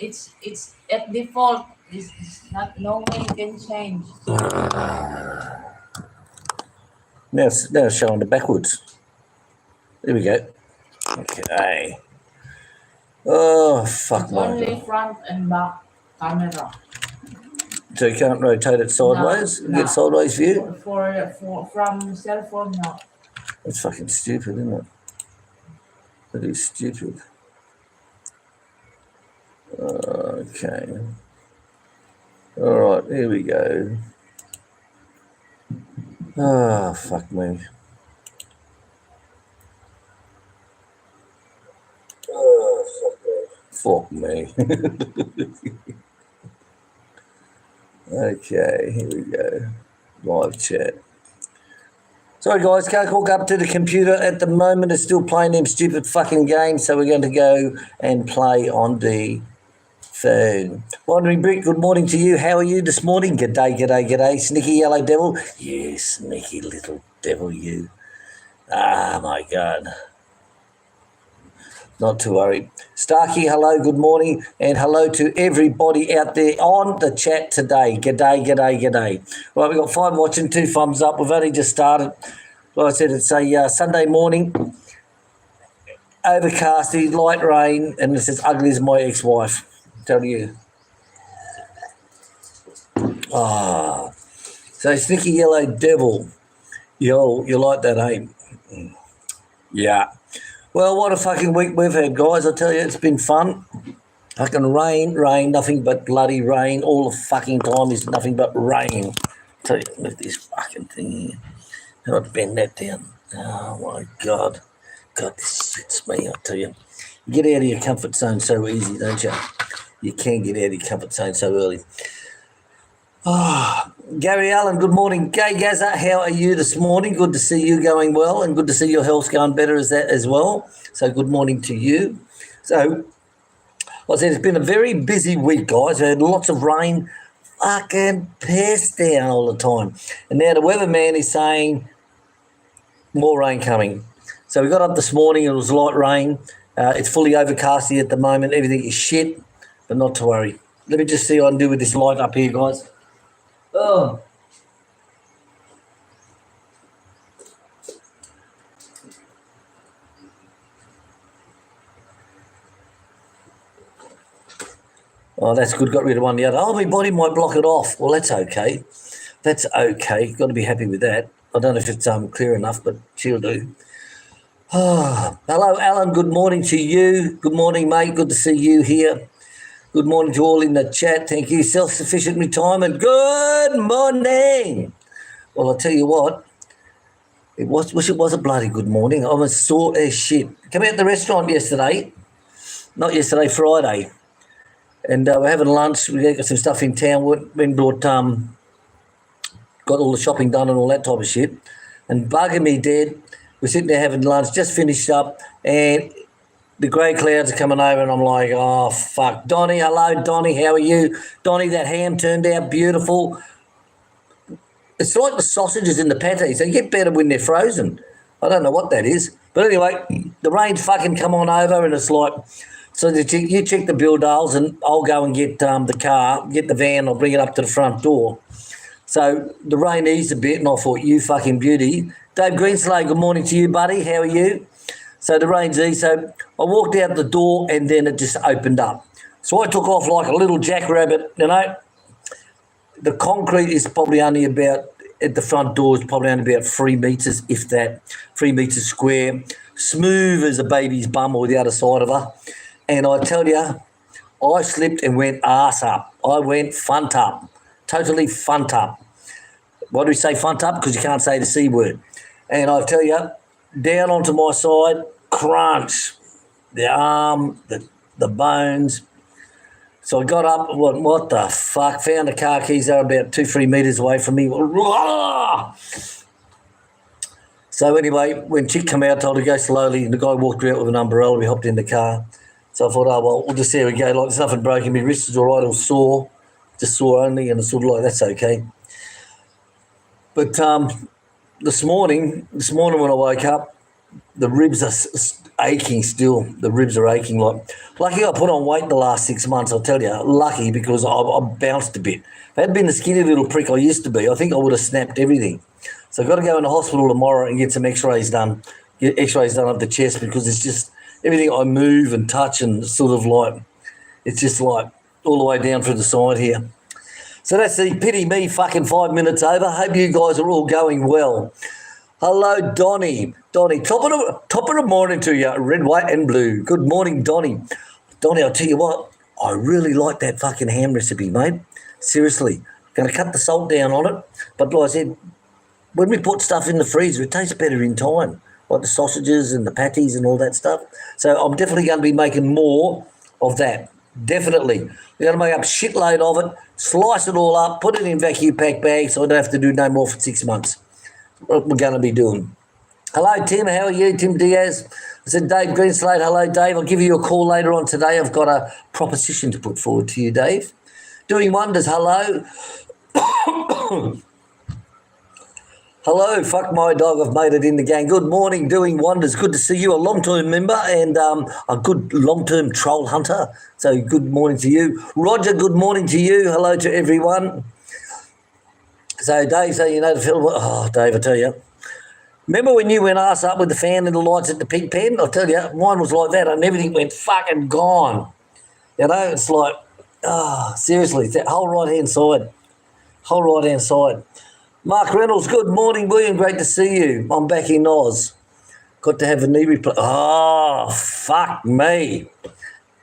it's at default. It's not no way you can change. Now it's showing the backwards. There we go. Okay. Oh, fuck It's my only God. front and back camera. So you can't rotate it sideways? No. Get sideways view? For from cell phone, no. That's fucking stupid, isn't it? That is stupid. Okay. All right, here we go. Ah, fuck me. Fuck me. Okay, here we go. Live chat. Sorry guys, can't hook up to the computer at the moment. It's still playing them stupid fucking games, so we're going to go and play on the phone. Wandering Brick, good morning to you. How are you this morning? G'day, g'day, g'day. Sneaky yellow devil. You sneaky little devil, you. Ah, my God. Not to worry. Starkey, hello, good morning, and hello to everybody out there on the chat today. G'day, g'day, g'day. Right, we've got 5 watching, 2 thumbs up. We've only just started. Like I said, it's a Sunday morning, overcasty, light rain, and it's as ugly as my ex-wife. Tell you. Ah, so sneaky yellow devil. Yo, you like that, eh? Yeah. Well, what a fucking week we've had, guys. I tell you, it's been fun. Fucking rain, nothing but bloody rain. All the fucking time is nothing but rain. I tell you, look at this fucking thing here. How do I bend that down? Oh, my God. God, this shits me, I tell you. You get out of your comfort zone so easy, don't you? You can get out of your comfort zone so early. Oh, Gary Allen, good morning. Gay Gaza, how are you this morning? Good to see you going well, and good to see your health going better as well. So good morning to you. So, like I said, it's been a very busy week, guys. We had lots of rain, fucking piss down all the time. And now the weatherman is saying more rain coming. So we got up this morning, it was light rain. It's fully overcast here at the moment. Everything is shit, but not to worry. Let me just see what I can do with this light up here, guys. Oh. Oh, that's good. Got rid of one the other. Oh, my body might block it off. Well, that's okay. That's okay. Got to be happy with that. I don't know if it's clear enough, but she'll do. Oh, hello, Alan. Good morning to you. Good morning, mate. Good to see you here. Good morning to all in the chat. Thank you. Self-sufficient retirement. Good morning. Well, I'll tell you what. Wish it was a bloody good morning. I was sore as shit. Came out to the restaurant yesterday. Not yesterday, Friday. And we're having lunch. We got some stuff in town. Went brought, got all the shopping done and all that type of shit. And bugging me dead. We're sitting there having lunch, just finished up, and the grey clouds are coming over, and I'm like, oh, fuck. Donnie, hello, Donnie, how are you? Donnie, that ham turned out beautiful. It's like the sausages in the patties. They get better when they're frozen. I don't know what that is. But anyway, the rain's fucking come on over, and it's like, so you check the bill, Dales, and I'll go and get the car, get the van, I'll bring it up to the front door. So the rain eased a bit, and I thought, you fucking beauty. Dave Greenslade, good morning to you, buddy. How are you? So the rain's eased. So I walked out the door, and then it just opened up. So I took off like a little jackrabbit, you know. The concrete is probably only about, at the front door is probably only about 3 metres, if that, 3 metres square. Smooth as a baby's bum or the other side of her. And I tell you, I slipped and went arse up. I went funt up, totally funt up. Why do we say funt up? Because you can't say the C word. And I tell you, down onto my side, crunch, the arm, the bones. So I got up, what the fuck, found the car keys. They were about 2-3 metres away from me. So anyway, when Chick came out, I told her to go slowly, and the guy walked out with an umbrella. We hopped in the car. So I thought, oh, well, we'll just see how we go. Like, there's nothing broken. My wrist is all right. It was sore, just sore only, and it's sort of like, that's okay. But this morning when I woke up, the ribs are aching still. The ribs are aching. Lucky I put on weight the last 6 months, I'll tell you. Lucky because I bounced a bit. If I had been the skinny little prick I used to be, I think I would have snapped everything. So I've got to go in the hospital tomorrow and get some x-rays done. Get x-rays done of the chest because it's just everything I move and touch and sort of like, it's just like all the way down through the side here. So that's the pity me fucking 5 minutes over. Hope you guys are all going well. Hello, Donnie. Donnie, top of the morning to you, red, white and blue. Good morning, Donnie. Donnie, I'll tell you what, I really like that fucking ham recipe, mate. Seriously. Going to cut the salt down on it. But like I said, when we put stuff in the freezer, it tastes better in time, like the sausages and the patties and all that stuff. So I'm definitely going to be making more of that. Definitely. We're going to make up a shitload of it, slice it all up, put it in vacuum pack bags so I don't have to do no more for 6 months. What we're going to be doing. Hello, Tim. How are you, Tim Diaz? I said, Dave Greenslade. Hello, Dave. I'll give you a call later on today. I've got a proposition to put forward to you, Dave. Doing wonders. Hello. Hello, fuck my dog. I've made it in the gang. Good morning, doing wonders. Good to see you, a long-term member and a good long-term troll hunter. So good morning to you. Roger, good morning to you. Hello to everyone. So, Dave, so you know the film. Oh, Dave, I tell you. Remember when you went ass up with the fan and the lights at the pig pen? I'll tell you, mine was like that and everything went fucking gone. You know, it's like, seriously, it's that whole right-hand side. Whole right-hand side. Mark Reynolds, good morning, William. Great to see you. I'm back in Oz. Got to have a knee replacement. Oh, fuck me.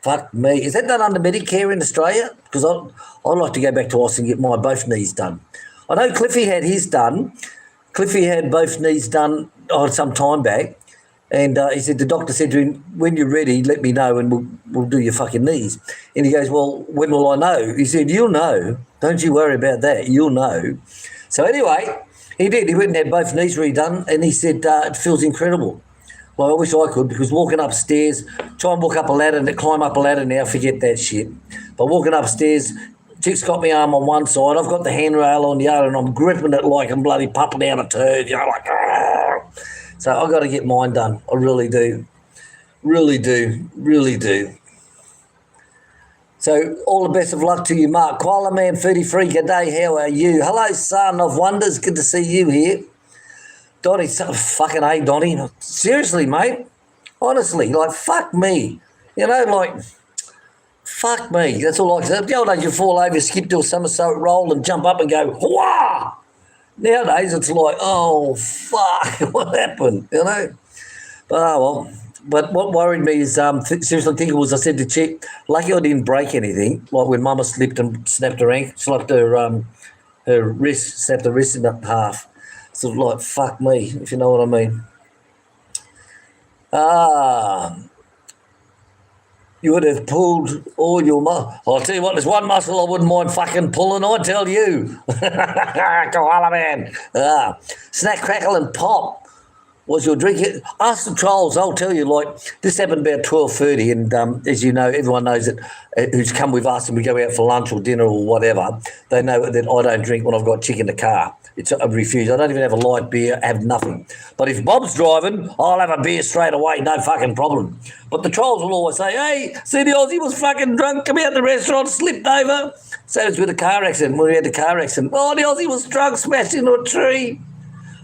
Fuck me. Is that done under Medicare in Australia? Because I'd like to go back to Oz and get my both knees done. I know Cliffy had his done. Cliffy had both knees done some time back. And he said, the doctor said to him, when you're ready, let me know and we'll do your fucking knees. And he goes, well, when will I know? He said, you'll know. Don't you worry about that. You'll know. So anyway, he did. He went and had both knees redone and he said, it feels incredible. Well, I wish I could because walking upstairs, try and walk up a ladder and climb up a ladder now, forget that shit. But walking upstairs, chick's got my arm on one side, I've got the handrail on the other and I'm gripping it like I'm bloody pupping out a turd, you know, like, So I've got to get mine done. I really do. Really do. Really do. So all the best of luck to you, Mark. Koala Man 33, g'day, how are you? Hello, son of wonders, good to see you here. Donnie, fucking A, Donnie. Seriously, mate. Honestly, like, fuck me. You know, like, fuck me. That's all I can say. The old days you fall over, skip, do a somersault roll and jump up and go, wah! Nowadays it's like, oh, fuck, what happened, you know? But, well. But what worried me is, seriously, I think it was, I said to Chick, lucky I didn't break anything, like when Mama slipped and snapped her ankle, slapped her wrist, snapped the wrist in half. Sort of like, fuck me, if you know what I mean. You would have pulled all your muscle. I'll tell you what, there's one muscle I wouldn't mind fucking pulling, I tell you. Koala Man. Snack, crackle and pop. Was your drink? Ask the trolls. I'll tell you. Like this happened about 12:30, and as you know, everyone knows that who's come with us, and we go out for lunch or dinner or whatever. They know that I don't drink when I've got chick in the car. I refuse. I don't even have a light beer. Have nothing. But if Bob's driving, I'll have a beer straight away. No fucking problem. But the trolls will always say, "Hey, see the Aussie was fucking drunk. Come out the restaurant, slipped over." So it's with a car accident. When we had the car accident, oh, the Aussie was drunk, smashed into a tree.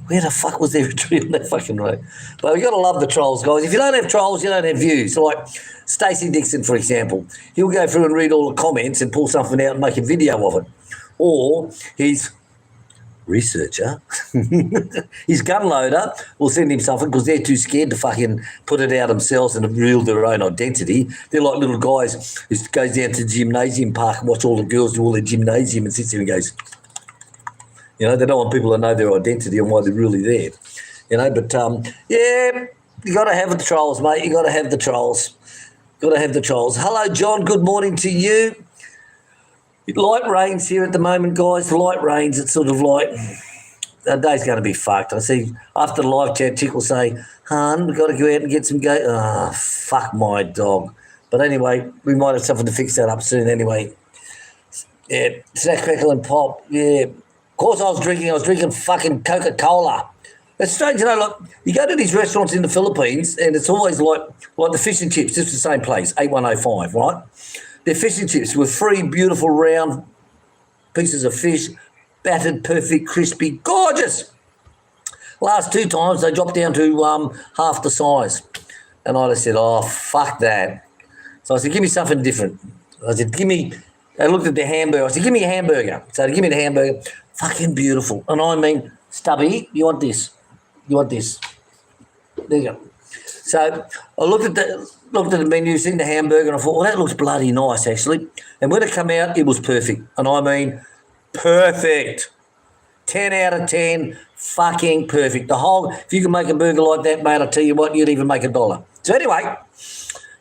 Where the fuck was there a tree on that fucking road? But we've got to love the trolls, guys. If you don't have trolls, you don't have views. So like Stacey Dixon, for example, he'll go through and read all the comments and pull something out and make a video of it. Or his researcher, his gun loader will send him something because they're too scared to fucking put it out themselves and reveal their own identity. They're like little guys who goes down to the gymnasium park and watch all the girls do all their gymnasium and sits there and goes... You know, they don't want people to know their identity and why they're really there. You know, but, yeah, you got to have the trolls, mate. You got to have the trolls. Got to have the trolls. Hello, John. Good morning to you. Light rains here at the moment, guys. Light rains. It's sort of like the day's going to be fucked. I see after the live chat, Chick will say, "Hun, we've got to go out and get some go." Ah, fuck my dog. But anyway, we might have something to fix that up soon anyway. Yeah, snack, crackle and pop. Yeah. Of course I was drinking fucking Coca-Cola. It's strange, you know, like you go to these restaurants in the Philippines and it's always like the fish and chips, just the same place, 8105, right? They're fish and chips with 3 beautiful round pieces of fish, battered, perfect, crispy, gorgeous. Last 2 times they dropped down to half the size. And I just said, oh, fuck that. So I said, give me something different. I said, I looked at the hamburger. I said, give me a hamburger. So they give me the hamburger, fucking beautiful. And I mean, Stubby, you want this? You want this? There you go. So I looked at the menu, seen the hamburger, and I thought, well, that looks bloody nice, actually. And when it came out, it was perfect. And I mean, perfect. 10 out of 10, fucking perfect. If you can make a burger like that, mate, I tell you what, you'd even make $1. So anyway,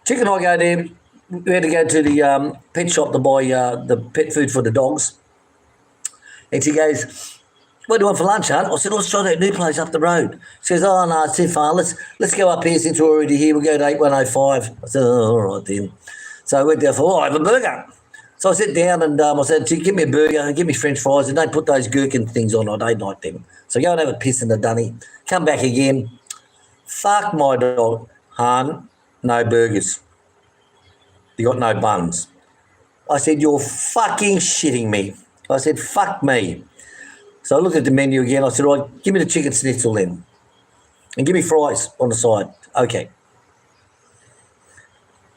Chick and I go there. We had to go to the pet shop to buy the pet food for the dogs. And she goes, what do you want for lunch, hon? I said, let's try that new place up the road. She goes, oh, no, it's too far. Let's go up here since we're already here. We'll go to 8105. I said, oh, all right then. So I went there for, I have a burger. So I sat down and I said, give me a burger, give me French fries, and don't put those gherkin things on. I don't like them. So go and have a piss in the dunny. Come back again. Fuck my dog. Hon, no burgers. You got no buns. I said, you're fucking shitting me. I said, fuck me. So I looked at the menu again. I said, all right, give me the chicken schnitzel then. And give me fries on the side. Okay.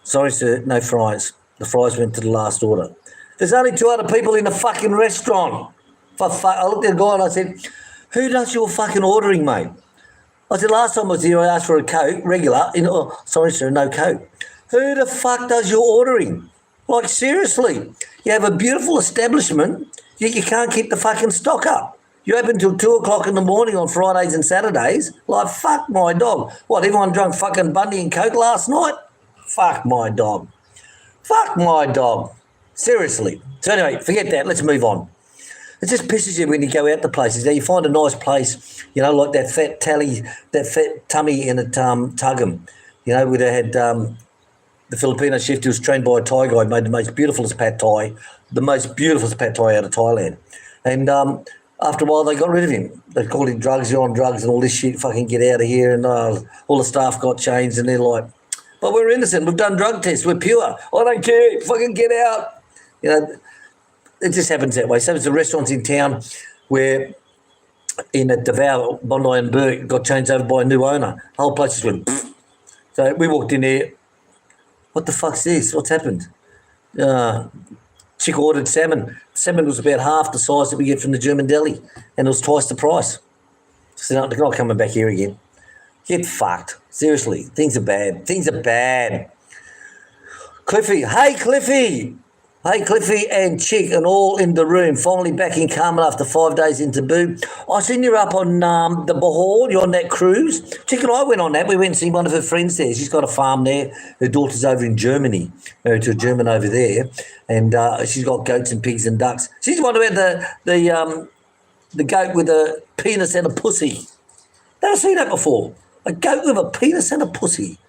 Sorry, sir, no fries. The fries went to the last order. There's only 2 other people in the fucking restaurant. I looked at the guy and I said, who does your fucking ordering, mate? I said, last time I was here, I asked for a Coke, regular. Sorry, sir, no Coke. Who the fuck does your ordering? Like, seriously, you have a beautiful establishment, yet you can't keep the fucking stock up. You open till 2 o'clock in the morning on Fridays and Saturdays. Like, fuck my dog. What, everyone drunk fucking Bundy and Coke last night? Fuck my dog. Fuck my dog. Seriously. So anyway, forget that. Let's move on. It just pisses you when you go out to places. Now you find a nice place, you know, like that fat tummy in at Tuggum, you know, where they had the Filipino chef who was trained by a Thai guy, made the most beautifulest pad Thai out of Thailand. And after a while, they got rid of him. They called him drugs, you're on drugs and all this shit, fucking get out of here. And all the staff got changed and they're like, but we're innocent. We've done drug tests. We're pure. I don't care. Fucking get out. You know, it just happens that way. So it's the restaurants in town where in at Davao, Bondi and Burke got changed over by a new owner. The whole place just went, pfft. So we walked in there. What the fuck's this? What's happened? Chick ordered salmon. Salmon was about half the size that we get from the German deli, and it was twice the price. So they're not coming back here again. Get fucked. Seriously, things are bad. Things are bad. Cliffy. Hey, Cliffy and Chick and all in the room. Finally back in Carmen after 5 days in Taboo. I seen you up on the Bahal. You're on that cruise. Chick and I went on that. We went and seen one of her friends there. She's got a farm there. Her daughter's over in Germany, married to a German over there. And she's got goats and pigs and ducks. She's the one who had the goat with a penis and a pussy. Never seen that before. A goat with a penis and a pussy.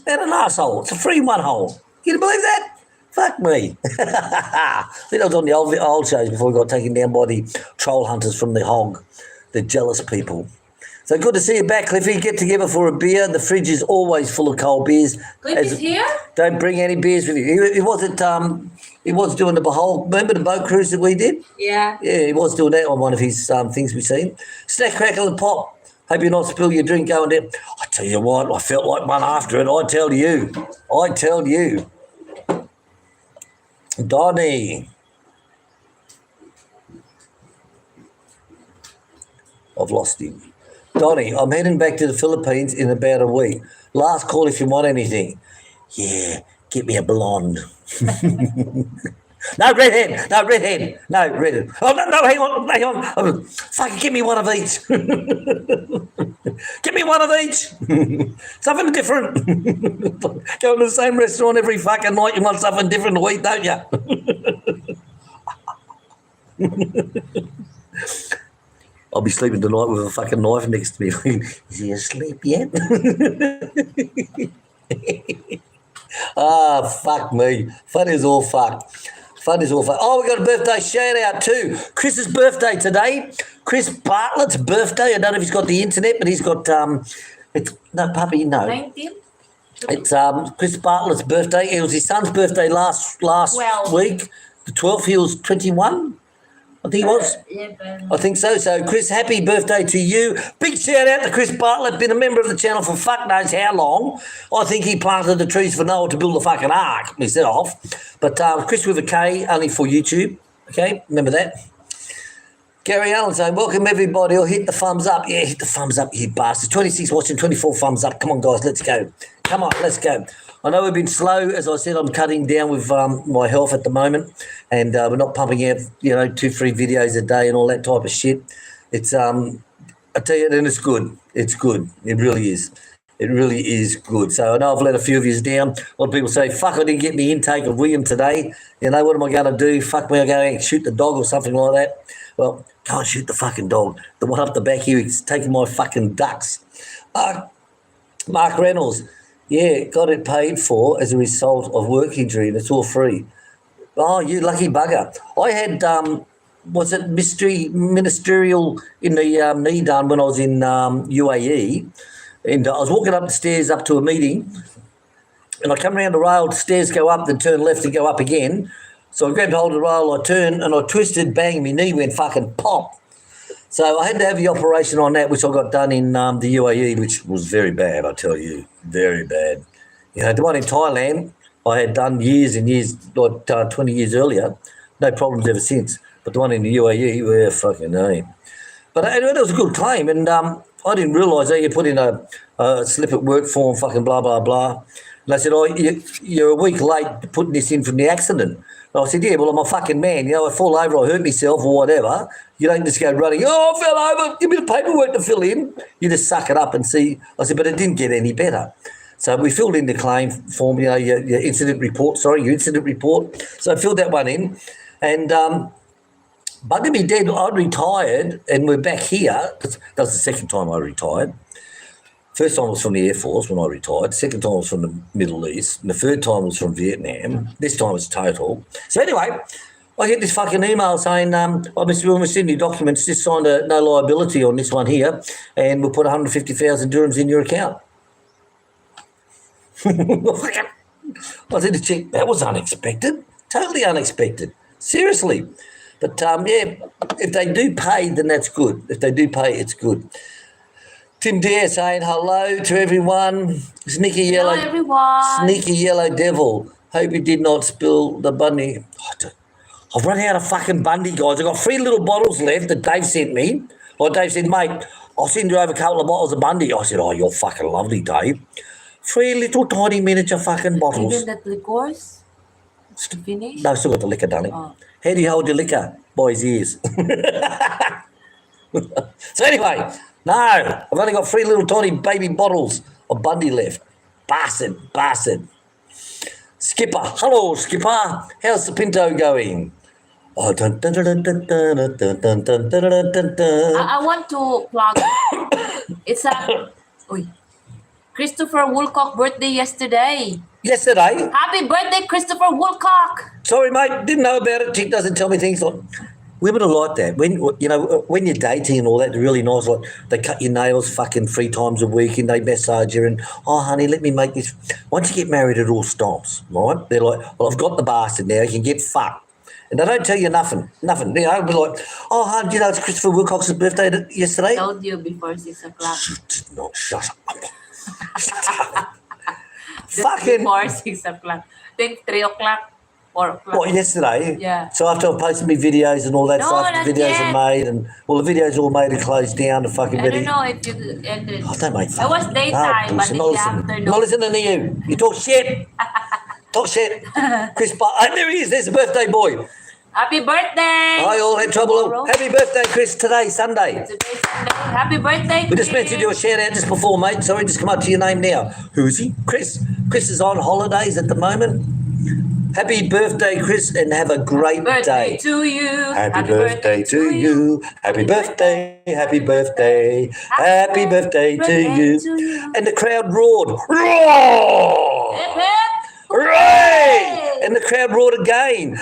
And an arsehole. It's a 3-in-1 hole. You can believe that? Fuck me. I think I was on the old shows before we got taken down by the troll hunters from the hog, the jealous people. So good to see you back, Cliffy. Get together for a beer. The fridge is always full of cold beers. Cliffy's here? Don't bring any beers with you. He was doing the Bahal. Remember the boat cruise that we did? Yeah. Yeah, he was doing that on one of his things we've seen. Snack, crackle and pop. Hope you not spill your drink going there. I tell you what, I felt like one after it. I tell you. Donnie. I've lost him. Donnie, I'm heading back to the Philippines in about a week. Last call if you want anything. Yeah, get me a blonde. No, redhead. Oh, no, hang on. Fucking give me one of each. Give me one of each. Something different. Go to the same restaurant every fucking night. You want something different to eat, don't you? I'll be sleeping tonight with a fucking knife next to me. Is he asleep yet? Fuck me. Fun is all fuck. Fun is all fun. Oh, we got a birthday shout out too. Chris's birthday today. Chris Bartlett's birthday. I don't know if he's got the internet, but he's got it's no puppy, no. 19? It's Chris Bartlett's birthday. It was his son's birthday last 12. week. The 12th, he was 21. I think he was. I think so. So, Chris, happy birthday to you. Big shout out to Chris Bartlett, been a member of the channel for fuck knows how long. I think he planted the trees for Noah to build the fucking ark myself. But Chris with a K, only for YouTube. Okay, remember that. Gary Allen saying, welcome everybody. I'll hit the thumbs up. Yeah, hit the thumbs up, you bastards. 26 watching, 24 thumbs up. Come on, guys, let's go. Come on, let's go. I know we've been slow. As I said, I'm cutting down with my health at the moment, and we're not pumping out, 2-3 videos a day and all that type of shit. It's I tell you, and it's good. It's good. It really is. It really is good. So I know I've let a few of you down. A lot of people say, fuck, I didn't get my intake of William today. What am I going to do? Fuck me, I'm going to shoot the dog or something like that. Well, can't shoot the fucking dog. The one up the back here, he's taking my fucking ducks. Mark Reynolds. Yeah, got it paid for as a result of work injury, and it's all free. Oh, you lucky bugger. I had, ministerial in the knee done when I was in UAE, and I was walking up the stairs up to a meeting, and I come around the rail, the stairs go up, then turn left and go up again. So I grabbed hold of the rail, I turned, and I twisted, bang, my knee went fucking pop. So I had to have the operation on that, which I got done in the UAE, which was very bad, I tell you, very bad. The one in Thailand I had done years and years, like 20 years earlier, no problems ever since. But the one in the UAE, well, fucking no. But anyway, that was a good claim, and I didn't realise that you put in a slip at work form, fucking blah, blah, blah. And I said, you're a week late putting this in from the accident. And I said, yeah, well, I'm a fucking man. I fall over, I hurt myself or whatever. You don't just go running, I fell over, give me the paperwork to fill in. You just suck it up and see. I said, but it didn't get any better. So we filled in the claim form, your incident report. So I filled that one in. And bugger me dead, I'd retired and we're back here. That was the second time I retired. First time was from the Air Force when I retired. Second time was from the Middle East. And the third time was from Vietnam. This time was total. So anyway, I get this fucking email saying, Mr. Wilmer, send your documents, just signed a no liability on this one here, and we'll put 150,000 dirhams in your account. I said to check, that was unexpected, totally unexpected, seriously. But, if they do pay, then that's good. If they do pay, it's good. Tim Dare saying hello to everyone. Sneaky yellow, hello, everyone. Sneaky yellow devil. Hope you did not spill the Bundy. I've run out of fucking Bundy, guys. I've got 3 little bottles left that Dave sent me. Dave said, mate, I'll send you over a couple of bottles of Bundy. I said, oh, you're fucking lovely, Dave. 3 little tiny miniature fucking bottles. Even the liqueurs? Finish? No, still got the liquor, darling. Oh. How do you hold your liquor? By his ears. So anyway, no, I've only got 3 little tiny baby bottles of Bundy left. Bastard. Skipper, hello, Skipper. How's the Pinto going? Oh, I want to plug. It's Christopher Wilcox birthday yesterday. Yesterday? Happy birthday, Christopher Wilcox. Sorry, mate, didn't know about it. Chick doesn't tell me things like. Women are like that. When you're dating and all that, they're really nice. Like they cut your nails fucking 3 times a week and they massage you and, oh, honey, let me make this. Once you get married, it all stops, right? They're like, well, I've got the bastard now. You can get fucked. And they don't tell you nothing. They'll be like, oh, hon, it's Christopher Wilcox's birthday yesterday? I told you before 6 o'clock. Shut up. Fucking. Before 6 o'clock. Then 3 o'clock. 4 o'clock. What, yesterday? Yeah. So after I posted my videos and all that stuff, the videos are made and, well, the videos are all made and closed down and fucking ready. I don't know if you ended. Oh, don't make fun. It was daytime, but in the afternoon. Not listening to you. You talk shit. Chris, there he is. There's a birthday boy. Happy birthday. I all had trouble. Tomorrow. Happy birthday, Chris. Today, Sunday. Today's Sunday. Happy birthday, Chris. We just meant to do a shout out just before, mate. Sorry, just come up to your name now. Who is he? Chris. Chris is on holidays at the moment. Happy birthday, Chris, and have a great day. To you. Happy birthday to you. Happy birthday. Happy birthday. Happy birthday to you. And the crowd roared. Roar! Hip, hip. Hooray! And the crowd roared again.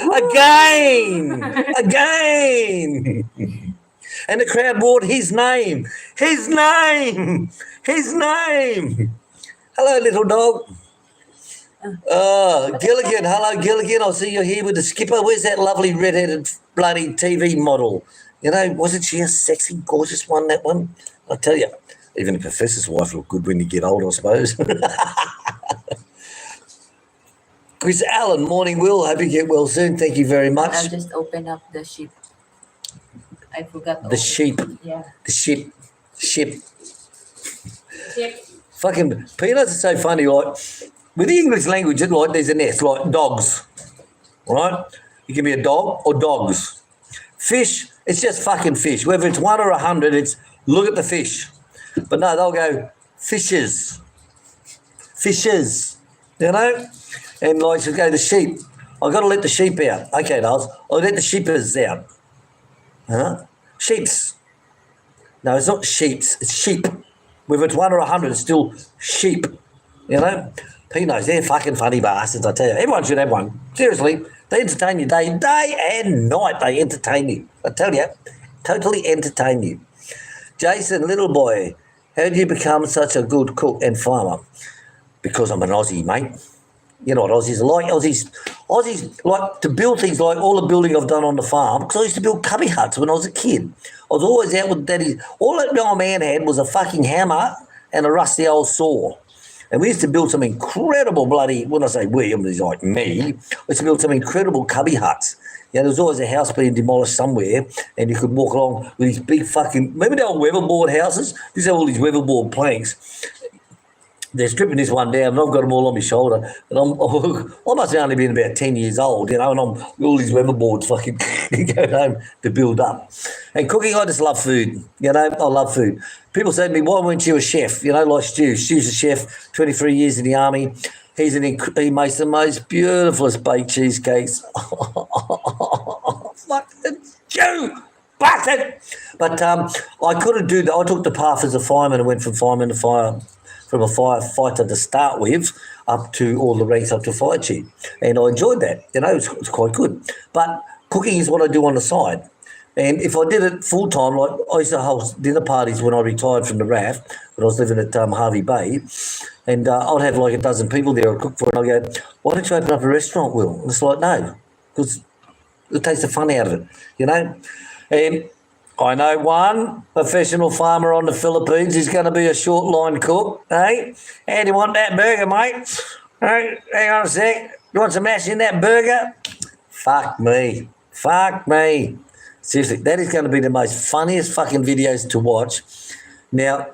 And the crowd roared his name. Hello, little dog. Gilligan. Hello, Gilligan. I see you're here with the skipper. Where's that lovely red-headed bloody TV model? You know, wasn't she a sexy, gorgeous one, that one? I tell you, even the professor's wife looked good when you get old, I suppose. Chris Allen, morning, Will. Hope you get well soon. Thank you very much. I'll just open up the sheep. I forgot. The sheep. Yeah. The ship. Sheep. Fucking peanuts are so funny. Like with the English language, it's like there's an S, like dogs, right? You can be a dog or dogs. Fish, it's just fucking fish. Whether it's 1 or 100, it's look at the fish. But no, they'll go fishes. You know. And like she'll go the sheep. I've got to let the sheep out. Okay, Niles. I'll let the sheepers out. Huh? Sheeps. No, it's not sheeps. It's sheep. Whether it's 1 or 100, it's still sheep. You know? Peanuts, they're fucking funny bastards, I tell you. Everyone should have one. Seriously. They entertain you day and night. They entertain you. I tell you. Totally entertain you. Jason, little boy, how did you become such a good cook and farmer? Because I'm an Aussie, mate. You know what Aussies are like. Aussies like to build things like all the building I've done on the farm, because I used to build cubby huts when I was a kid. I was always out with daddy. All that old man had was a fucking hammer and a rusty old saw. And we used to build some incredible bloody, when I say we, it was like me, we used to build some incredible cubby huts. Yeah, there was always a house being demolished somewhere, and you could walk along with these big fucking, remember the old weatherboard houses? These have all these weatherboard planks. They're stripping this one down, and I've got them all on my shoulder. And I must have only been about 10 years old, you know, and I'm all these weatherboards fucking going home to build up. And cooking, I just love food, you know, I love food. People say to me, why weren't you a chef? You know, like Stu. Stu's a chef, 23 years in the army. He makes the most beautifulest baked cheesecakes. Fucking Stu! Bastard! But I couldn't do that. I took the path as a fireman and went from fireman to from a firefighter to start with up to all the ranks up to fire chief. And I enjoyed that. You know, it's quite good. But cooking is what I do on the side. And if I did it full time, like I used to host dinner parties when I retired from the RAF, when I was living at Harvey Bay, and I'd have like a dozen people there I'd cook for, and I'd go, why don't you open up a restaurant, Will? And it's like, no, because it takes the fun out of it, you know? And I know one professional farmer on the Philippines who's going to be a short line cook, eh? How do you want that burger, mate? Hey, hang on a sec. You want some mash in that burger? Fuck me. Seriously, that is going to be the most funniest fucking videos to watch. Now,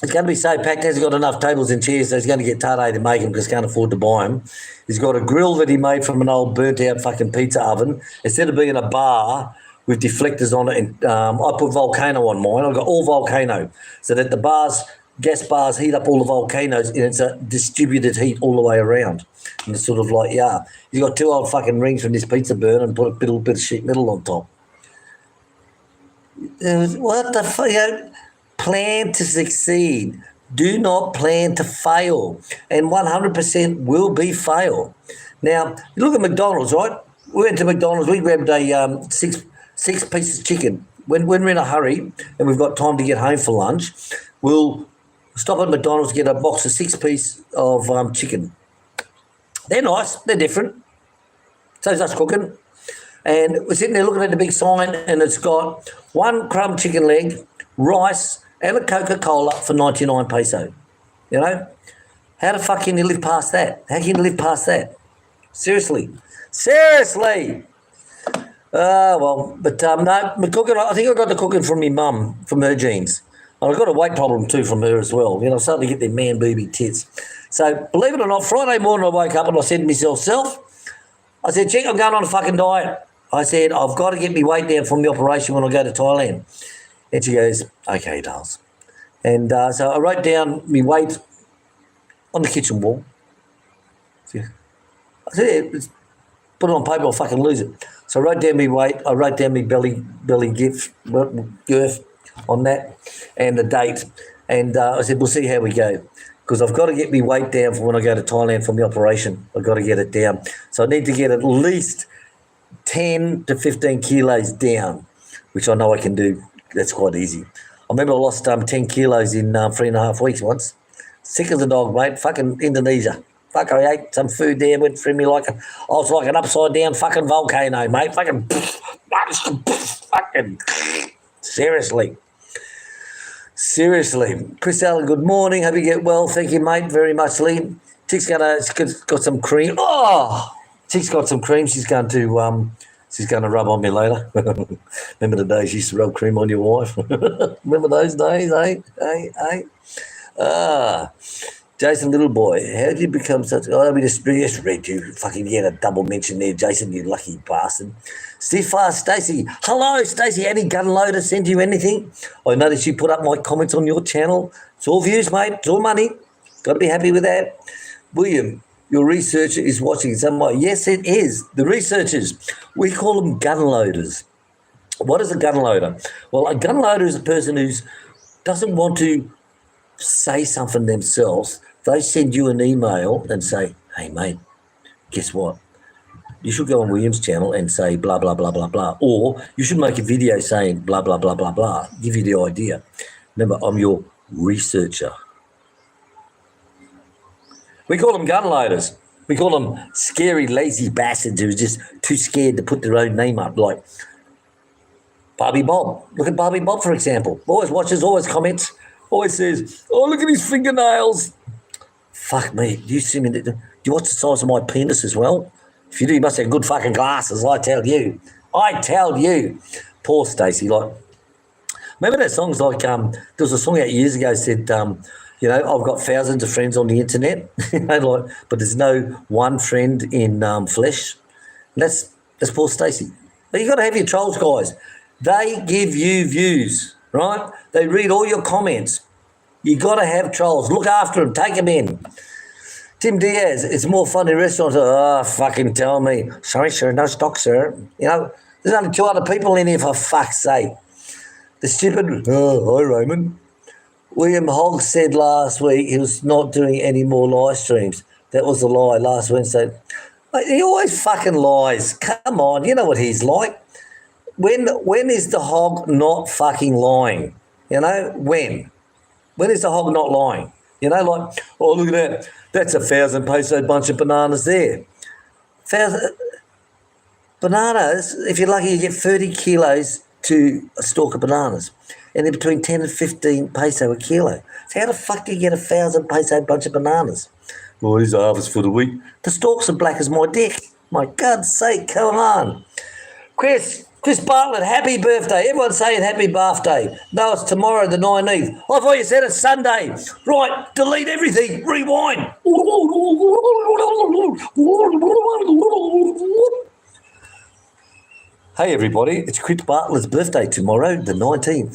it's going to be so packed, he hasn't got enough tables and chairs, so he's going to get Tade to make them because he can't afford to buy them. He's got a grill that he made from an old burnt-out fucking pizza oven. Instead of being a bar with deflectors on it, and I put volcano on mine. I've got all volcano, so that the gas bars heat up all the volcanoes, and it's a distributed heat all the way around. And it's sort of like, yeah, he's got 2 old fucking rings from this pizza burner and put a little bit of sheet metal on top. What the fuck? You know, plan to succeed. Do not plan to fail. And 100% will be fail. Now, you look at McDonald's, right? We went to McDonald's. We grabbed a six pieces of chicken. When we're in a hurry and we've got time to get home for lunch, we'll stop at McDonald's, get a box of 6 of chicken. They're nice. They're different. So's us cooking. And we're sitting there looking at the big sign, and it's got 1 crumb chicken leg, rice, and a Coca-Cola for 99 peso. You know? How the fuck can you live past that? How can you live past that? Seriously. Well, but no, my cooking, I think I got the cooking from my mum, from her genes. And I got a weight problem too from her as well. You know, I'm starting to get them man booby tits. So, believe it or not, Friday morning I woke up and I said to myself, I said, chick, I'm going on a fucking diet. I said, I've got to get my weight down from the operation when I go to Thailand. And she goes, okay, dolls. And so I wrote down my weight on the kitchen wall. I said, yeah, put it on paper, I'll fucking lose it. So I wrote down my weight, I wrote down my belly girth on that and the date. And I said, we'll see how we go. because I've got to get my weight down for when I go to Thailand for my operation. I've got to get it down. So I need to get at least 10 to 15 kilos down, which I know I can do. That's quite easy. I remember I lost 10 kilos in 3.5 weeks once. Sick as a dog, mate. Fucking Indonesia. Fuck, I ate some food there, went through me I was like an upside down fucking volcano, mate. Fucking seriously. Chris Allen, good morning. Hope you get well. Thank you, mate, very much, Lee. Chick's got some cream. Oh, Chick's got some cream. She's going to rub on me later. Remember the days you used to rub cream on your wife? Remember those days, eh? Jason, little boy, how did you become such? Oh, we just read you. Fucking get a double mention there, Jason. You lucky bastard. Steve Fast, Stacey. Hello, Stacey. Any gun loader send you anything? I noticed you put up my comments on your channel. It's all views, mate. It's all money. Got to be happy with that. William, your researcher is watching. Yes, it is. The researchers, we call them gun loaders. What is a gun loader? Well, a gun loader is a person who doesn't want to say something themselves. They send you an email and say, hey, mate, guess what? You should go on William's channel and say blah, blah, blah, blah, blah. Or you should make a video saying blah, blah, blah, blah, blah. Give you the idea. Remember, I'm your researcher. We call them gun loaders. We call them scary, lazy bastards who are just too scared to put their own name up, like Barbie Bob. Look at Barbie Bob, for example. Always watches, always comments, always says, oh, look at his fingernails. Fuck me. Do you see me? Do you watch the size of my penis as well? If you do, you must have good fucking glasses, I tell you. Poor Stacey. Like, remember that songs like, there was a song out years ago said, I've got thousands of friends on the internet, but there's no one friend in flesh. And that's poor Stacey. But you got to have your trolls, guys. They give you views, right? They read all your comments. You got to have trolls. Look after them. Take them in. Tim Diaz, it's more fun in restaurants. Oh, fucking tell me. Sorry, sir, no stock, sir. There's only 2 other people in here, for fuck's sake. The stupid, hi, Raymond. William Hogg said last week he was not doing any more live streams. That was a lie last Wednesday. He always fucking lies. Come on, you know what he's like. When is the hog not fucking lying? When? When is the hog not lying? Oh, look at that. That's 1,000 peso bunch of bananas there. 1,000 bananas, if you're lucky, you get 30 kilos to a stalk of bananas. And they're between 10 and 15 peso a kilo. So how the fuck do you get 1,000 peso bunch of bananas? Well, here's a harvest for the week. The stalks are black as my dick. My God's sake, come on. Chris Bartlett, happy birthday. Everyone's saying happy birthday. No, it's tomorrow, the 19th. I thought you said it's Sunday. Right, delete everything. Rewind. Hey, everybody, it's Chris Bartlett's birthday tomorrow, the 19th.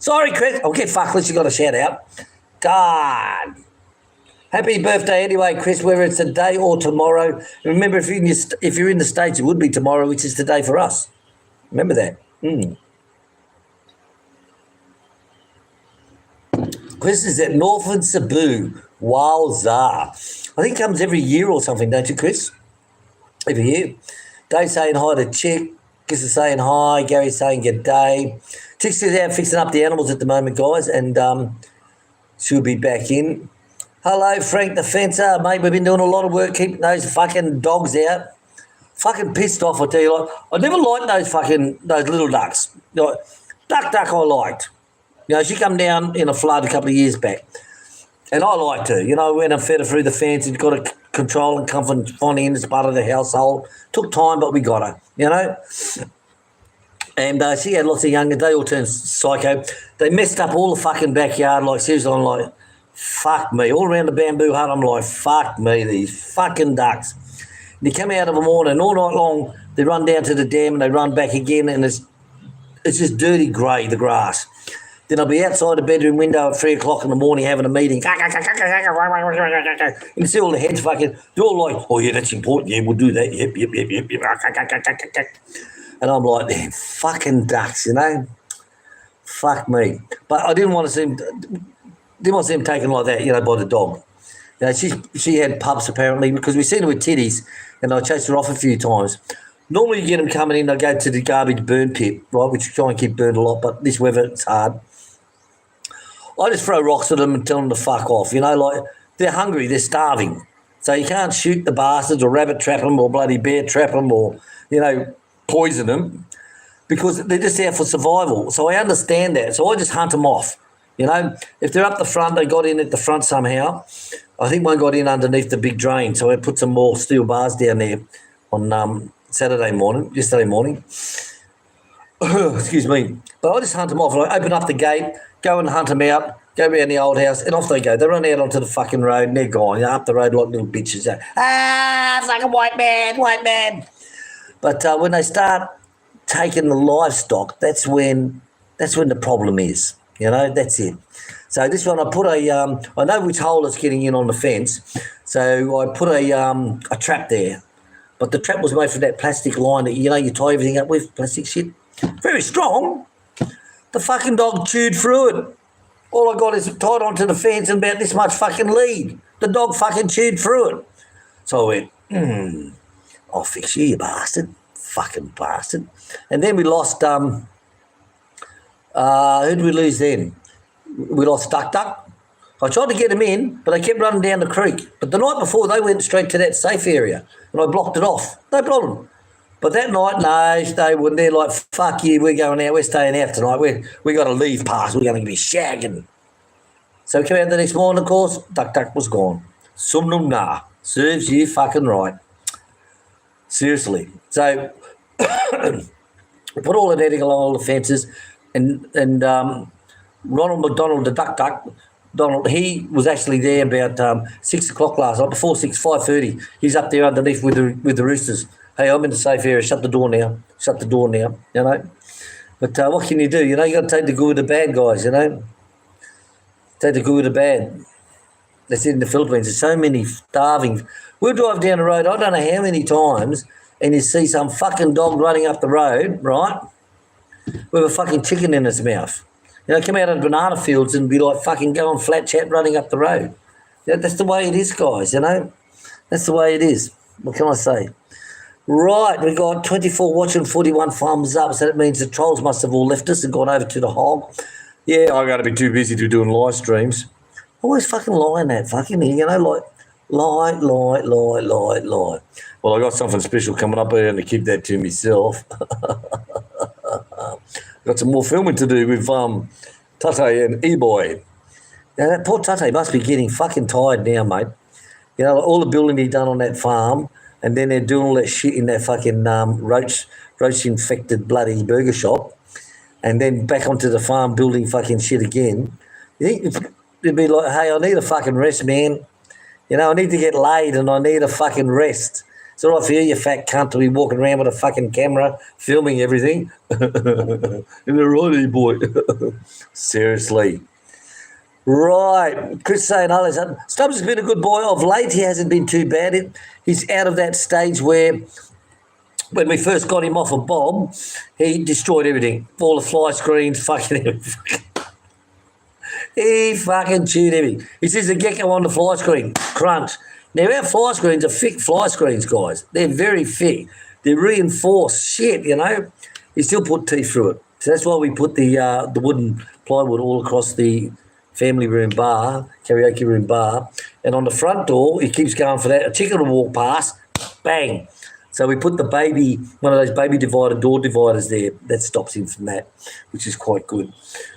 Sorry, Chris. I'll get fuckless. You got a shout out. God. Happy birthday anyway, Chris, whether it's today or tomorrow. Remember, if you're in the States, it would be tomorrow, which is today for us. Remember that. Chris is at Northern Cebu. Wowza. I think it comes every year or something, don't you, Chris? Every year. Dave saying hi to Chick. Chris is saying hi. Gary's saying good day. Chick's out fixing up the animals at the moment, guys, and she'll be back in. Hello, Frank the Fencer. Mate, we've been doing a lot of work keeping those fucking dogs out. Fucking pissed off, I tell you. I never liked those little ducks. Duck I liked. She come down in a flood a couple of years back. And I liked her. When I fed her through the fence and got to control and comfort and find in as part of the household. Took time, but we got her, And she had lots of youngers. They all turned psycho. They messed up all the fucking backyard. Like, seriously, I'm like, fuck me. All around the bamboo hut, I'm like, fuck me, these fucking ducks. And you come out of the morning, all night long, they run down to the dam and they run back again, and it's just dirty grey, the grass. Then I'll be outside the bedroom window at 3 o'clock in the morning having a meeting. And you see all the heads fucking, they're all like, oh, yeah, that's important. Yeah, we'll do that. Yep. And I'm like, they're fucking ducks, Fuck me. But I didn't want to see them. didn't want them taken like that, by the dog. She had pups apparently because we seen her with titties, and I chased her off a few times. Normally you get them coming in, they go to the garbage burn pit, right, which we try and keep burned a lot, but this weather it's hard. I just throw rocks at them and tell them to fuck off. Like they're hungry, they're starving. So you can't shoot the bastards or rabbit trap them or bloody bear trap them or, poison them because they're just out for survival. So I understand that. So I just hunt them off. If they're up the front, they got in at the front somehow. I think one got in underneath the big drain. So I put some more steel bars down there on yesterday morning. Excuse me. But I just hunt them off. I open up the gate, go and hunt them out, go around the old house, and off they go. They run out onto the fucking road, and they're gone. Up the road like little bitches. Fucking white man. But when they start taking the livestock, that's when the problem is. That's it. So this one, I put I know which hole it's getting in on the fence, so I put a trap there. But the trap was made from that plastic line that, you tie everything up with, plastic shit. Very strong. The fucking dog chewed through it. All I got is tied onto the fence and about this much fucking lead. The dog fucking chewed through it. So I went, I'll fix you, you bastard. Fucking bastard. And then we lost, who did we lose then? We lost Duck. I tried to get them in, but they kept running down the creek. But the night before, they went straight to that safe area, and I blocked it off. No problem. But that night, no, they wouldn't. They're like, fuck you, we're going out. We're staying out tonight. We got to leave past. We're going to be shagging. So we came out the next morning, of course. Duck was gone. Sumnum nah. Serves you fucking right. Seriously. So we put all the netting along all the fences, and Ronald McDonald, the Duck, Donald, he was actually there about 6 o'clock last night, before 6, 5:30. He's up there underneath with the roosters. Hey, I'm in the safe area. Shut the door now. But what can you do? You got to take the good with the bad, guys, Take the good with the bad. That's it in the Philippines. There's so many starving. We'll drive down the road, I don't know how many times, and you see some fucking dog running up the road, right, with a fucking chicken in its mouth. Come out of the banana fields and be like fucking going flat chat running up the road. That's the way it is, guys, That's the way it is. What can I say? Right, we got 24 watching, 41 thumbs up, so that means the trolls must have all left us and gone over to the hog. Yeah, I got to be too busy to doing live streams. Always fucking lying that fucking, like lie. Well, I got something special coming up here and to keep that to myself. Got some more filming to do with Tate and E-Boy. Now, that poor Tate must be getting fucking tired now, mate. All the building he done on that farm, and then they're doing all that shit in that fucking roach-infected bloody burger shop, and then back onto the farm building fucking shit again. You think it'd be like, hey, I need a fucking rest, man. I need to get laid and I need a fucking rest. It's all right for you fat cunt, to be walking around with a fucking camera filming everything. In the righty, boy. Seriously. Right. Chris saying, Stubbs has been a good boy of late. He hasn't been too bad. He's out of that stage where when we first got him off a bob, he destroyed everything. All the fly screens, fucking everything. He fucking chewed everything. He says the gecko on the fly screen, crunch. Now, our fly screens are thick fly screens, guys. They're very thick. They're reinforced shit, You still put teeth through it. So that's why we put the wooden plywood all across the family room bar, karaoke room bar. And on the front door, it keeps going for that. A chicken will walk past, bang. So we put one of those baby door dividers there. That stops him from that, which is quite good.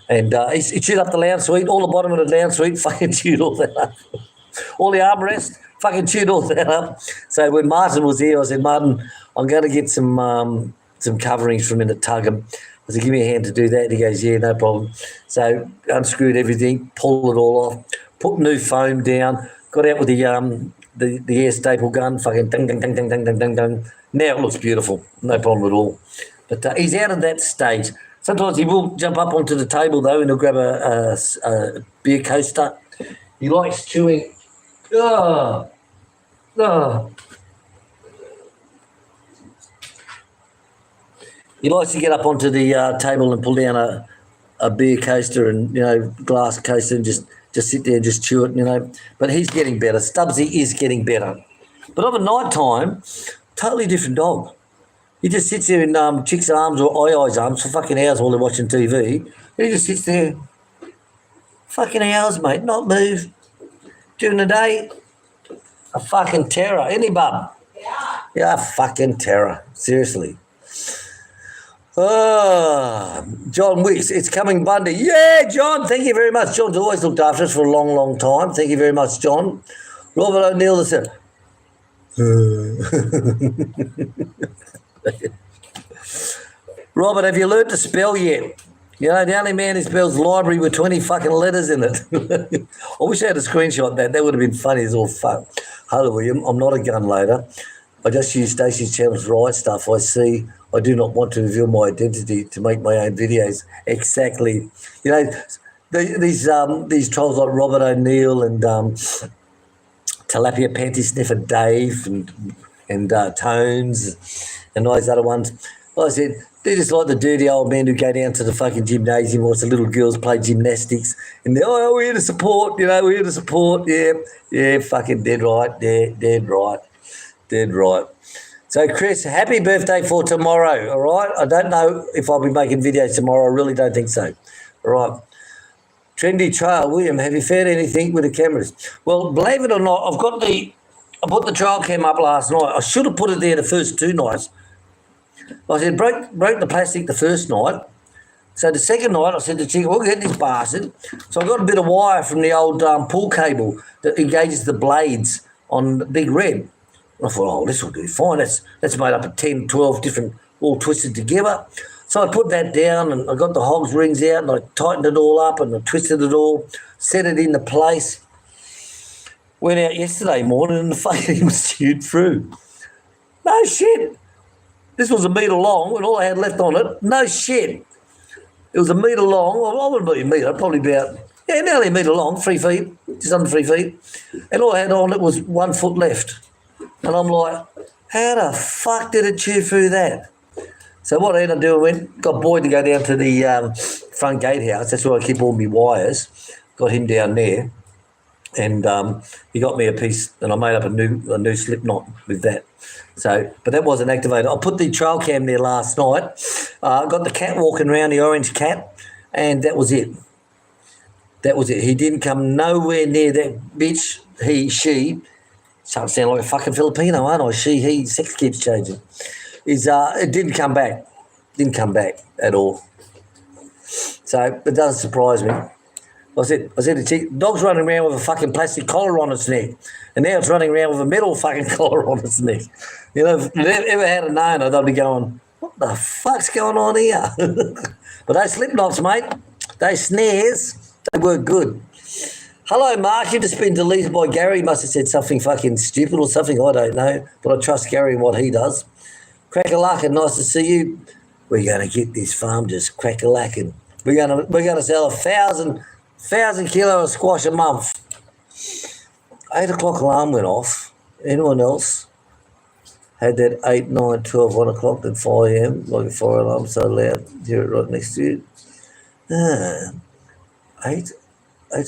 And he chewed up the lounge suite, all the bottom of the lounge suite, fucking chewed all that up. All the armrest, fucking chewed all that up. So when Martin was here, I said, Martin, I'm going to get some coverings from in the Tuggum. I said, give me a hand to do that. He goes, yeah, no problem. So unscrewed everything, pulled it all off, put new foam down, got out with the air staple gun, fucking ding, ding, ding, ding, ding, ding, ding, ding. Now it looks beautiful, no problem at all. But he's out of that stage. Sometimes he will jump up onto the table, though, and he'll grab a beer coaster. He likes chewing. He likes to get up onto the table and pull down a beer coaster and, glass coaster and just just sit there and just chew it, you know. But he's getting better. Stubbsy is getting better. But over night time, totally different dog. He just sits there in Chick's arms or I's arms for fucking hours while they're watching TV. He just sits there, fucking hours, mate, not move. During the day, a fucking terror. Any bub? Yeah, fucking terror. Seriously. John Wicks, it's coming Bundy. Yeah, John, thank you very much. John's always looked after us for a long, long time. Thank you very much, John. Robert O'Neill said, Robert, have you learnt to spell yet? You know, the only man who spells library with 20 fucking letters in it. I wish I had a screenshot of that. That would have been funny as all fuck. Hello, William. I'm not a gun loader. I just use Stacey's channel to write stuff. I do not want to reveal my identity to make my own videos. Exactly. You know, these trolls like Robert O'Neill and Tilapia Panty Sniffer Dave and Tones and all those other ones. Like I said, they're just like the dirty old men who go down to the fucking gymnasium, watch the little girls play gymnastics, and they're, oh, we're here to support, you know, we're here to support. Yeah, fucking dead right, dead right. So, Chris, happy birthday for tomorrow, all right? I don't know if I'll be making videos tomorrow. I really don't think so, all right? Trendy Trail, William, have you found anything with the cameras? Well, believe it or not, I put the trail cam up last night. I should have put it there the first 2 nights. I said, broke the plastic the first night. So the second night, I said to Chick, we'll get this bastard. So I got a bit of wire from the old pull cable that engages the blades on the Big Red. I thought, oh, this will do fine. That's made up of 10, 12 different, all twisted together. So I put that down and I got the hogs rings out and I tightened it all up and I twisted it all, set it into place. Went out yesterday morning and the fucking was chewed through. No shit. This was a metre long and all I had left on it. No shit. It was a metre long. Well, I wouldn't be a metre, probably about, nearly a metre long, 3 feet, just under 3 feet. And all I had on it was 1 foot left. And I'm like, how the fuck did it chew through that? So what I ended up doing, got Boyd to go down to the front gatehouse. That's where I keep all my wires. Got him down there. And he got me a piece, and I made up a new slip knot with that. So, but that wasn't activated. I put the trail cam there last night. Got the cat walking around, the orange cat, and that was it. That was it. He didn't come nowhere near that bitch. She. Starting to sound like a fucking Filipino, aren't I? He. Sex keeps changing. It didn't come back. Didn't come back at all. So it doesn't surprise me. I said to Chick, dog's running around with a fucking plastic collar on its neck, and now it's running around with a metal fucking collar on its neck. You know, if they ever had a known, I'd be going, what the fuck's going on here? But those slip knots, mate, those snares, they work good. Hello, Mark. You've just been deleted by Gary. He must have said something fucking stupid or something. I don't know, but I trust Gary and what he does. Crack-a-lackin', nice to see you. We're going to get this farm just crack-a-lackin'. We're going to sell 1,000 kilo of squash a month. 8 o'clock alarm went off. Anyone else had that 8, 9, 12, 1 o'clock, then 5 a.m., like a fire alarm so loud, hear it right next to you? 8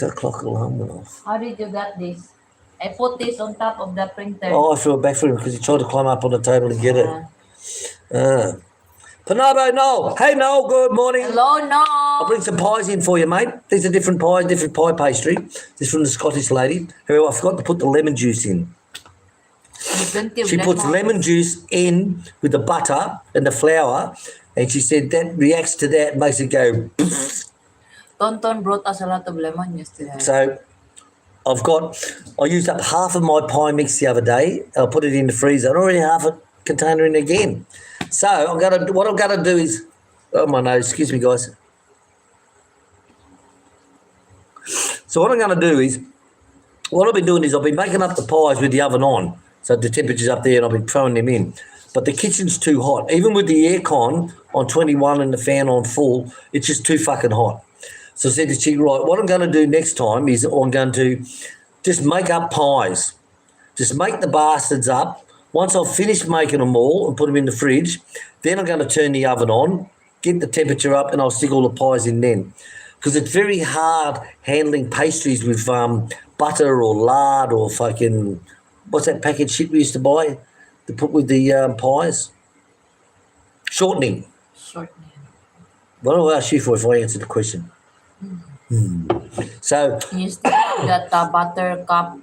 o'clock alarm went off. How did you get this? I put this on top of the printer. Oh, I feel bad for him because he tried to climb up on the table to get it. Panabo, Noel. Hey, Noel, good morning. Hello, Noel. I'll bring some pies in for you, mate. These are different pies, different pie pastry. This is from the Scottish lady who I forgot to put the lemon juice in. She puts lemon juice in with the butter and the flour, and she said that reacts to that and makes it go. Tonton brought us a lot of lemon yesterday. So I used up half of my pie mix the other day. I put it in the freezer. And already half a container in again. So what I'm gonna do is, oh my nose, excuse me guys. So what I'm gonna do is, what I've been doing is I've been making up the pies with the oven on. So the temperature's up there and I've been throwing them in. But the kitchen's too hot. Even with the aircon on 21 and the fan on full, it's just too fucking hot. So I said to Chick, right, what I'm going to do next time is I'm going to just make up pies. Just make the bastards up. Once I've finished making them all and put them in the fridge, then I'm going to turn the oven on, get the temperature up, and I'll stick all the pies in then. because it's very hard handling pastries with butter or lard or fucking what's that packaged shit we used to buy to put with the pies? Shortening. Shortening. What do I ask you for if I answer the question? So You still have that butter cup.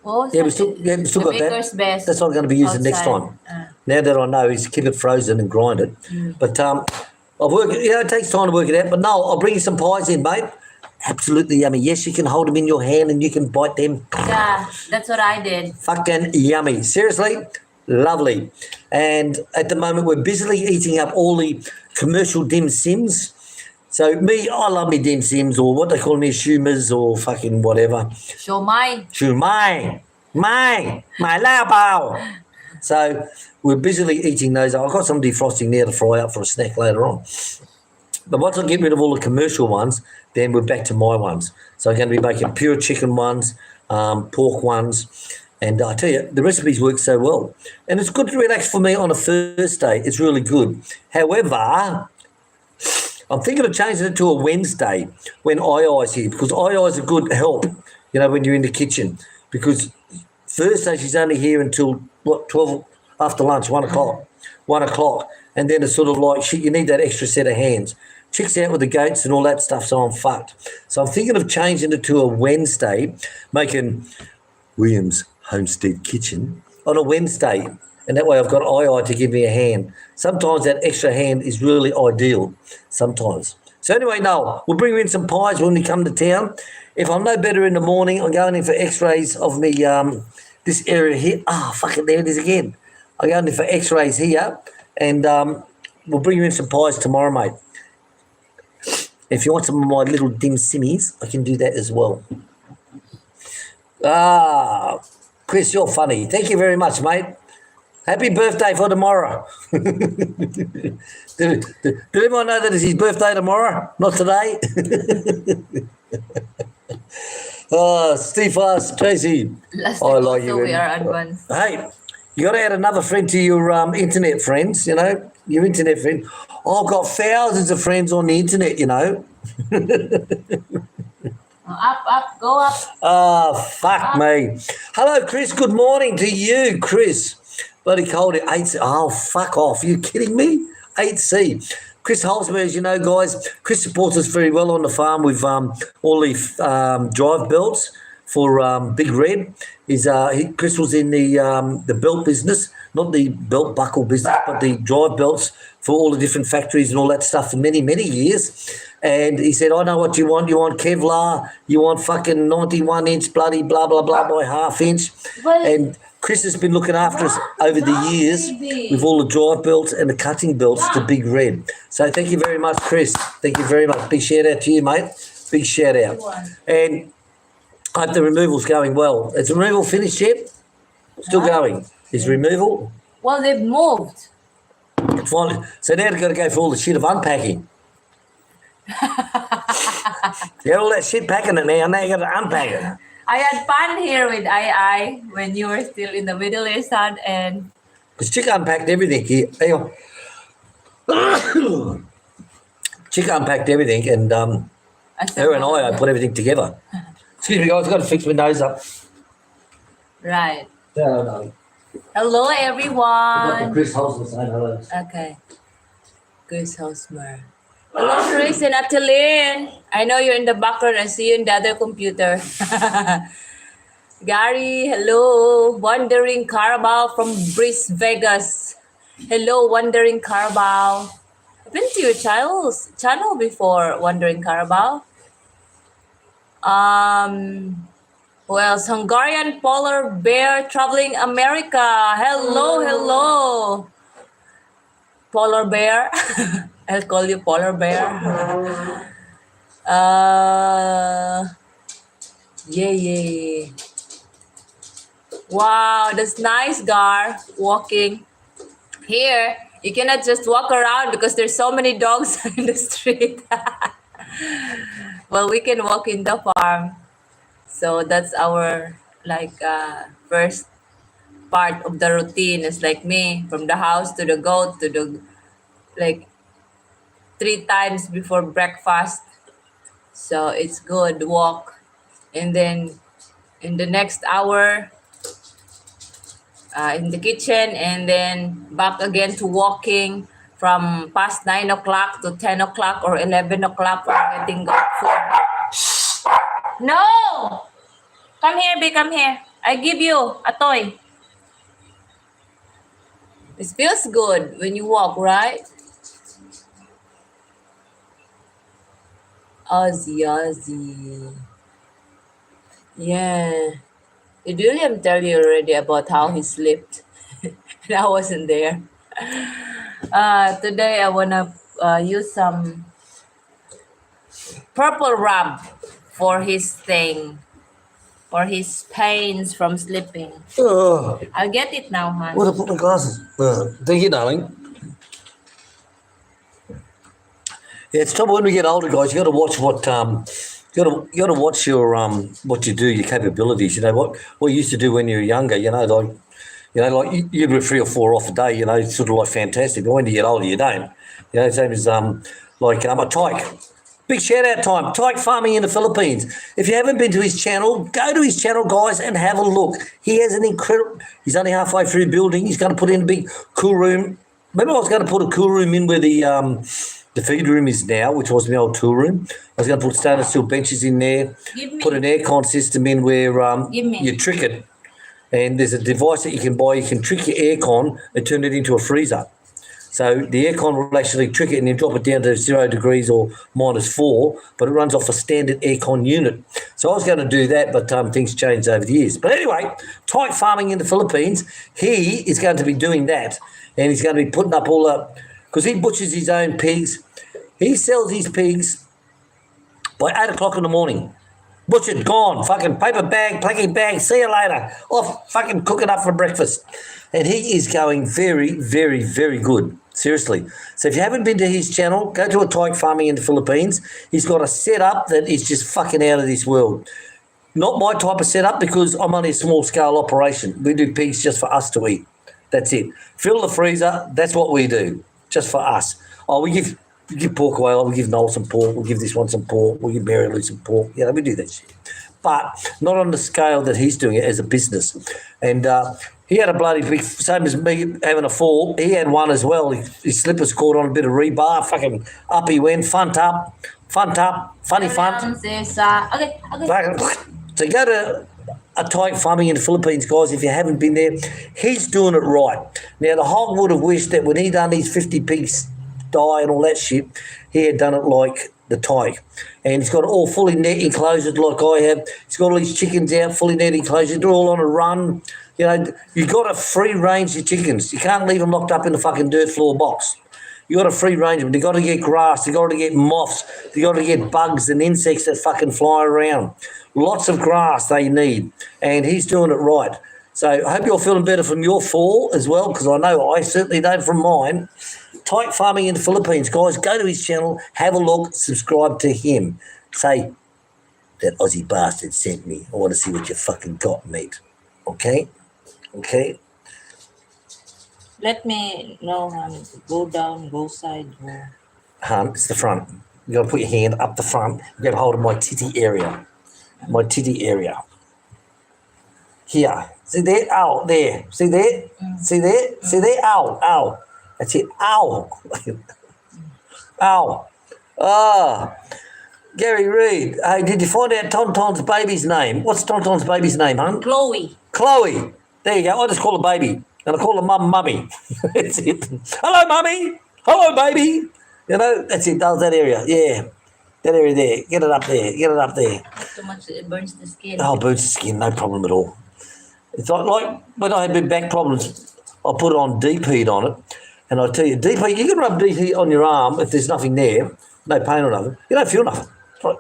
Oh, yeah, we still the got that. baker's best. That's what I'm going to be using next outside. time. Now that I know is keep it frozen and grind it. But I'll work it. It takes time to work it out. But no, I'll bring you some pies in, mate. Absolutely yummy. Yes, you can hold them in your hand and you can bite them. Yeah, that's what I did. Fucking yummy. Seriously, lovely. And at the moment, we're busily eating up all the commercial dim sims. So I love me dim sims or what they call me shumas or fucking whatever. Show my. Shumai, my lao bao. So we're busily eating those. I've got some defrosting there to fry up for a snack later on. But once I get rid of all the commercial ones, then we're back to my ones. So I'm going to be making pure chicken ones, pork ones. And I tell you, the recipes work so well. And it's good to relax for me on a Thursday. It's really good. However, I'm thinking of changing it to a Wednesday when I's here because I's a good help, when you're in the kitchen. Because Thursday she's only here until, 12 after lunch, 1 o'clock. 1 o'clock. And then it's sort of like, shit, you need that extra set of hands. Chick's out with the goats and all that stuff, so I'm fucked. So I'm thinking of changing it to a Wednesday, making William's Homestead Kitchen on a Wednesday. And that way I've got I to give me a hand. Sometimes that extra hand is really ideal, sometimes. So anyway, Noel, we'll bring you in some pies when we come to town. If I'm no better in the morning, I'm going in for x-rays of me, this area here. Fucking there it is again. I'm going in for x-rays here, and we'll bring you in some pies tomorrow, mate. If you want some of my little dim simmies, I can do that as well. Chris, you're funny. Thank you very much, mate. Happy birthday for tomorrow. Did everyone know that it's his birthday tomorrow? Not today? Steve asks, Tracy, Last I week like you. also we are advanced. Hey, you got to add another friend to your internet friends, your internet friend. I've got thousands of friends on the internet, Up, go up. Fuck me. Hello, Chris. Good morning to you, Chris. Bloody cold at 8C. Oh, fuck off. Are you kidding me? 8C. Chris Holzberg, as you know, guys, Chris supports us very well on the farm with all the drive belts for Big Red. Chris was in the belt business, not the belt buckle business, but the drive belts for all the different factories and all that stuff for many, many years. And he said, I know what you want. You want Kevlar. You want fucking 91-inch bloody blah, blah, blah by half-inch. And Chris has been looking after us over the years with all the drive belts and the cutting belts to Big Red. So thank you very much, Chris. Thank you very much. Big shout-out to you, mate. Big shout-out. And I hope the removal's going well. Is the removal finished yet? Still going. Is removal? Well, they've moved. Finally. So now they've got to go for all the shit of unpacking. You got all that shit packing it now you got to unpack it. I had fun here with I when you were still in the Middle East and Because Chick unpacked everything here. Hang on. Chick unpacked everything and her and I put everything together. Excuse me, guys, I've got to fix my nose up. Right. No. Hello, everyone. Chris Hosmer saying hello. Okay. Chris Hosmer. Hello, Chris and Atelin. I know you're in the background. I see you in the other computer. Gary, hello. Wandering Carabao from Breeze, Vegas. Hello, Wandering Carabao. I've been to your channel before, Wandering Carabao. Who else? Hungarian polar bear traveling America. Hello. Polar bear. I'll call you polar bear. Yeah. Wow, that's nice, Gar. Walking. Here, you cannot just walk around because there's so many dogs in the street. Well, we can walk in the farm. So that's our first part of the routine. It's like me from the house to the goat to the 3 times before breakfast. So it's good walk. And then in the next hour, in the kitchen, and then back again to walking from past 9 o'clock to 10 o'clock or 11 o'clock for getting good food. No! Come here, B, come here. I give you a toy. It feels good when you walk, right? Ozzy, Ozzy. Yeah. Did William tell you already about how he slept? And I wasn't there. Today I wanna use some purple rub for his thing, for his pains from sleeping. Oh, I'll get it now, hon. where to put my glasses? Thank you, darling. Yeah, it's trouble when we get older, guys. You got to watch what you got to watch your what you do, your capabilities. You know what you used to do when you were younger. Like you'd rip 3 or 4 off a day. You know, it's sort of like fantastic. But when you get older, you don't. You know, same as a tyke. Big shout out time, tyke farming in the Philippines. If you haven't been to his channel, go to his channel, guys, and have a look. He has an incredible. He's only halfway through building. He's going to put in a big cool room. Maybe I was going to put a cool room in where the feed room is now, which was my old tool room. I was going to put stainless steel benches in there, put an aircon system in where you trick it. And there's a device that you can buy. You can trick your aircon and turn it into a freezer. So the aircon will actually trick it and then drop it down to 0 degrees or -4, but it runs off a standard aircon unit. So I was going to do that, but things changed over the years. But anyway, tyke farming in the Philippines, he is going to be doing that. And he's going to be putting up all up, because he butchers his own pigs. He sells his pigs by 8 o'clock in the morning. Butchered, gone, fucking paper bag, plastic bag, see you later. Off, fucking cook it up for breakfast. And he is going very, very, very good. Seriously. So if you haven't been to his channel, go to a tyke farming in the Philippines. He's got a setup that is just fucking out of this world. Not my type of setup, because I'm only a small scale operation. We do pigs just for us to eat. That's it. Fill the freezer. That's what we do, just for us. Oh, we give pork away. We give Noel some pork. We'll give this one some pork. We'll give Mary Lou some pork. You know, we do that shit. But not on the scale that he's doing it as a business. And he had a bloody big, same as me having a fall. He had one as well. His slippers caught on a bit of rebar. Fucking up he went. Funt up. Funny funt. Okay. So go to a tyke farming in the Philippines, guys. If you haven't been there, he's doing it right. Now, the hog would have wished that when he done these 50 pigs die and all that shit, he had done it like the tyke. And he's got it all fully net enclosed like I have. He's got all these chickens out, fully net enclosed. They're all on a run. You know, you've got to free range your chickens. You can't leave them locked up in the fucking dirt floor box. You got to free range them. They got to get grass. They got to get moths. They got to get bugs and insects that fucking fly around. Lots of grass they need, and he's doing it right. So I hope you're feeling better from your fall as well, because I know I certainly don't from mine. Tyke farming in the Philippines, guys. Go to his channel, have a look, subscribe to him. Say that Aussie bastard sent me. I want to see what you fucking got, mate. Okay. Let me know, hon. Go down, go side, go. It's the front. You got to put your hand up the front. Get hold of my titty area. My titty area. Here. See there? Ow. There. See there? See there? See there? Ow. Ow. That's it. Ow. Ow. Ah. Gary Reid. Hey, did you find out Tonton's baby's name? What's Tonton's baby's name, hon? Chloe. Chloe. There you go. I just call her baby. And I call her mum mummy. That's it. Hello, mummy. Hello, baby. You know, that's it. That area. Yeah. That area there. Get it up there. Get it up there. Not too much, it burns the skin. Oh, burns the skin. No problem at all. It's like when I had big back problems, I put it on deep heat on it. And I tell you, deep heat, you can rub deep heat on your arm if there's nothing there, no pain or nothing. You don't feel nothing. Right.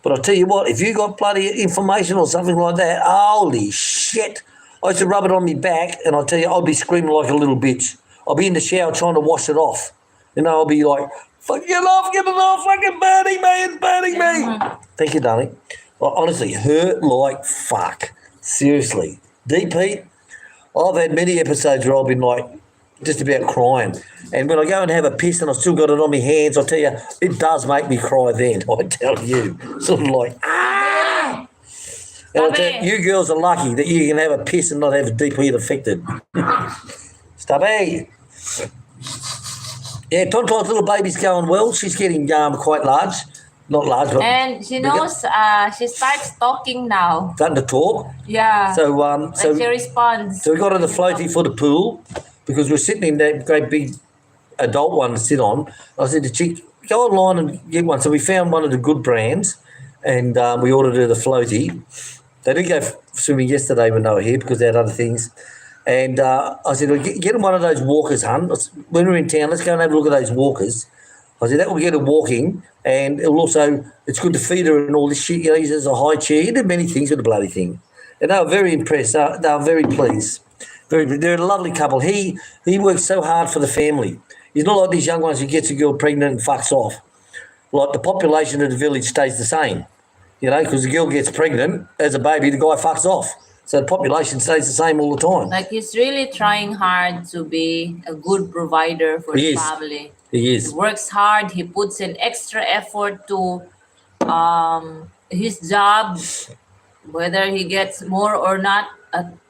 But I tell you what, if you got bloody inflammation or something like that, holy shit. I used to rub it on my back, and I tell you, I'd be screaming like a little bitch. I'd be in the shower trying to wash it off. You know, I'll be like, fuck, get it off, fucking burning me, it's burning me. Thank you, darling. Honestly, hurt like fuck. Seriously. Deep heat, I've had many episodes where I've been like just about crying. And when I go and have a piss and I've still got it on my hands, I tell you, it does make me cry then, I tell you. Sort of like, ah! And I tell you, you girls are lucky that you can have a piss and not have it deeply affected. Stubby. Yeah, Tonton's little baby's going well. She's getting quite large. Not large, but And she knows, she starts talking now. starting to talk. Yeah. So, She responds. So we got her the floaty for the pool because we're sitting in that great big adult one to sit on. I said to Chick, go online and get one. So we found one of the good brands and we ordered her the floaty. They did go swimming yesterday when they were here because they had other things. And I said, well, get them one of those walkers, hun. When we're in town, let's go and have a look at those walkers. I said, that will get her walking and it'll also, it's good to feed her and all this shit. You know, there's a high chair. You did many things with the bloody thing. And they were very impressed. They were very pleased. They're a lovely couple. He works so hard for the family. He's not like these young ones who gets a girl pregnant and fucks off. Like the population of the village stays the same, you know, because the girl gets pregnant as a baby, the guy fucks off. So the population stays the same all the time. Like he's really trying hard to be a good provider for the family. He is. He works hard. He puts in extra effort to his job, whether he gets more or not.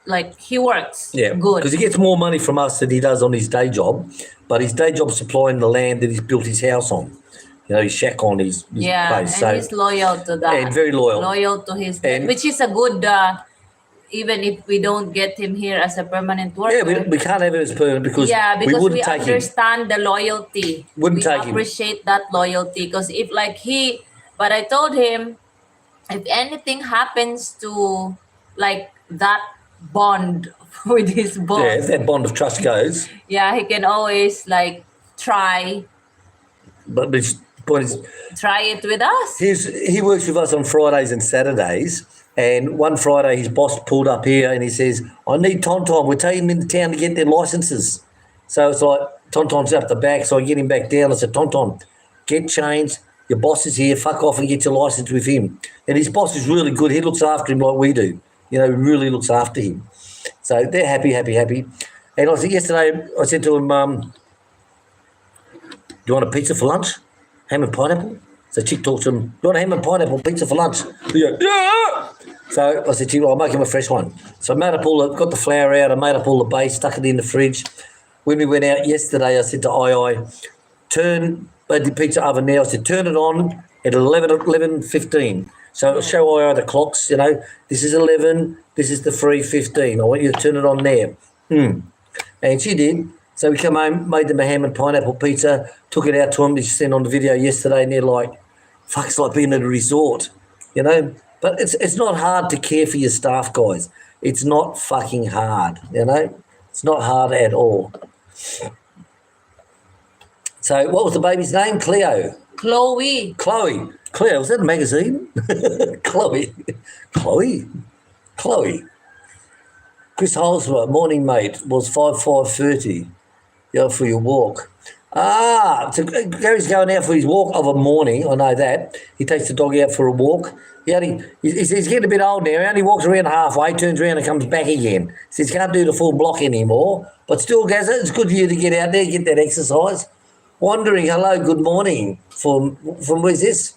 Like he works. Yeah, good. Because he gets more money from us than he does on his day job, but his day job's supplying the land that he's built his house on. You know, his shack on his place. And so, he's loyal to that. And very loyal. Loyal to his, and, which is a good. Even if we don't get him here as a permanent worker. Yeah, we can't have him as permanent because we understand the loyalty. We appreciate that loyalty because but I told him, if anything happens to like that bond with his boss. Yeah, if that bond of trust goes. Yeah, he can always like try. But the point is. Try it with us. He works with us on Fridays and Saturdays. And one Friday, his boss pulled up here and he says, I need Tonton. We're taking him into town to get their licenses. So it's like, Tonton's up the back, so I get him back down. I said, Tonton, get changed. Your boss is here. Fuck off and get your license with him. And his boss is really good. He looks after him like we do. You know, he really looks after him. So they're happy. And I said, yesterday, I said to him, do you want a pizza for lunch? Ham and pineapple? So Chick talks to him, do you want a ham and pineapple pizza for lunch? He goes, yeah! So I said, I'll make him a fresh one. So I got the flour out, I made up all the base, stuck it in the fridge. When we went out yesterday, I said to made the pizza oven now, I said, turn it on at 11:15. So it'll show the clocks, you know, this is 11, this is the 3:15. I want you to turn it on there. And she did. So we come home, made them a ham and pineapple pizza, took it out to them. They sent on the video yesterday and they're like, fuck, it's like being at a resort, you know. But it's not hard to care for your staff, guys. It's not fucking hard, you know. It's not hard at all. So what was the baby's name? Cleo. Chloe. Cleo, was that a magazine? Chloe. Chris Holsworth, morning mate, was 5:30. Go for your walk. So Gary's going out for his walk of a morning. I know that. He takes the dog out for a walk. He's getting a bit old now. He only walks around halfway, turns around and comes back again. So he can't do the full block anymore. But still, Gazza, it's good for you to get out there, get that exercise. Wandering, hello, good morning. From where's this?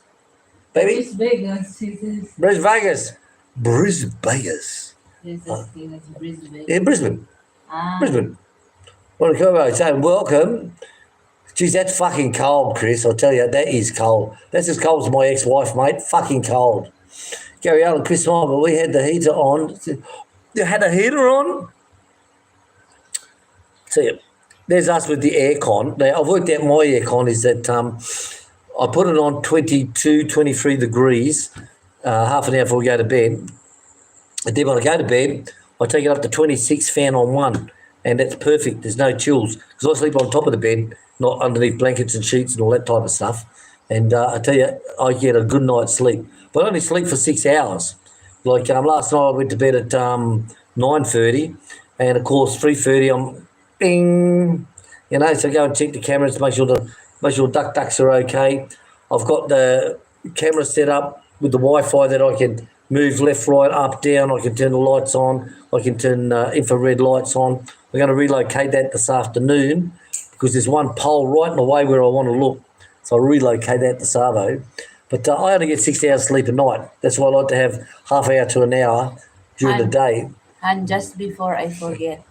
Baby? Bris Vegas. Yeah, Brisbane. Brisbane. Want to come over and say welcome. Geez, that's fucking cold, Chris. I'll tell you, that is cold. That's as cold as my ex-wife, mate. Fucking cold. Gary Allen, Chris Simon, we had the heater on. You had a heater on? See, there's us with the aircon. Now, I've worked out my aircon is that I put it on 22, 23 degrees, half an hour before we go to bed. And then when I go to bed, I take it up to 26 fan on one. And that's perfect. There's no chills because I sleep on top of the bed, not underneath blankets and sheets and all that type of stuff. And I tell you, I get a good night's sleep. But I only sleep for 6 hours. Like last night I went to bed at 9:30 and, of course, 3:30 I'm bing, you know, so go and check the cameras, make sure ducks are okay. I've got the camera set up with the Wi-Fi that I can move left, right, up, down. I can turn the lights on. I can turn infrared lights on. We're going to relocate that this afternoon because there's one pole right in the way where I want to look. So I'll relocate that to Savo. But I only get 6 hours sleep a night. That's why I like to have half hour to an hour during the day. And just before I forget,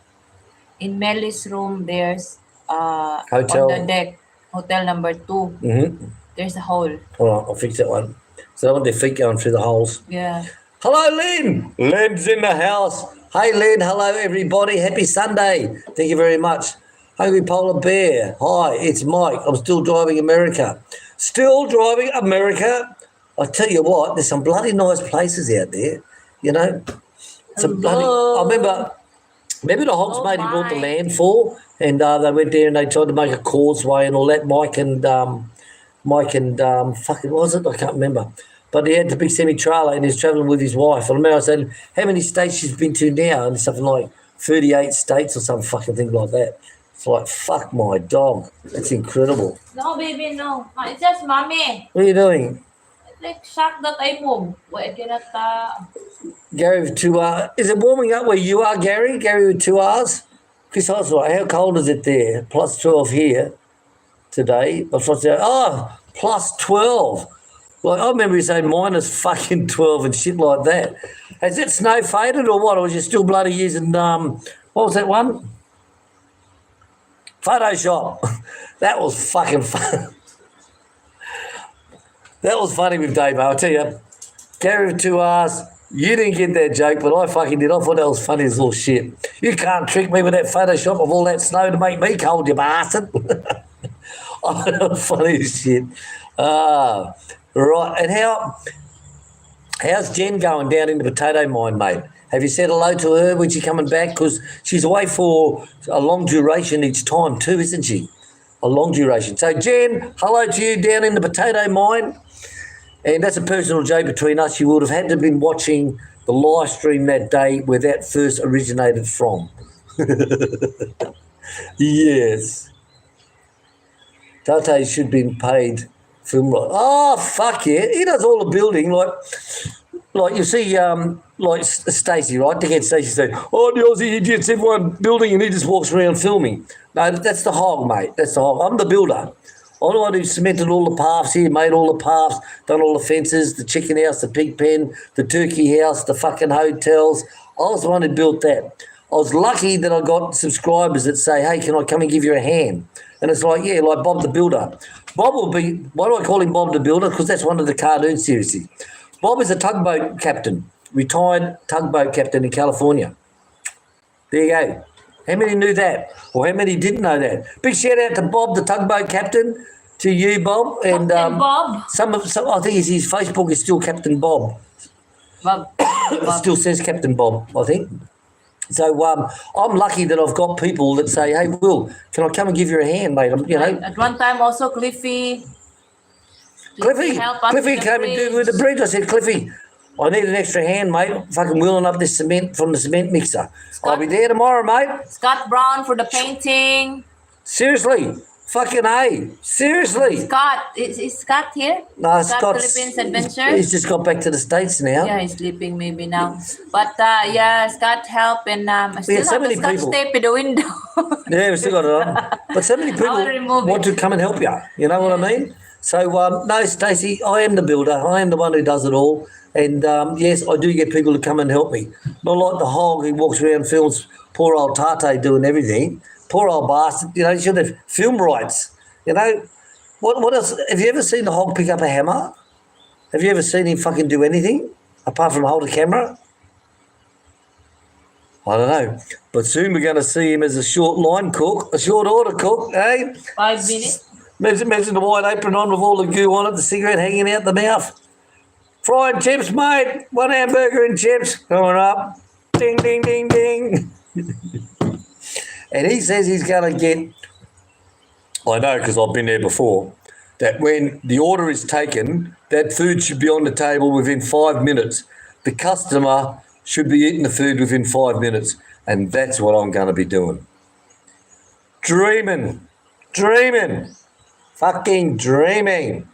in Melly's room, there's Hotel. on the deck, hotel number 2. Mm-hmm. There's a hole. All right, I'll fix that one. So I want their feet going through the holes. Yeah. Hello, Lynn. Lynn's in the house. Hey, Lynn. Hello, everybody. Happy Sunday. Thank you very much. Hungry Polar Bear. Hi, it's Mike. I'm still driving America. Still driving America. I tell you what, there's some bloody nice places out there. You know, some bloody. I remember the Hogsmeade he bought the land for, and they went there and they tried to make a causeway and all that. Mike and fucking what was it? I can't remember. But he had the big semi-trailer and he was travelling with his wife. And I remember I said, how many states she's been to now? And it's something like 38 states or some fucking thing like that. It's like, fuck my dog. That's incredible. No, baby, no. It's just mommy. What are you doing? Like shocked that I moved. Well, I cannot. Gary with 2 R's. Is it warming up where you are, Gary? Gary with 2 R's? Chris Oswald, how cold is it there? Plus 12 here today. Plus 12. Like, I remember you saying minus fucking 12 and shit like that. Has that snow faded or what? Or was you still bloody using, what was that one? Photoshop. That was fucking fun. That was funny with Dave, I'll tell you. Gary with 2 R's, you didn't get that joke, but I fucking did. I thought that was funny as all shit. You can't trick me with that Photoshop of all that snow to make me cold, you bastard. Oh, that was funny as shit. Right, and how's Jen going down in the potato mine, mate? Have you said hello to her when she's coming back? Because she's away for a long duration each time too, isn't she? A long duration. So, Jen, hello to you down in the potato mine. And that's a personal joke between us. You would have had to have been watching the live stream that day where that first originated from. Yes. Tate should have been paid film. Oh, fuck yeah. He does all the building. Like you see, like Stacey, right? To get Stacey saying, oh, the Aussie idiots, everyone building, and he just walks around filming. No, that's the hog, mate. That's the hog. I'm the builder. I'm the one who cemented all the paths here, made all the paths, done all the fences, the chicken house, the pig pen, the turkey house, the fucking hotels. I was the one who built that. I was lucky that I got subscribers that say, hey, can I come and give you a hand? And it's like, yeah, like Bob the Builder. Bob will be, why do I call him Bob the Builder? Because that's one of the cartoon series. Bob is a tugboat captain, retired tugboat captain in California. There you go. How many knew that? Or how many didn't know that? Big shout out to Bob, the tugboat captain, to you, Bob. And Bob. Some I think his Facebook is still Captain Bob. Bob. It still says Captain Bob, I think. So I'm lucky that I've got people that say, hey, Will, can I come and give you a hand, mate? You know. At one time also Cliffy Cliffy came and do with the bridge. I said, Cliffy, I need an extra hand, mate. Fucking wheeling up this cement from the cement mixer. I'll be there tomorrow, mate. Scott Brown for the painting. Seriously. Fucking A. Seriously. Scott. Is Scott here? No, Scott's Philippines Adventure? He's just got back to the States now. Yeah, he's sleeping maybe now. But yeah, Scott help and I still so have many the Scotch people. tape in the window. Yeah, we still got it on. But so many people want to come and help you. You know what I mean? So, no, Stacey, I am the builder. I am the one who does it all. And, yes, I do get people to come and help me. Not like the hog who walks around and films poor old Tate doing everything. Poor old bastard. You know, he should have film rights. You know, what else? Have you ever seen the hog pick up a hammer? Have you ever seen him fucking do anything apart from hold a camera? I don't know. But soon we're going to see him as a short line cook, a short order cook, eh? 5 minutes. Imagine the white apron on with all the goo on it, the cigarette hanging out the mouth. Fried chips, mate. 1 hamburger and chips coming up. Ding, ding, ding, ding. And he says he's going to get, I know because I've been there before, that when the order is taken, that food should be on the table within 5 minutes. The customer should be eating the food within 5 minutes. And that's what I'm going to be doing. Dreaming. Fucking dreaming.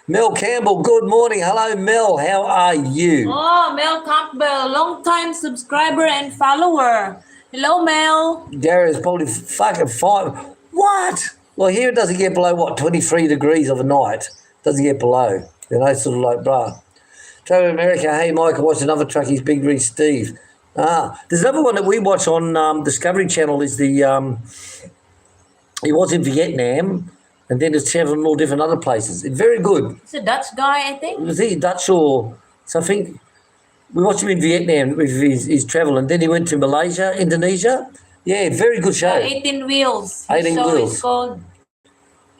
Mel Campbell, good morning. Hello, Mel. How are you? Oh, Mel Campbell, long-time subscriber and follower. Hello, Mel. Gary is probably fucking 5. What? Well, here it doesn't get below, 23 degrees overnight. Doesn't get below. Sort of like, bruh. Travel America, hey, Mike, I watched another truckie's Big Rig Steve. There's another one that we watch on Discovery Channel is the, he was in Vietnam and then he's traveling all different other places. It's very good. It's a Dutch guy, I think. Was he Dutch or something? We watched him in Vietnam with his travel, and then he went to Malaysia, Indonesia. Yeah, very good show. 18 Wheels. 18 show Wheels. is called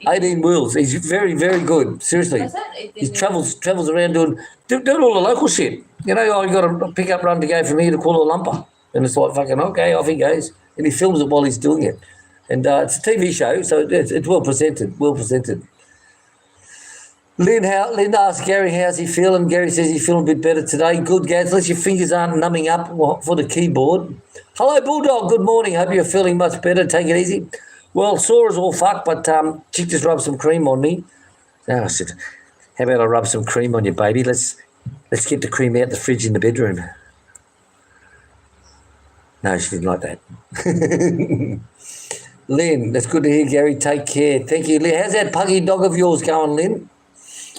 18 Wheels. He's very, very good. Seriously. What's that? 18 He travels around doing all the local shit. You got a pick-up run to go from here to Kuala Lumpur. And it's like, fucking, okay, off he goes. And he films it while he's doing it. And it's a TV show, so it's well presented, Lynn asked Gary, how's he feeling? Gary says he's feeling a bit better today. Good, Gaz. At least your fingers aren't numbing up for the keyboard. Hello, Bulldog. Good morning. Hope you're feeling much better. Take it easy. Well, sore as all fuck, but Chick just rubbed some cream on me. I said, how about I rub some cream on you, baby? Let's get the cream out the fridge in the bedroom. No, she didn't like that. Lynn, that's good to hear, Gary. Take care. Thank you, Lynn. How's that puggy dog of yours going, Lynn?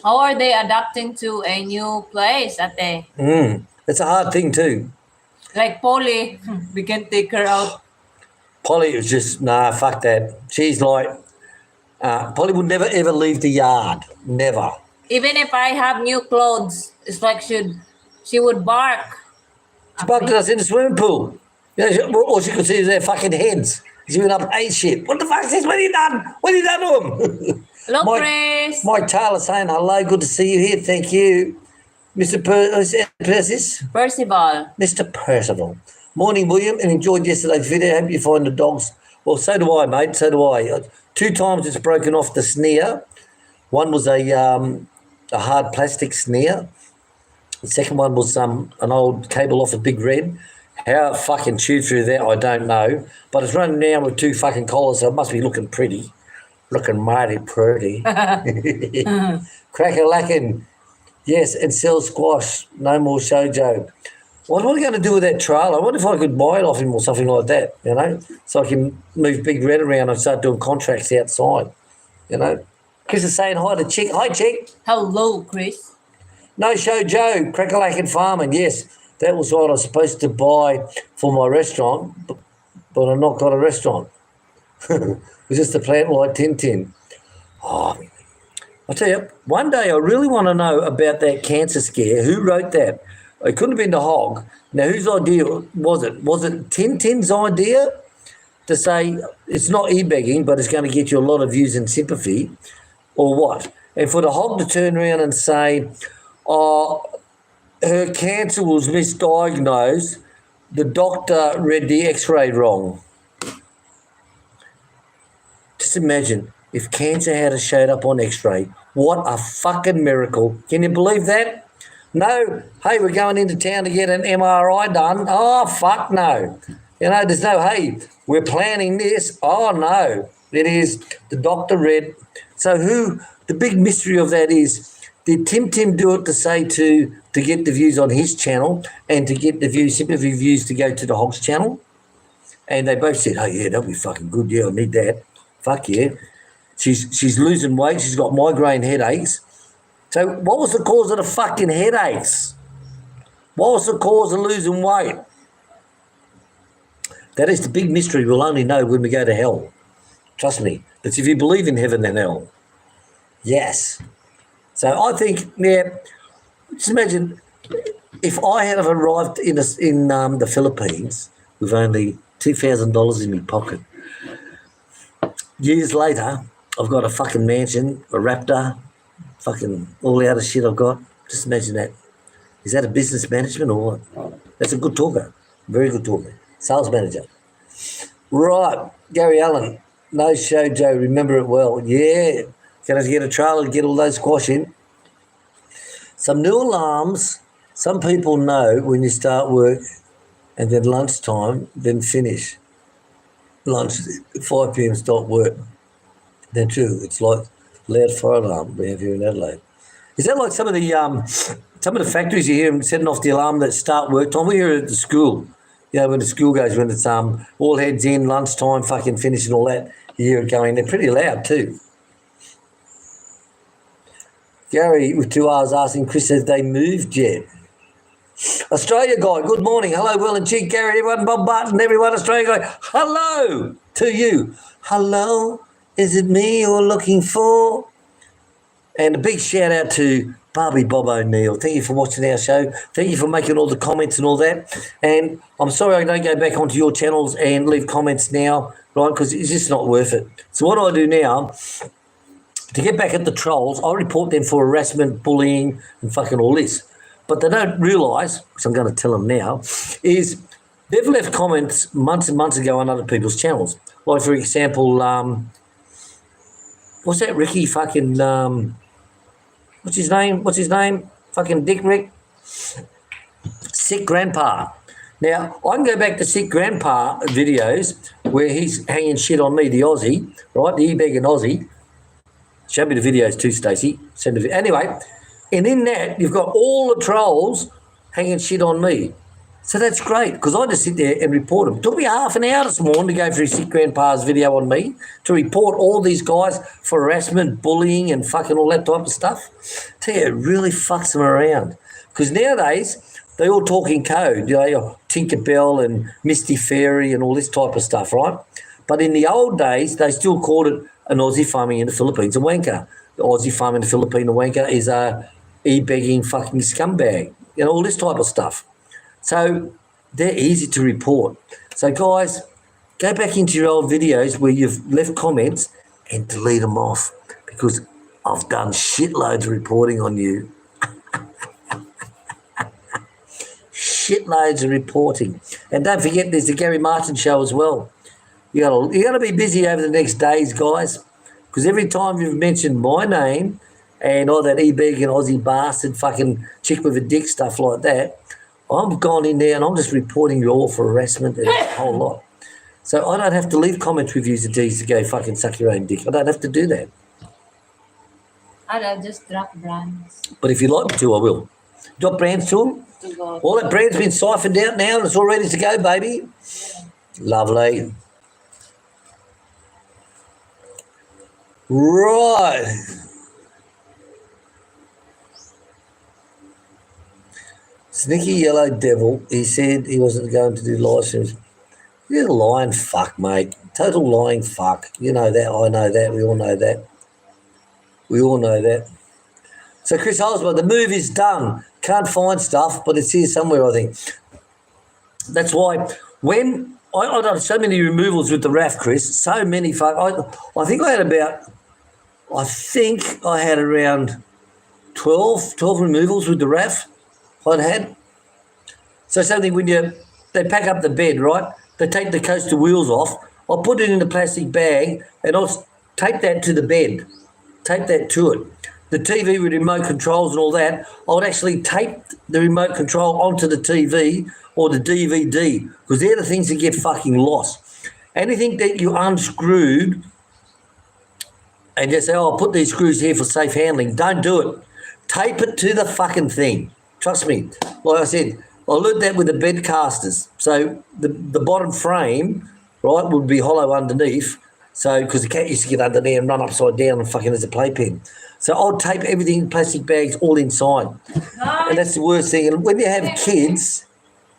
How are they adapting to a new place, Ate? It's a hard thing too. Like Polly, we can take her out. Polly was just, nah, fuck that. She's like, Polly would never ever leave the yard. Never. Even if I have new clothes, it's like she would bark. She barked at us in the swimming pool. All she could see is their fucking heads. She went up, hey shit, what the fuck is this? What have you done? What have you done to him? Hello, Chris. Mike Taylor saying hello. Good to see you here. Thank you. Mr. Percival. Mr. Percival. Morning, William, and enjoyed yesterday's video. Hope you find the dogs. Well, so do I, mate. So do I. 2 times it's broken off the snare. One was a hard plastic snare. The second one was an old cable off a Big Red. How it fucking chewed through that, I don't know. But it's running down with 2 fucking collars, so it must be looking pretty. Looking mighty pretty. Crack-a-lackin'. Yes, and sell squash. No more shoujo. What am I going to do with that trailer? I wonder if I could buy it off him or something like that, so I can move Big Red around and start doing contracts outside, Chris is saying hi to Chick. Hi, Chick. Hello, Chris. No show Joe, Crack-a-lackin' farming. Yes, that was what I was supposed to buy for my restaurant, but I've not got a restaurant. It was just a plant like Tintin. Oh, I'll tell you, one day I really want to know about that cancer scare. Who wrote that? It couldn't have been the Hog. Now, whose idea was it? Was it Tintin's idea to say it's not e-begging, but it's going to get you a lot of views and sympathy, or what? And for the Hog to turn around and say, her cancer was misdiagnosed, the doctor read the x-ray wrong. Just imagine if cancer had showed up on x-ray. What a fucking miracle. Can you believe that? No, hey, we're going into town to get an MRI done. Oh, fuck no. There's no, hey, we're planning this. Oh, no. It is the doctor read. So the big mystery of that is, did Tim do it to say to get the views on his channel and to get the sympathy views to go to the Hog's channel? And they both said, oh, yeah, that'll be fucking good. Yeah, I need that. Fuck yeah. She's losing weight. She's got migraine headaches. So what was the cause of the fucking headaches? What was the cause of losing weight? That is the big mystery we'll only know when we go to hell. Trust me. That's if you believe in heaven and hell. Yes. So I think, yeah, just imagine if I had arrived in the Philippines with only $2,000 in my pocket. Years later, I've got a fucking mansion, a Raptor, fucking all the other shit I've got. Just imagine that. Is that a business management or what? That's a good talker. Very good talker. Sales manager. Right. Gary Allen. No show, Joe. Remember it well. Yeah. Going to get a trailer to get all those squash in. Some new alarms. Some people know when you start work and then lunchtime, then finish. Lunch at 5 p.m. start work. They're true. It's like loud fire alarm we have here in Adelaide. Is that like some of the factories you hear them setting off the alarm that start work time? We hear it at the school. You know, when the school goes, when it's all heads in, lunchtime, fucking finishing all that, you hear it going. They're pretty loud too. Gary with 2 hours asking Chris, have they moved yet? Australia guy, good morning. Hello, Will and Chic, Gary, everyone, Bob Barton, everyone, Australia guy. Hello to you. Hello, is it me you're looking for? And a big shout out to Barbie Bob O'Neill. Thank you for watching our show. Thank you for making all the comments and all that. And I'm sorry I don't go back onto your channels and leave comments now, right, because it's just not worth it. So what I do now, to get back at the trolls, I report them for harassment, bullying, and fucking all this. But they don't realise, which I'm going to tell them now, is they've left comments months and months ago on other people's channels. Like, for example, what's that Ricky fucking, what's his name? Fucking Dick Rick? Sick Grandpa. Now, I can go back to Sick Grandpa videos where he's hanging shit on me, the Aussie, right, the e-begging Aussie. Show me the videos too, Stacey. Anyway, and in that, you've got all the trolls hanging shit on me. So that's great, because I just sit there and report them. It took me half an hour this morning to go through Sick Grandpa's video on me, to report all these guys for harassment, bullying, and fucking all that type of stuff. Tell you, it really fucks them around. Because nowadays, they all talk in code, you know, Tinkerbell and Misty Fairy and all this type of stuff, right? But in the old days, they still called it an Aussie farming in the Philippines a wanker. The Aussie farming in the Philippines a wanker is a e-begging fucking scumbag, you know, all this type of stuff. So they're easy to report. So guys, go back into your old videos where you've left comments and delete them off, because I've done shitloads of reporting on you. Shitloads of reporting. And don't forget, there's the Gary Martin show as well. You gotta be busy over the next days, guys, because every time you've mentioned my name and all that e-begging Aussie bastard fucking chick with a dick stuff like that, I've gone in there and I'm just reporting you all for harassment and a whole lot. So I don't have to leave comment reviews and D's to go fucking suck your own dick. I don't have to do that. I'll just drop brands. But if you'd like me to, I will. Drop brands to them. All that brand's been siphoned out now and it's all ready to go, baby. Yeah. Lovely. Right. Sneaky Yellow Devil, he said he wasn't going to do live streams. You're a lying fuck, mate. Total lying fuck. You know that. I know that. We all know that. We all know that. So Chris Osborne, the move is done. Can't find stuff, but it's here somewhere, I think. That's why when I done so many removals with the RAF, Chris, so many fuck. I think I had around 12 removals with the RAF I'd had. So something when they pack up the bed, right? They take the coaster wheels off. I'll put it in a plastic bag and I'll tape that to the bed. Tape that to it. The TV with remote controls and all that, I would actually tape the remote control onto the TV or the DVD, because they're the things that get fucking lost. Anything that you unscrewed and just say, oh, I'll put these screws here for safe handling, don't do it. Tape it to the fucking thing. Trust me. Like I said, I learned that with the bed casters. So the bottom frame, right, would be hollow underneath. So, because the cat used to get under there and run upside down and fucking as a playpen. So I'll tape everything in plastic bags all inside. And that's the worst thing. And when you have kids,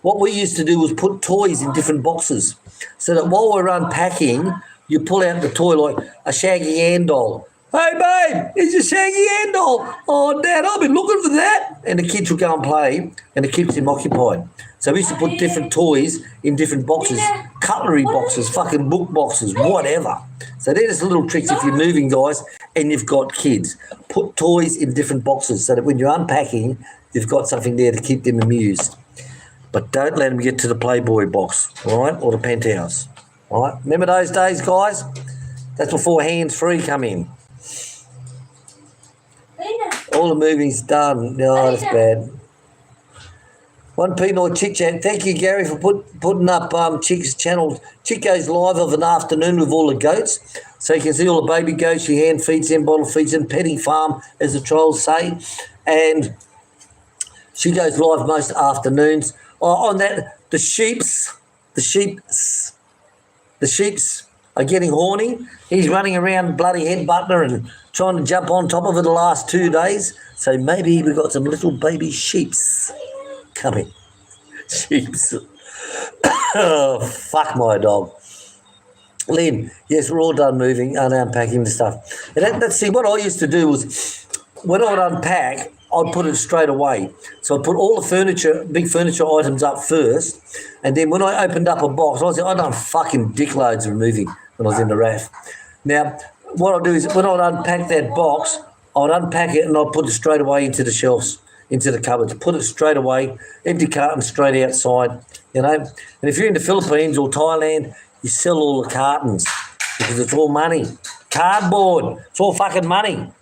what we used to do was put toys in different boxes. So that while we're unpacking, you pull out the toy like a Shaggy Ann doll. Hey, babe, it's a Shaggy Ann doll. Oh, Dad, I've been looking for that. And the kids would go and play, and it keeps them occupied. So we used to put different toys in different boxes, cutlery boxes, fucking book boxes, whatever. So they're just little tricks if you're moving, guys, and you've got kids. Put toys in different boxes so that when you're unpacking, you've got something there to keep them amused. But don't let them get to the Playboy box, all right, or the penthouse, all right? Remember those days, guys? That's before hands-free come in. All the moving's done. No, that's bad. One Pinoy Chick Chat. Thank you, Gary, for putting up Chick's channel. Chick goes live of an afternoon with all the goats. So you can see all the baby goats. She hand feeds them, bottle feeds them, petting farm, as the trolls say. And she goes live most afternoons. On that, the sheeps, The sheeps are getting horny. He's running around bloody headbutting and trying to jump on top of it the last 2 days. So maybe we've got some little baby sheeps coming. Sheeps. Oh, fuck my dog. Lynn, yes, we're all done moving and unpacking the stuff. And see, what I used to do was when I would unpack, I'd put it straight away. So I'd put all the furniture, big furniture items up first, and then when I opened up a box, I'd done fucking dickloads of moving when I was in the RAF. Now, what I'd do is when I'd unpack that box, I'd unpack it and I'd put it straight away into the shelves, into the cupboards, put it straight away, empty carton straight outside, you know. And if you're in the Philippines or Thailand, you sell all the cartons because it's all money. Cardboard, it's all fucking money.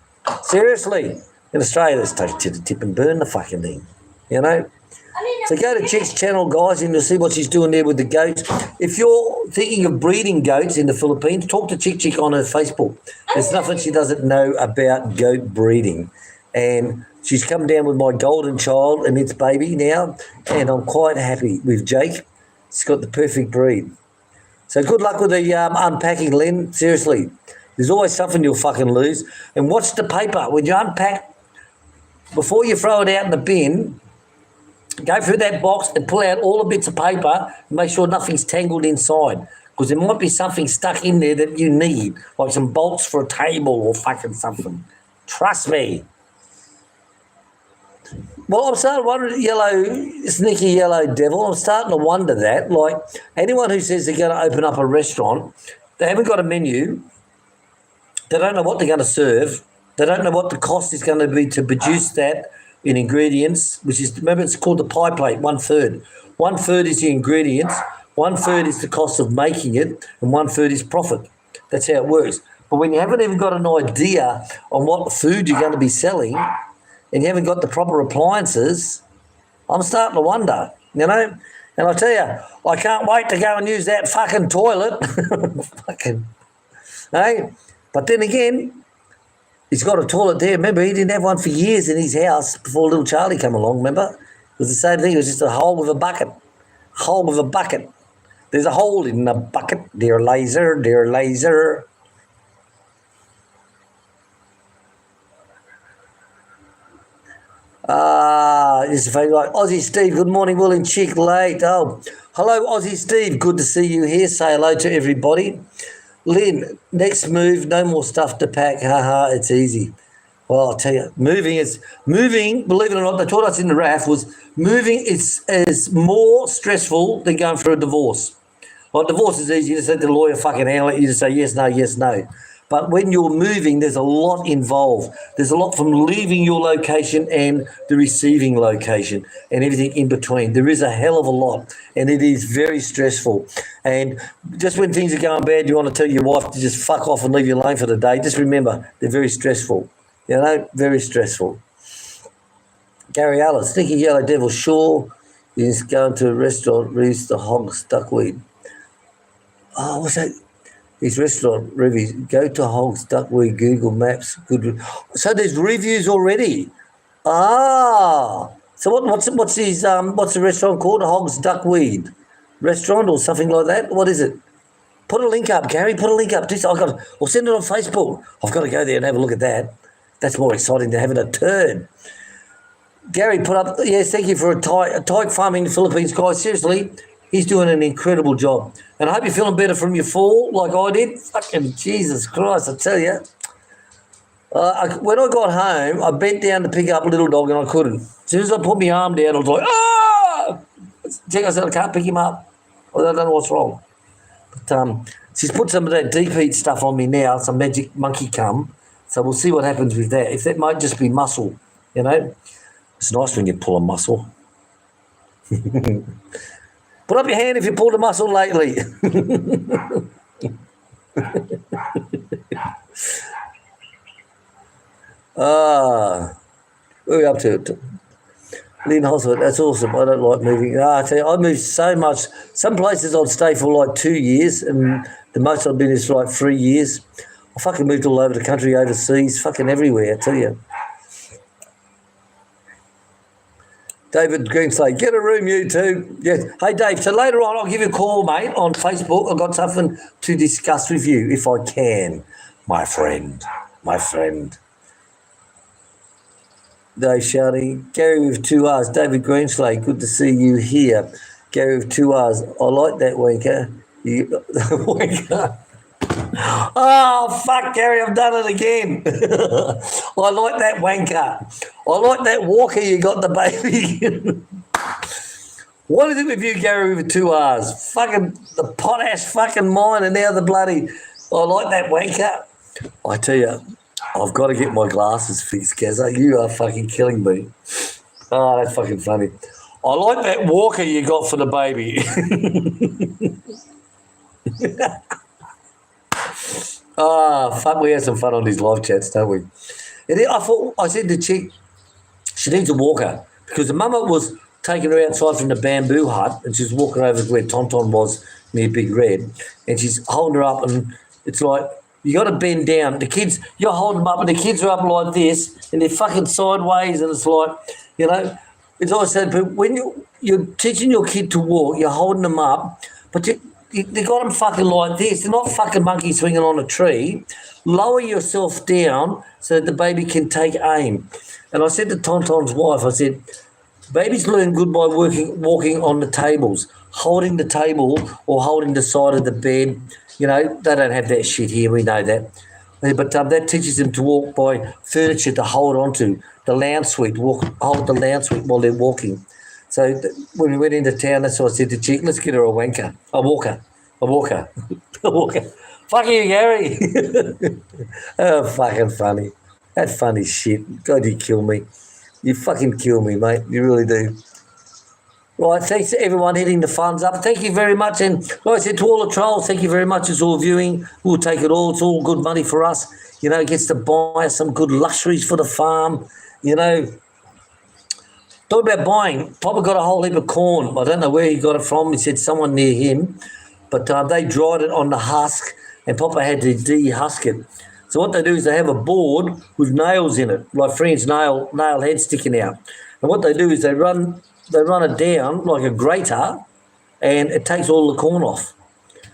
Seriously. In Australia, let's take it to the tip and burn the fucking thing, you know. So go to Chick's channel, guys, and you'll see what she's doing there with the goats. If you're thinking of breeding goats in the Philippines, talk to Chick on her Facebook. There's nothing she doesn't know about goat breeding. And she's come down with my golden child and its baby now, and I'm quite happy with Jake. It's got the perfect breed. So good luck with the unpacking, Len. Seriously, there's always something you'll fucking lose. And watch the paper. When you unpack, before you throw it out in the bin, go through that box and pull out all the bits of paper and make sure nothing's tangled inside, because there might be something stuck in there that you need, like some bolts for a table or fucking something. Trust me. Well, I'm starting to wonder, sneaky yellow devil, I'm starting to wonder that. Like, anyone who says they're going to open up a restaurant, they haven't got a menu, they don't know what they're going to serve, they don't know what the cost is going to be to produce that in ingredients, which is, remember, it's called the pie plate, 1/3. 1/3 is the ingredients, 1/3 is the cost of making it, and 1/3 is profit. That's how it works. But when you haven't even got an idea on what food you're going to be selling, and you haven't got the proper appliances, I'm starting to wonder, you know. And I tell you, I can't wait to go and use that fucking toilet. Fucking, hey? But then again, he's got a toilet there. Remember, he didn't have one for years in his house before little Charlie came along, remember? It was the same thing. It was just a hole with a bucket. Hole with a bucket. There's a hole in the bucket, dear laser, dear laser. This is like Aussie Steve. Good morning, Will and Chick late. Oh, hello, Aussie Steve. Good to see you here. Say hello to everybody. Lynn, next move, no more stuff to pack. Haha, it's easy. Well, I'll tell you, moving, believe it or not, they taught us in the RAF was moving is more stressful than going through a divorce. Like, divorce is easy. You just let the lawyer fucking handle it. You just say yes, no, yes, no. But when you're moving, there's a lot involved. There's a lot from leaving your location and the receiving location and everything in between. There is a hell of a lot, and it is very stressful. And just when things are going bad, you want to tell your wife to just fuck off and leave you alone for the day. Just remember, they're very stressful. You know, very stressful. Gary Ellis, Sneaky Yellow Devil, sure is going to a restaurant, reads the Hogs Duckweed. Oh, what's that? His restaurant reviews. Go to Hogs Duckweed, Google Maps. Good. So there's reviews already. Ah. So what's the restaurant called? Hogs Duckweed restaurant or something like that? What is it? Put a link up, Gary. Put a link up. Or send it on Facebook. I've got to go there and have a look at that. That's more exciting than having a turn. Gary put up. Yes, thank you for a tyke farming in the Philippines, guys. Seriously. He's doing an incredible job. And I hope you're feeling better from your fall like I did. Fucking Jesus Christ, I tell you. When I got home, I bent down to pick up Little Dog and I couldn't. As soon as I put my arm down, I was like, ah! I said, I can't pick him up. I don't know what's wrong. But she's put some of that deep heat stuff on me now, some magic monkey cum. So we'll see what happens with that. If that might just be muscle, you know. It's nice when you pull a muscle. Put up your hand if you pulled a muscle lately. Where are we up to? Lynn Hosford, that's awesome. I don't like moving. I tell you, I moved so much. Some places I'd stay for like 2 years, and the most I've been is for like 3 years. I fucking moved all over the country, overseas, fucking everywhere, I tell you. David Greenslade, get a room, you two. Yes. Hey, Dave, so later on I'll give you a call, mate, on Facebook. I've got something to discuss with you, if I can, my friend. Dave shouting, Gary with 2 R's, David Greenslade, good to see you here. Gary with 2 R's, I like that wanker. Wanker. Oh, fuck, Gary, I've done it again. I like that wanker. I like that walker you got the baby. What is it with you, Gary, with 2 R's? Fucking the potash fucking mine and now the bloody, I like that wanker. I tell you, I've got to get my glasses fixed, Gazza. You are fucking killing me. Oh, that's fucking funny. I like that walker you got for the baby. Fuck, we had some fun on these live chats, don't we? And I said to Chick, she needs a walker because the mama was taking her outside from the bamboo hut and she's walking over to where Tonton was near Big Red and she's holding her up and it's like, you got to bend down. The kids, you're holding them up and the kids are up like this and they're fucking sideways and it's like, you know, it's always said, but when you're teaching your kid to walk, you're holding them up, but they got them fucking like this. They're not fucking monkey swinging on a tree. Lower yourself down so that the baby can take aim. And I said to Tonton's wife, I said, babies learn good by walking on the tables, holding the table or holding the side of the bed. You know, they don't have that shit here, we know that. But that teaches them to walk by furniture to hold onto, the lounge suite, hold the lounge suite while they're walking. So when we went into town, that's what I said to Chick, let's get her a wanker, a walker. Fuck you, Gary. Oh, fucking funny. That's funny shit. God, you kill me. You fucking kill me, mate. You really do. Right, thanks to everyone hitting the funds up. Thank you very much. And like I said, to all the trolls, thank you very much. It's all viewing. We'll take it all. It's all good money for us. You know, it gets to buy us some good luxuries for the farm. You know, talk about buying. Papa got a whole heap of corn. I don't know where he got it from. He said someone near him. But they dried it on the husk and Papa had to de-husk it. So what they do is they have a board with nails in it, like friends' nail head sticking out. And what they do is they run it down like a grater and it takes all the corn off.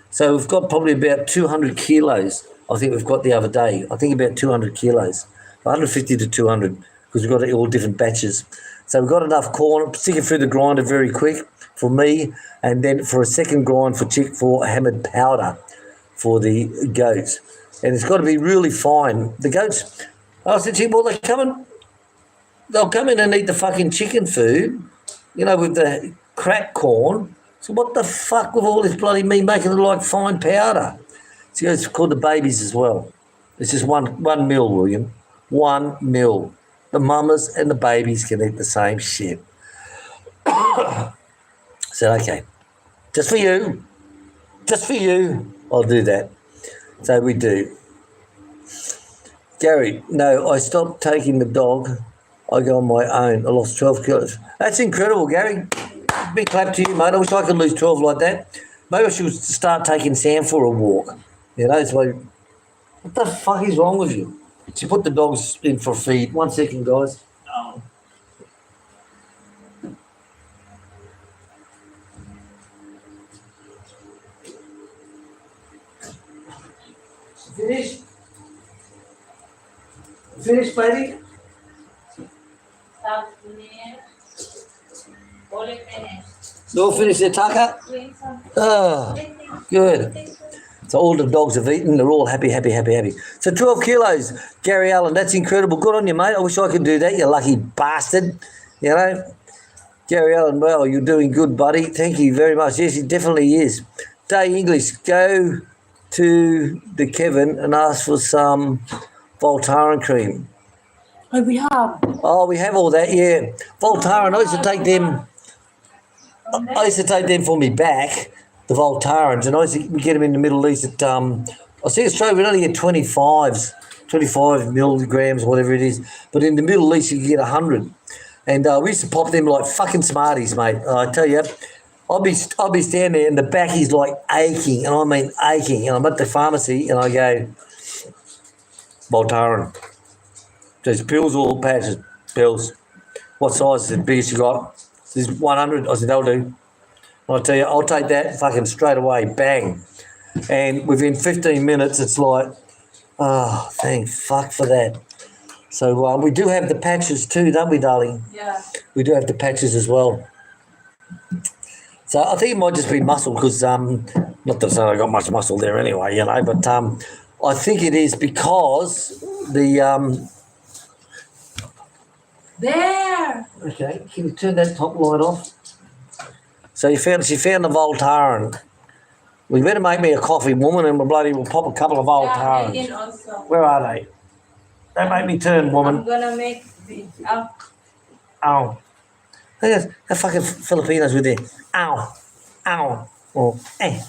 So we've got probably about 200 kilos, I think we've got the other day. I think about 200 kilos, 150 to 200, because we've got all different batches. So we've got enough corn, stick it through the grinder very quick for me, and then for a second grind for Chick for hammered powder for the goats. And it's got to be really fine. The goats, I said to him, well, they'll come in and eat the fucking chicken food, you know, with the crack corn. So what the fuck with all this bloody me making it like fine powder? So it's called the babies as well. It's just one meal, William. 1 meal. The mamas and the babies can eat the same shit. So, okay, just for you, I'll do that. So we do. Gary, no, I stopped taking the dog. I go on my own. I lost 12 kilos. That's incredible, Gary. Big clap to you, mate. I wish I could lose 12 like that. Maybe I should start taking Sam for a walk. You know, it's like, what the fuck is wrong with you? So put the dogs in for feed. 1 second, guys. Oh. Finish, baby? All finished their tucker? Oh, good. So all the dogs have eaten. They're all happy. So 12 kilos, Gary Allen. That's incredible. Good on you, mate. I wish I could do that, you lucky bastard. You know? Gary Allen, well, you're doing good, buddy. Thank you very much. Yes, it definitely is. Day English, go to the Kevin and ask for some Voltaren cream. Oh, we have. Oh, we have all that, yeah. Voltaren, I used to take them. I used to take them for me back, the Voltarens, and I used to get them in the Middle East at, I see Australia, we only get 25 milligrams, whatever it is, but in the Middle East you can get 100. And we used to pop them like fucking Smarties, mate. I tell you, I'll be standing there and the back is like aching, and I mean aching, and I'm at the pharmacy and I go, Voltaren. There's pills or patches? Pills. What size is it? Biggest you got? There's 100. I said, that'll do. I tell you, I'll take that fucking straight away, bang. And within 15 minutes, it's like, oh, thank fuck for that. So we do have the patches too, don't we, darling? Yeah. We do have the patches as well. So I think it might just be muscle because, not that I got much muscle there anyway, you know, but I think it is because the... There. Okay, can you turn that top light off? So she found the Voltaren. We better make me a coffee, woman, and we'll pop a couple of Voltarens. Megan also. Where are they? Don't make me turn, woman. I'm gonna make the Ow. Look at the fucking Filipinos with their ow, ow, or eh.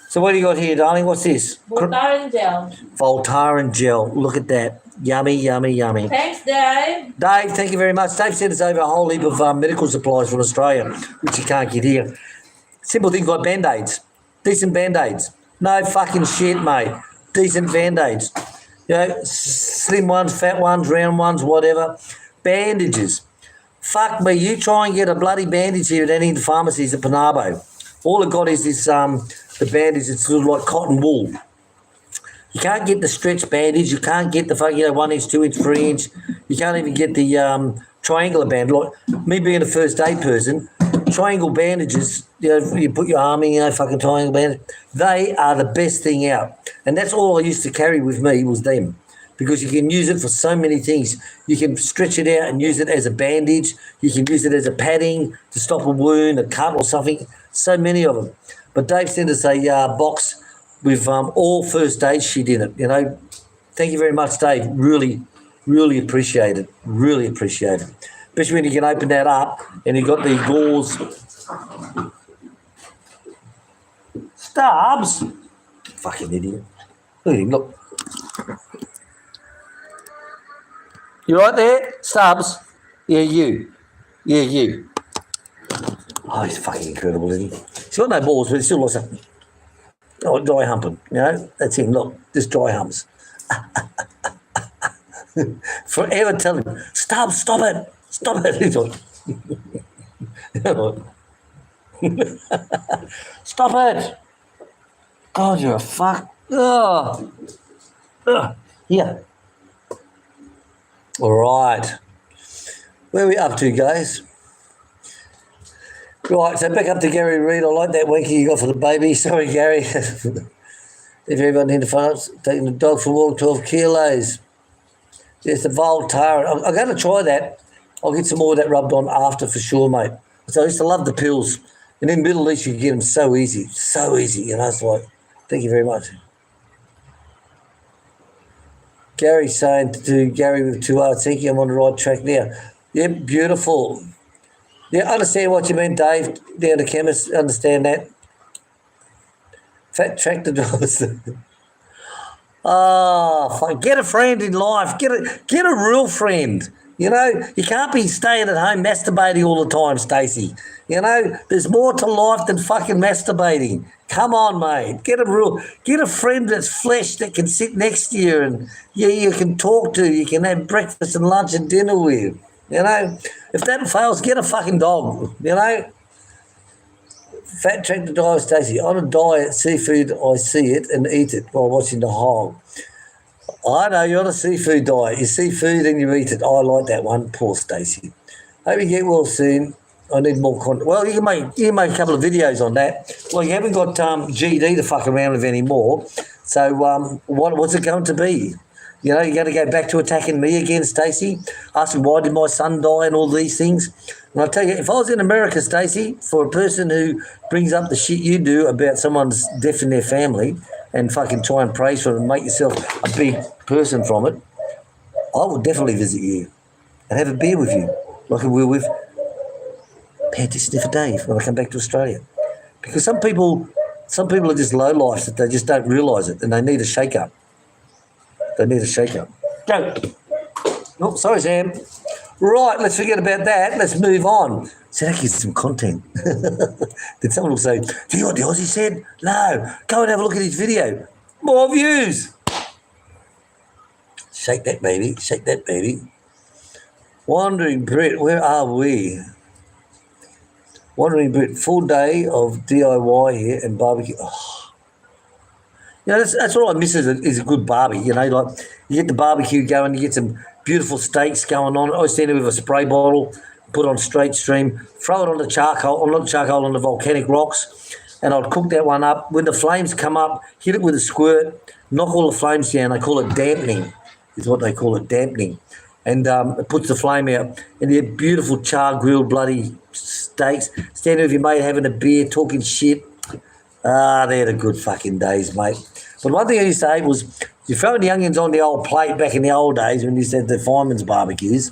So what do you got here, darling? What's this? Voltaren gel. Voltaren gel. Look at that. Yummy, yummy, yummy. Thanks, Dave. Dave, thank you very much. Dave sent us over a whole heap of medical supplies from Australia, which you can't get here. Simple things like Band-Aids. Decent Band-Aids. No fucking shit, mate. Decent Band-Aids. You know, slim ones, fat ones, round ones, whatever. Bandages. Fuck me, you try and get a bloody bandage here at any of the pharmacies at Panabo. All it got is this, the bandage, it's sort of like cotton wool. You can't get the stretch bandage. You can't get the fucking 1 inch, 2 inch, 3 inch. You can't even get the triangular band. Like me being a first aid person, triangle bandages, you know, you put your arm in, you know, fucking triangle bandage. They are the best thing out. And that's all I used to carry with me was them. Because you can use it for so many things. You can stretch it out and use it as a bandage. You can use it as a padding to stop a wound, a cut or something. So many of them. But Dave sent us a box with all first aid shit in it, you know. Thank you very much, Dave. Really, really appreciate it. Really appreciate it. Especially when you can open that up and you've got the gauze. Stubbs? Fucking idiot. Look at him, look. You right there? Stubbs? Yeah, you. Yeah, you. Oh, he's fucking incredible, isn't he? He's got no balls, but he still looks like... Oh, dry humping, you know? That's him, look. Just dry humps. Forever tell him, Stubbs, stop it. Stop it. He's like... Stop it. God, you're a fuck. Oh. Here. All right. Where are we up to, guys? Right, so back up to Gary Reid. I like that wanky you got for the baby. Sorry, Gary. If everyone in the farms taking the dog for a walk, 12 kilos. There's the Voltaren. I'm going to try that. I'll get some more of that rubbed on after for sure, mate. So I used to love the pills. And in the Middle East, you can get them so easy. So easy, you know. It's like, thank you very much. Gary's saying to Gary with 2 R's, thank you, I'm on the right track now. Yep, beautiful. Yeah, I understand what you mean, Dave, down the chemist, understand that. Fat tractor drivers. Oh, fine. Get a friend in life. Get a real friend. You know, you can't be staying at home masturbating all the time, Stacey. You know, there's more to life than fucking masturbating. Come on, mate. Get a friend that's flesh that can sit next to you and you can talk to, you can have breakfast and lunch and dinner with. You know, if that fails, get a fucking dog. You know, fat tractor driver Stacey. On a diet, seafood, I see it and eat it while watching the hog. I know you're on a seafood diet. You see food and you eat it. I like that one. Poor Stacey. Hope you get well soon. I need more content. Well, you can make a couple of videos on that. Well, you haven't got GD to fuck around with anymore. So what's it going to be? You know, you're going to go back to attacking me again, Stacey, asking why did my son die and all these things. And I'll tell you, if I was in America, Stacey, for a person who brings up the shit you do about someone's death in their family and fucking try and praise for it and make yourself a big person from it, I would definitely visit you and have a beer with you, like I will with Panty Sniffer Dave when I come back to Australia. Because some people are just low lifes that they just don't realise it and they need a shake up. They need a shake-up. Go. Oh, sorry, Sam. Right, let's forget about that. Let's move on. So that gives some content. Then someone will say, do you know what the Aussie said? No. Go and have a look at his video. More views. Shake that baby. Shake that baby. Wandering Brit, where are we? Wandering Brit, full day of DIY here and barbecue. Oh. You know, that's what I miss is a good barbie. You know, like you get the barbecue going, you get some beautiful steaks going on. I stand there with a spray bottle, put on straight stream, throw it on the charcoal, not the charcoal, on the volcanic rocks, and I'd cook that one up. When the flames come up, hit it with a squirt, knock all the flames down. They call it dampening, is what they call it, dampening. And it puts the flame out. And you get beautiful char grilled bloody steaks. Stand there with your mate having a beer, talking shit. They're the good fucking days, mate. But one thing I used to hate was you throwing the onions on the old plate back in the old days when you said the fireman's barbecues.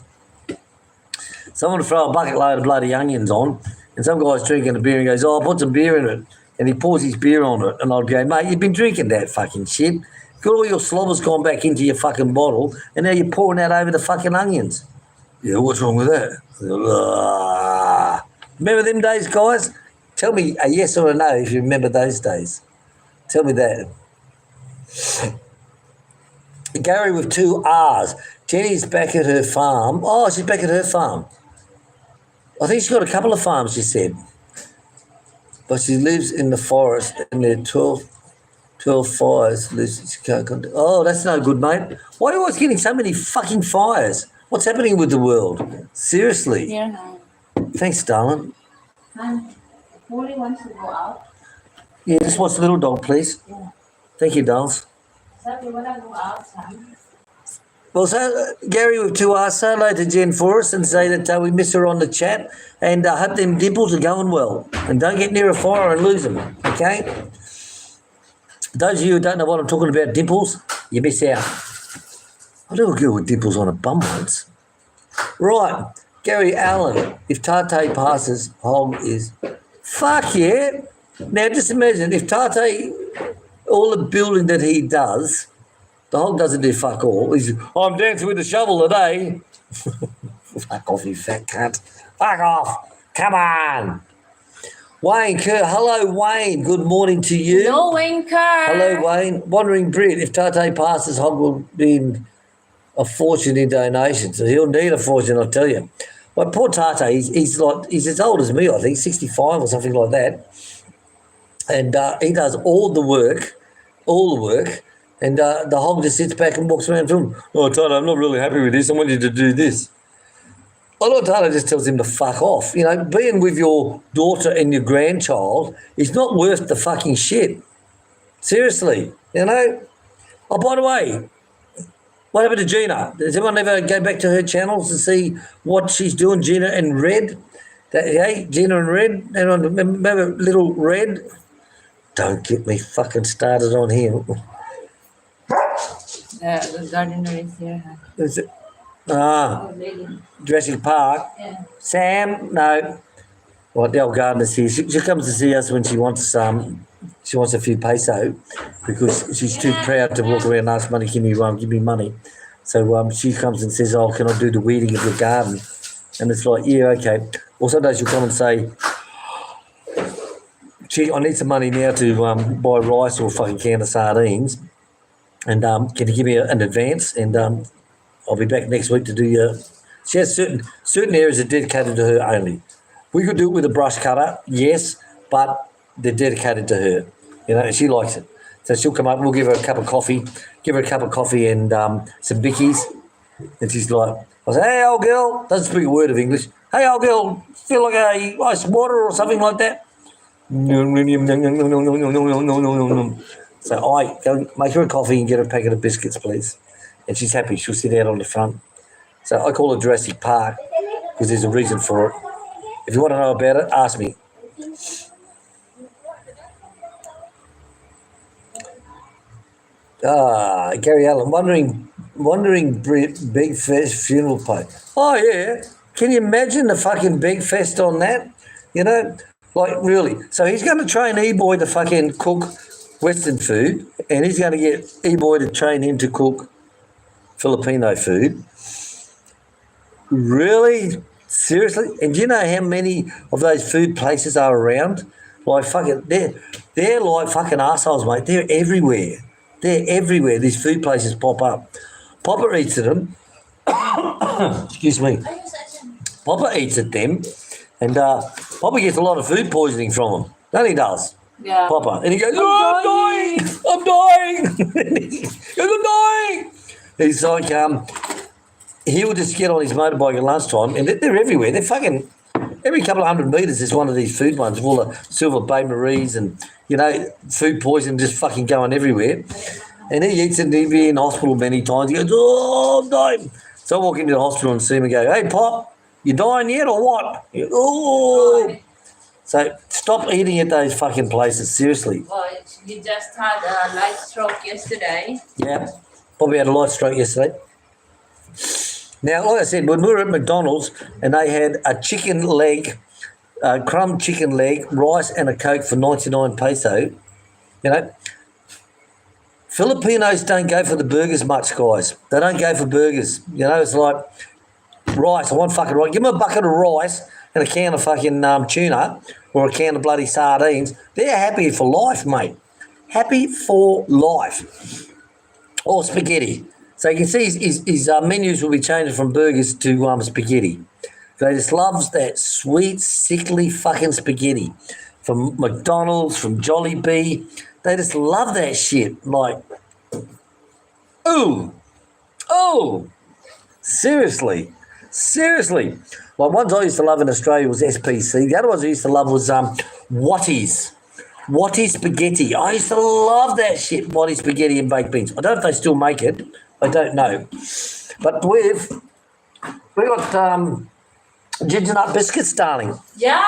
Someone would throw a bucket load of bloody onions on, and some guy's drinking a beer and goes, "Oh, I put some beer in it." And he pours his beer on it, and I'd go, "Mate, you've been drinking that fucking shit. Got all your slobbers gone back into your fucking bottle, and now you're pouring that over the fucking onions." Yeah, what's wrong with that? Remember them days, guys? Tell me a yes or a no if you remember those days. Tell me that. Gary with 2 R's. Jenny's back at her farm. Oh, she's back at her farm. I think she's got a couple of farms, she said. But she lives in the forest and there are 12 fires. She can't come to, oh, that's no good, mate. Why are you always getting so many fucking fires? What's happening with the world? Seriously. Yeah. Thanks, darling. Molly wants to go out. Yeah, just watch the little dog, please. Yeah. Thank you, dolls. So you want to go out, son? Well, so Gary with 2 R's, say hello to Jen for us and say that we miss her on the chat, and I hope them dimples are going well. And don't get near a fire and lose them, okay? Those of you who don't know what I'm talking about, dimples, you miss out. I knew a girl with dimples on a bum once. Right, Gary Allen, if Tate passes, Hog is... Fuck yeah. Now just imagine, if Tate, all the building that he does, the Hog doesn't do fuck all. He's, I'm dancing with the shovel today. Fuck off, you fat cunt. Fuck off. Come on. Wayne Kerr. Hello, Wayne. Good morning to you. Hello, Wayne Kerr. Hello, Wayne. Wandering Brit. If Tate passes, Hog will be a fortune in donations. So he'll need a fortune, I'll tell you. But poor Tate, he's as old as me, I think, 65 or something like that. And he does all the work. And the Hog just sits back and walks around film. Oh, Tate, I'm not really happy with this. I want you to do this. A lot of Tate just tells him to fuck off. You know, being with your daughter and your grandchild is not worth the fucking shit. Seriously, you know. Oh, by the way, what happened to Gina? Does anyone ever go back to her channels and see what she's doing? Gina and Red? Hey, Gina and Red? Anyone remember Little Red? Don't get me fucking started on him. The gardener is here. Huh? Is it? Oh, lady. Jurassic Park. Yeah. Sam, no. Well, the old gardener's here. She comes to see us when she wants a few peso because she's too proud to walk around and ask money, give me money. So she comes and says, oh, can I do the weeding of your garden? And it's like, yeah, okay. Or sometimes she'll come and say, gee, I need some money now to buy rice or a fucking can of sardines. And can you give me an advance? And I'll be back next week to do your... She has certain areas that are dedicated to her only. We could do it with a brush cutter, yes, but they're dedicated to her. You know, and she likes it. So she'll come up and we'll give her a cup of coffee and some bickies. And she's like, I say, hey, old girl, doesn't speak a word of English. Hey, old girl, feel like a ice water or something like that? So I go make her a coffee and get her a packet of biscuits, please. And she's happy. She'll sit out on the front. So I call it Jurassic Park because there's a reason for it. If you want to know about it, ask me. Gary Allen, wondering Big Fest funeral pay. Oh, yeah. Can you imagine the fucking Big Fest on that? You know, like really. So he's going to train E-Boy to fucking cook Western food and he's going to get E-Boy to train him to cook Filipino food. Really? Seriously? And do you know how many of those food places are around? Like fucking, they're like fucking assholes, mate. They're everywhere. They're everywhere. These food places pop up. Papa eats at them. Excuse me. Papa eats at them, And Papa gets a lot of food poisoning from him. Then he does. Yeah. Papa. And he goes, I'm dying. I'm dying. He goes, I'm dying. He's like, he'll just get on his motorbike at lunchtime, and they're everywhere. They're fucking, every couple of 100 metres there's one of these food ones full of Silver Bay Maries and, you know, food poison just fucking going everywhere. And he eats it and he'll be in hospital many times. He goes, oh, I'm dying. So I walk into the hospital and see him and go, hey, Pop, you dying yet or what? He goes, oh. So stop eating at those fucking places, seriously. Well, you just had a light stroke yesterday. Yeah, probably had a light stroke yesterday. Now, like I said, when we were at McDonald's and they had a chicken leg, crumb chicken leg, rice and a Coke for 99 peso, you know, Filipinos don't go for the burgers much, guys. They don't go for burgers. You know, it's like rice. I want fucking rice. Give me a bucket of rice and a can of fucking tuna or a can of bloody sardines. They're happy for life, mate. Happy for life. Or spaghetti. So you can see his menus will be changing from burgers to spaghetti. They just loves that sweet, sickly fucking spaghetti. From McDonald's, from Jollibee. They just love that shit. Like, ooh. Seriously. Like, ones I used to love in Australia was SPC. The other ones I used to love was Watties. Wattie spaghetti. I used to love that shit, Wattie spaghetti and baked beans. I don't know if they still make it. I don't know. But we got ginger nut biscuits, darling. Yeah,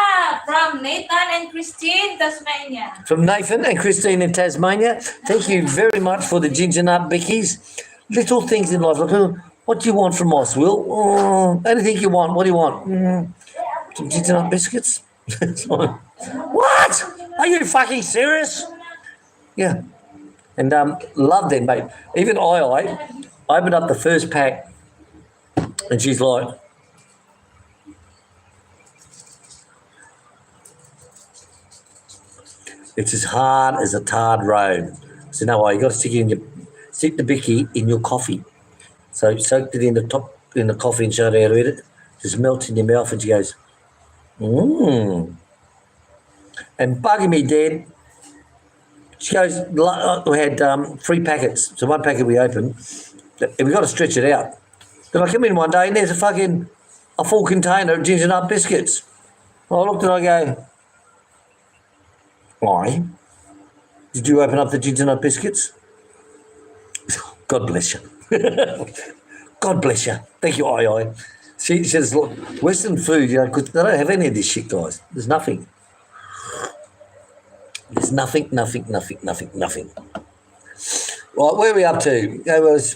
from Nathan and Christine, Tasmania. From Nathan and Christine in Tasmania. Thank you very much for the ginger nut bickies. Little things in life. Like, what do you want from us, Will? Anything you want. What do you want? Some ginger nut biscuits? What? Are you fucking serious? Yeah. And love them, mate. Even I opened up the first pack and she's like, it's as hard as a tarred road. So no way, you got to stick the bicky in your coffee. So soaked it in the coffee and showed her how to eat it. Just melts in your mouth and she goes, mmm. And bugging me dead. She goes, we had 3 packets. So one packet we opened, and we got to stretch it out. Then I come in one day and there's a full container of ginger nut biscuits. Well, I looked and I go, why? Did you open up the ginger nut biscuits? God bless you. God bless you. Thank you, I. She says, look, Western food, you know, because they don't have any of this shit, guys. There's nothing. There's nothing. Right, where are we up to? It was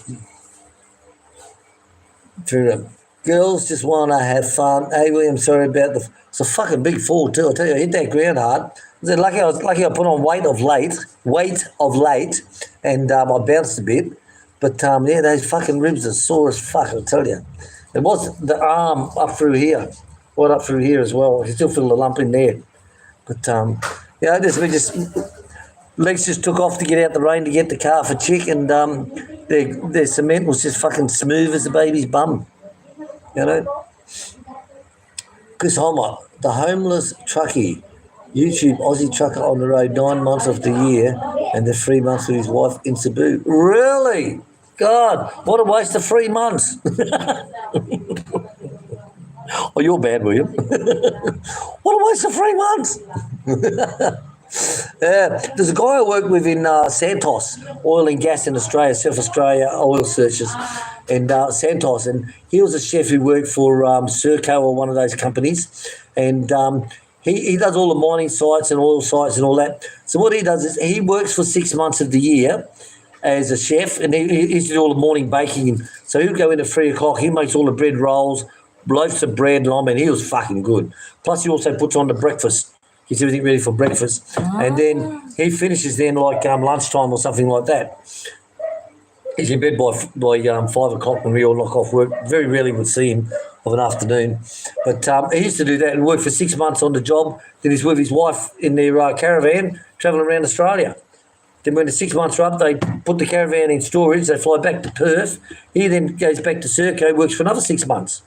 through the girls just want to have fun. Hey, William, sorry about it's a fucking big fall too. I tell you, I hit that ground hard. Lucky I put on weight of late, and I bounced a bit. But yeah, those fucking ribs are sore as fuck. I tell you, it was the arm up through here, right up through here as well. I can still feel the lump in there. But yeah, legs just took off to get out the rain to get the car for chick, and their cement was just fucking smooth as a baby's bum. You know? Chris Homer, the homeless truckie, YouTube Aussie trucker on the road 9 months of the year and the 3 months with his wife in Cebu. Really? God, what a waste of 3 months. Oh, you're bad, William. What a waste of 3 months. There's a guy I work with in Santos, oil and gas in Australia, South Australia, oil searches, and Santos. And he was a chef who worked for Serco or one of those companies. And he does all the mining sites and oil sites and all that. So what he does is he works for 6 months of the year as a chef, and he used to do all the morning baking. And so he'll go in at 3 o'clock. He makes all the bread rolls, loaves of bread, and I mean, he was fucking good. Plus, he also puts on the breakfast. Gets everything ready for breakfast. And then he finishes then like lunchtime or something like that. He's in bed by 5 o'clock when we all knock off work. Very rarely would see him of an afternoon. But he used to do that and work for 6 months on the job. Then he's with his wife in their caravan, travelling around Australia. Then when the 6 months are up, they put the caravan in storage. They fly back to Perth. He then goes back to Serco, works for another 6 months.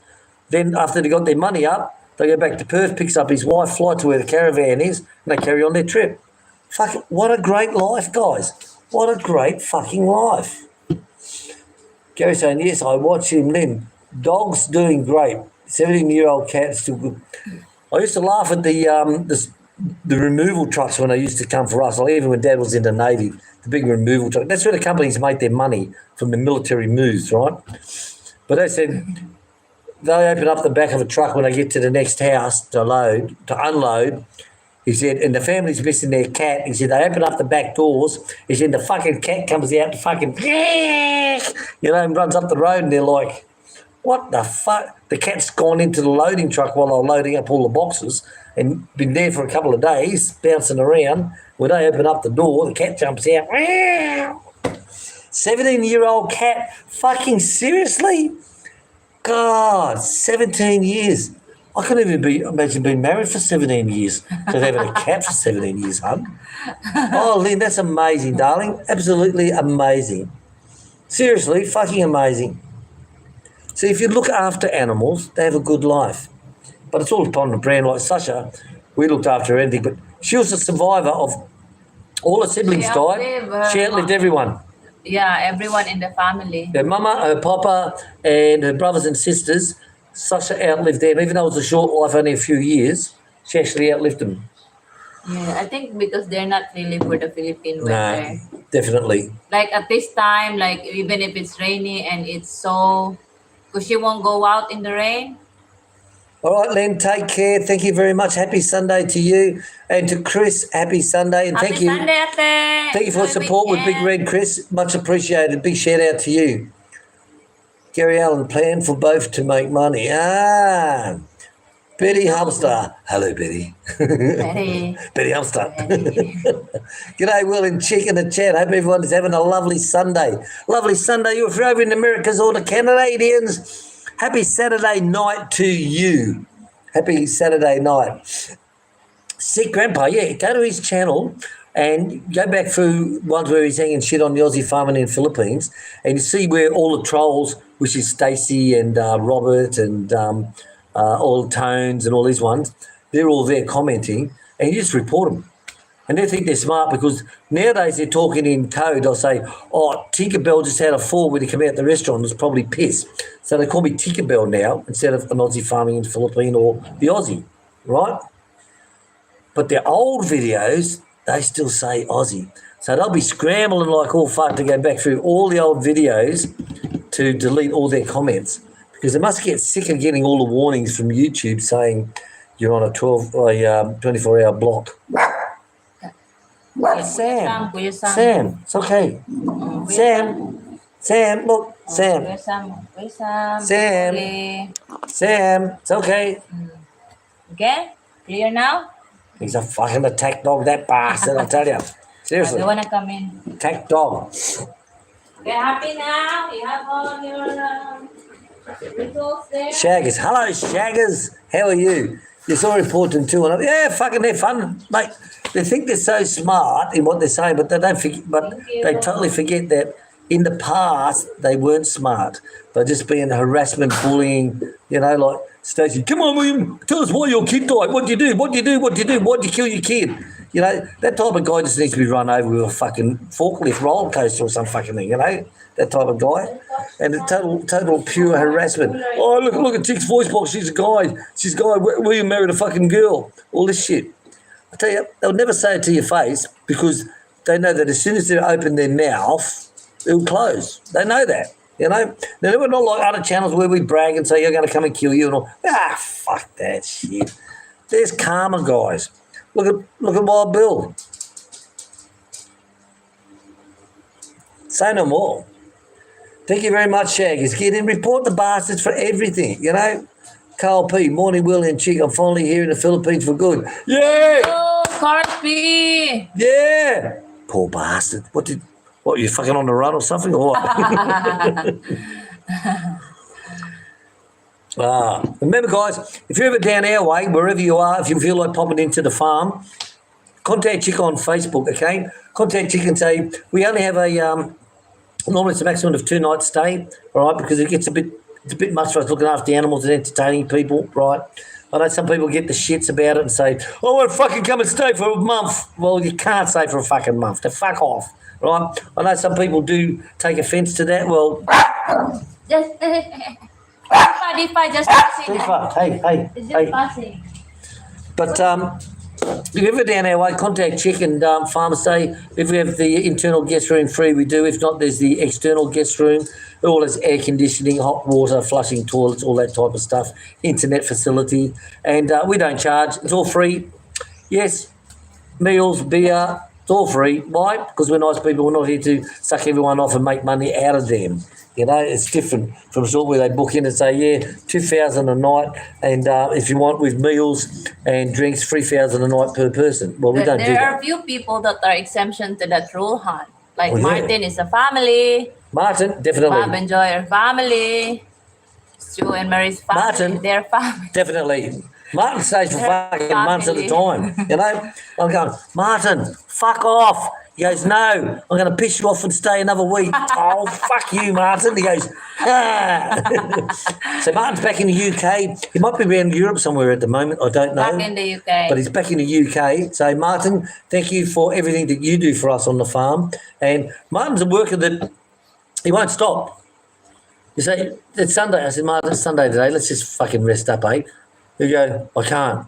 Then after they got their money up, They go back to Perth, picks up his wife, fly to where the caravan is, and they carry on their trip. Fuck it, what a great life, guys. What a great fucking life. Gary saying, yes, I watch him then. Dog's doing great. 17-year-old cat still good. I used to laugh at the removal trucks when they used to come for us, like even when Dad was in the Navy, the big removal truck. That's where the companies make their money, from the military moves, right? But they said they open up the back of a truck when they get to the next house to unload. He said, and the family's missing their cat. He said, they open up the back doors. He said, the fucking cat comes out, and runs up the road, and they're like, what the fuck? The cat's gone into the loading truck while I'm loading up all the boxes and been there for a couple of days, bouncing around. When they open up the door, the cat jumps out. 17-year-old cat. Fucking seriously? God, 17 years. I couldn't even imagine being married for 17 years. So having a cat for 17 years, hun. Oh, Lynn, that's amazing, darling. Absolutely amazing. Seriously, fucking amazing. See, if you look after animals, they have a good life. But it's all upon the brand. Like Sasha, we looked after her anything, but she was a survivor of all her siblings died. She outlived everyone. Yeah, everyone in the family. Her mama, her papa, and her brothers and sisters. Sasha outlived them. Even though it was a short life, only a few years, she actually outlived them. Yeah, I think because they're not really for the Philippine weather. No, definitely. Like at this time, like even if it's rainy and it's so, because she won't go out in the rain. All right, Len, take care. Thank you very much. Happy Sunday to you. And to Chris, happy Sunday. And Happy thank you. Sunday, Ate. Thank you for Enjoy support with Big weekend. Red, Chris. Much appreciated. Big shout out to you. Gary Allen, plan for both to make money. Betty Hamster. Hello, Betty. Betty. Betty Hamster. Betty. G'day, Will and Chick in the chat. Hope everyone is having a lovely Sunday. Lovely Sunday. If you're over in the Americas or the Canadians, happy Saturday night to you. Happy Saturday night. Sick Grandpa, yeah, go to his channel and go back through ones where he's hanging shit on the Aussie farming in the Philippines, and you see where all the trolls, which is Stacey and Robert and all the Tones and all these ones, they're all there commenting, and you just report them. And they think they're smart because nowadays they're talking in code. They'll say, oh, Tinkerbell just had a fall when he came out the restaurant. It was probably piss. So they call me Tinkerbell now instead of an Aussie farming in the Philippines or the Aussie, right? But their old videos, they still say Aussie. So they'll be scrambling like all fuck to go back through all the old videos to delete all their comments because they must get sick of getting all the warnings from YouTube saying you're on a 24-hour block. Sam, it's okay. Sam, look, Sam. Where's Sam? Sam. Okay. Sam, it's okay. Okay? Clear now? He's a fucking attack dog, that bastard, I tell you. I Seriously, don't want to come in. attack dog. Get happy now. You have all your results there. Shaggers, hello Shaggers, how are you? You're so important too. And yeah, fucking they're fun, mate. They think they're so smart in what they're saying, but they don't forget, they totally forget that in the past they weren't smart. They're just being harassment, bullying, like Stacey, come on, William, tell us why your kid died. What do you do? What do you do? What do you do? Why'd you kill your kid? That type of guy just needs to be run over with a fucking forklift roller coaster or some fucking thing, that type of guy. And it's total pure harassment. Oh, look at Chick's voice box. She's a guy. William married a fucking girl. All this shit. I tell you, they'll never say it to your face because they know that as soon as they open their mouth, it'll close. They know that, Now, we're not like other channels where we brag and say, you're going to come and kill you and all. Fuck that shit. There's karma, guys. Look at Wild Bill. Say no more. Thank you very much, Shaggers. Get in, report the bastards for everything, Carl P, morning, Will and Chick. I'm finally here in the Philippines for good. Yeah! Oh, Carl P. Yeah! Poor bastard. What, you fucking on the run or something or what? Remember, guys, if you're ever down our way, wherever you are, if you feel like popping into the farm, contact Chick on Facebook, okay? Contact Chick and say, we only have normally it's a maximum of 2 nights stay, all right, because it gets it's a bit much for us looking after the animals and entertaining people, right? I know some people get the shits about it and say, "I want to fucking come and stay for a month." Well, you can't stay for a fucking month. To fuck off, right? I know some people do take offence to that. Well, Just Difa, just passing. Tifa, hey, It's just hey. passing. But if you're ever down our way, contact Chick and Farmers Day. If we have the internal guest room free, we do. If not, there's the external guest room. It all has air conditioning, hot water, flushing toilets, all that type of stuff. Internet facility, and we don't charge. It's all free. Yes, meals, beer, it's all free. Why? Because we're nice people. We're not here to suck everyone off and make money out of them. You know, it's different from sort where they book in and say, yeah, 2,000 a night, and if you want with meals and drinks, 3,000 a night per person. Well, we don't do There are that. a few people that are exemption to that rule, Han. Like Oh, yeah. Martin is a family. Martin, Bob definitely. and Joy are family. Stu and Mary's family. Martin. Their family. Definitely. Martin stays for fucking months at a Family. time. You know, I'm going, Martin, fuck off. He goes, no, I'm going to piss you off and stay another week. Oh, fuck you, Martin. He goes, ah. So Martin's back in the UK. He might be around Europe somewhere at the moment. I don't know. Back in the UK. But he's back in the UK. So, Martin, thank you for everything that you do for us on the farm. And Martin's a worker that he won't stop. You say, it's Sunday. I said, Martin, it's Sunday today. Let's just fucking rest up, eh? He'll go, I can't.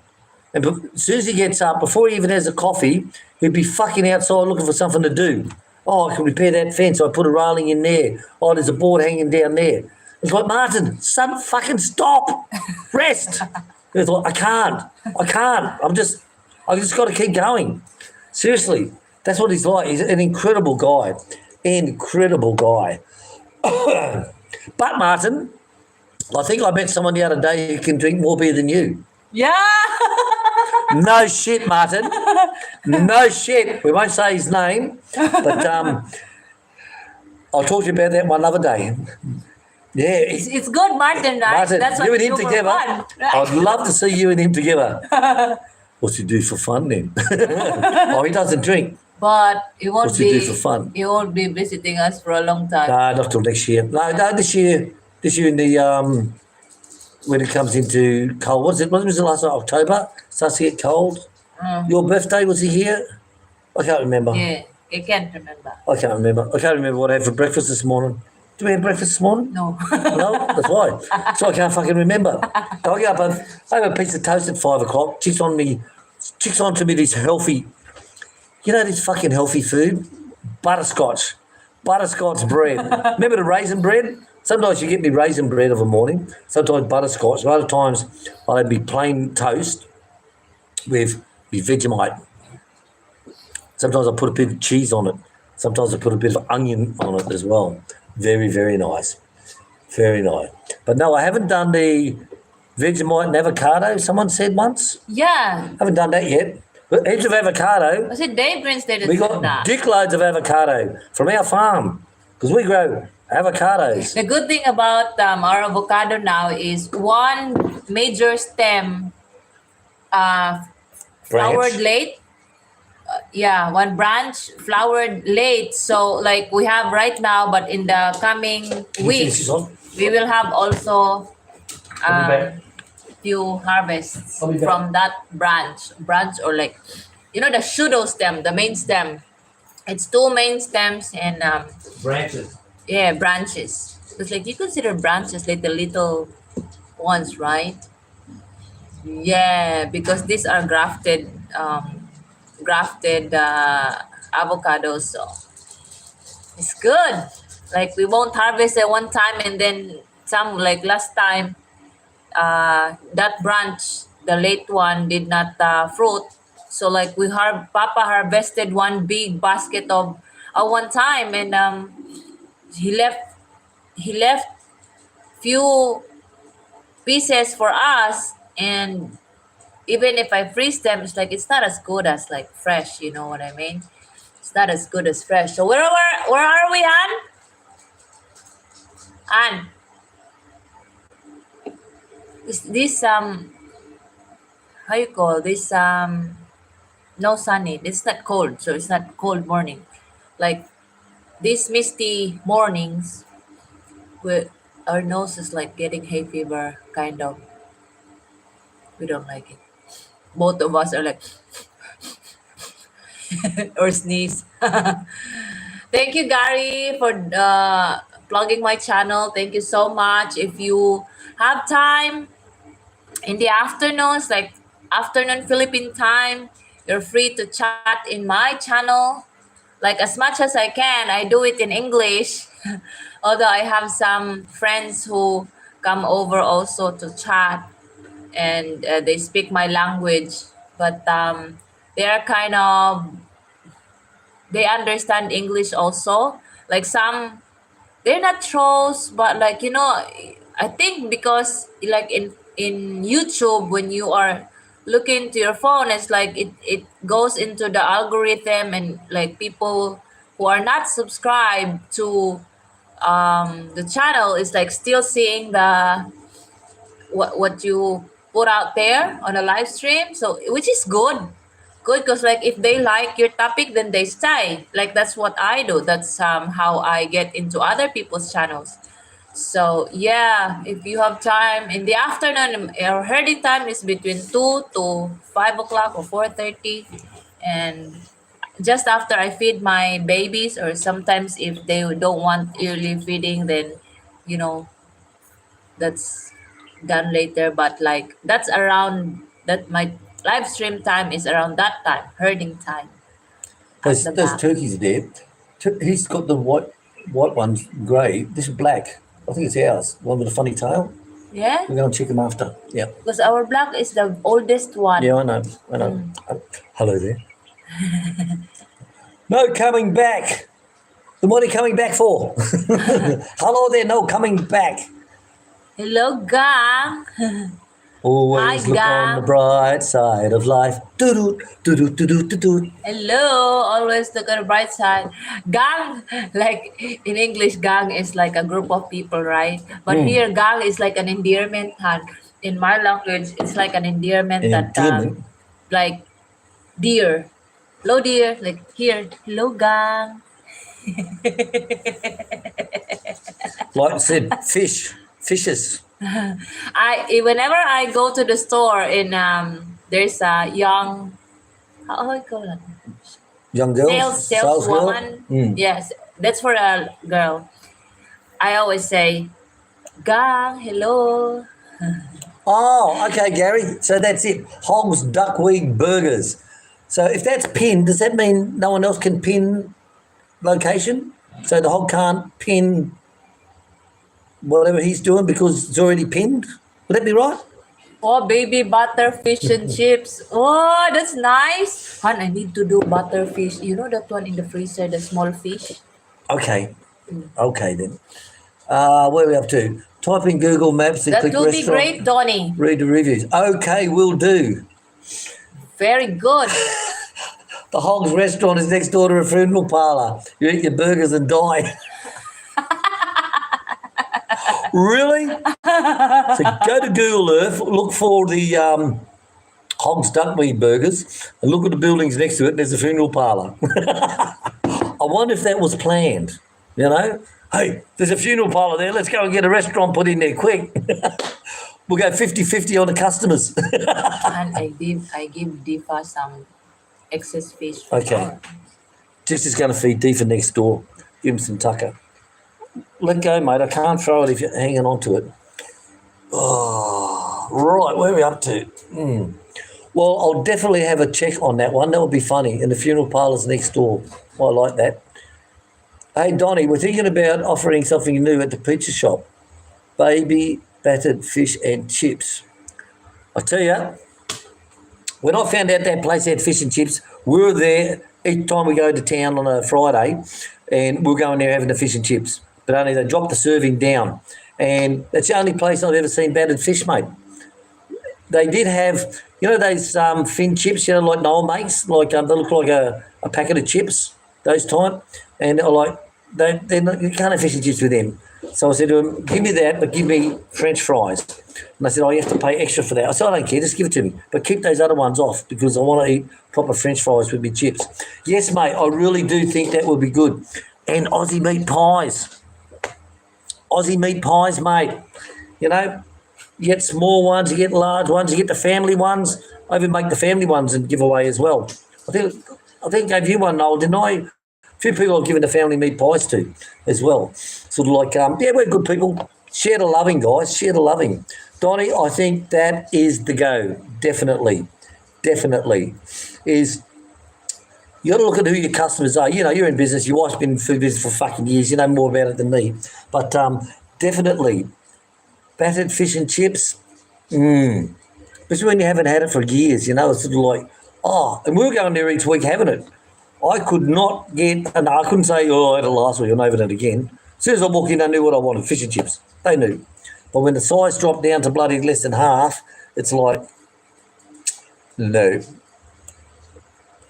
And as soon as he gets up, before he even has a coffee, he'd be fucking outside looking for something to do. Oh, I can repair that fence. I put a railing in there. Oh, there's a board hanging down there. It's like, Martin, son, fucking stop. Rest. It's like, I can't. I just got to keep going. Seriously, that's what he's like. He's an incredible guy. Incredible guy. But, Martin, I think I met someone the other day who can drink more beer than you. yeah. No shit, Martin. No shit. We won't say his name, but I'll talk to you about that one other day. Yeah, It's good, Martin, right? Martin, That's what you and we him do for together. fun, right? I'd love to see you and him together. What's he do for fun then? Oh, he doesn't drink. But he won't What's he do for fun? He won't be visiting us for a long time. No, not till next year. No, this year in the when it comes into cold. What was it last October? Starts to get cold. Your birthday, was he here? I can't remember. Yeah, I can't remember. I can't remember what I had for breakfast this morning. Did we have breakfast this morning? No. No, that's why. So I can't fucking remember. So I get up, I have a piece of toast at 5 o'clock. Chicks on to me this healthy, this fucking healthy food? Butterscotch bread. Remember the raisin bread? Sometimes you get me raisin bread of a morning, sometimes butterscotch. Other times I'd be plain toast with Vegemite. Sometimes I put a bit of cheese on it. Sometimes I put a bit of onion on it as well. Very, very nice. Very nice. But no, I haven't done the Vegemite and avocado, someone said once. Yeah. Haven't done that yet. But heaps of avocado. Was it Dave Grinstead that We said got that? dickloads of avocado from our farm because we grow avocados. The good thing about our avocado now is one major stem flowered late. One branch flowered late. So like we have right now, but in the coming weeks, we will have also few harvests from that branch or like, the pseudo stem, the main stem. It's two main stems and Branches. yeah, branches. It's like you consider branches like the little ones, right? Yeah, because these are grafted avocados, so it's good. Like we won't harvest at one time and then some like last time that branch, the late one did not fruit. So like Papa harvested one big basket of one time and he left few pieces for us, and even if I freeze them, it's like it's not as good as like fresh, you know what I mean? It's not as good as fresh. So where are we, Ann? Ann, is this how you call this no sunny, it's not cold, so it's not cold morning. Like these misty mornings with our nose is like getting hay fever kind of. We don't like it. Both of us are like, or sneeze. Thank you, Gary, for plugging my channel. Thank you so much. If you have time in the afternoons, like afternoon Philippine time, you're free to chat in my channel. Like as much as I can, I do it in English. Although I have some friends who come over also to chat and they speak my language, but they are kind of, they understand English also. Like some, they're not trolls, but like, you know, I think because like in YouTube, when you are looking to your phone, it's like it goes into the algorithm, and like people who are not subscribed to the channel is like still seeing the what you put out there on a live stream, so which is good because like if they like your topic, then they stay. Like that's what I do. That's how I get into other people's channels. So yeah, if you have time in the afternoon, our herding time is between 2 to 5 o'clock or 4:30, and just after I feed my babies, or sometimes if they don't want early feeding, then you know that's done later. But like that's around that, my live stream time is around that time, herding time at the Those back. turkeys are there. He's got the white ones, grey. This is black. I think it's ours. One with a funny tail. Yeah, We're going to check him after. Yeah. because our black is the oldest one. Yeah, I know. I know. Hello there. No coming back. Then what are you coming back for? Hello there. No coming back. Hello, gang. Always Hi, look on the gang. bright side of life. Doo-doo, doo-doo, doo-doo, doo-doo. Hello, always look at the bright side. Gang, like in English, gang is like a group of people, right? But here, gang is like an endearment. And in my language, it's like an endearment And that, endearment. like, dear. Hello, dear. Like here, hello, gang. Like I said, fishes. Whenever I go to the store in there's a young, how I call it, Young girls. saleswoman. Girl. Yes, that's for a girl. I always say, gang, hello. Oh, okay, Gary. So that's it. Hogs duckweed burgers. So if that's pinned, does that mean no one else can pin location? So the hog can't pin whatever he's doing because it's already pinned? Would that be right? Oh, baby butter fish and chips. Oh, that's nice. Han, I need to do butter fish. You know that one in the freezer, the small fish? Okay. Okay then. Where are we up to? Type in Google Maps and That click will be restaurant. great, Donnie. Read the reviews. Okay, will do. Very good. The Hogs restaurant is next door to a funeral parlour. You eat your burgers and die. Really? So go to Google Earth, look for the Hogs duckweed burgers, and look at the buildings next to it. There's a funeral parlour. I wonder if that was planned. You know, hey, there's a funeral parlour there. Let's go and get a restaurant put in there quick. We'll go 50-50 on the customers. And I give Diva some excess fish. Okay. Just is going to feed Deefa next door. Give him some tucker. Let go, mate. I can't throw it if you're hanging on to it. Oh, right. Where are we up to? Well, I'll definitely have a check on that one. That would be funny. And the funeral parlour's next door. I like that. Hey, Donnie, we're thinking about offering something new at the pizza shop. Baby battered fish and chips. I tell you, when I found out that place had fish and chips, we were there each time we go to town on a Friday, and we're going there having the fish and chips. But only they dropped the serving down. And that's the only place I've ever seen battered fish, mate. They did have, you know, those fin chips, you know, like Noel makes, like they look like a packet of chips, those type. And they're like, they're not, you can't have fish and chips with them. So I said to him, give me that, but give me French fries. And I said, oh, you have to pay extra for that. I said, I don't care, just give it to me. But keep those other ones off because I want to eat proper French fries with my chips. Yes, mate, I really do think that would be good. And Aussie meat pies. Aussie meat pies, mate. You know, You get small ones, you get large ones, you get the family ones. I even make the family ones and give away as well. I think I gave you one, Noel, didn't I? A few people I've given the family meat pies to as well. Sort of like, yeah, we're good people. Share the loving, guys. Share the loving. Donnie, I think that is the go. Definitely. Is you got to look at who your customers are. You know, you're in business. Your wife's been in food business for fucking years. You know more about it than me. But definitely, battered fish and chips, especially when you haven't had it for years, you know, it's sort of like, and we were going there each week having it. I could not get, and I couldn't say, I had it last week, I'm having it again. As soon as I walked in, I knew what I wanted, fish and chips. They knew. But when the size dropped down to bloody less than half, it's like, no.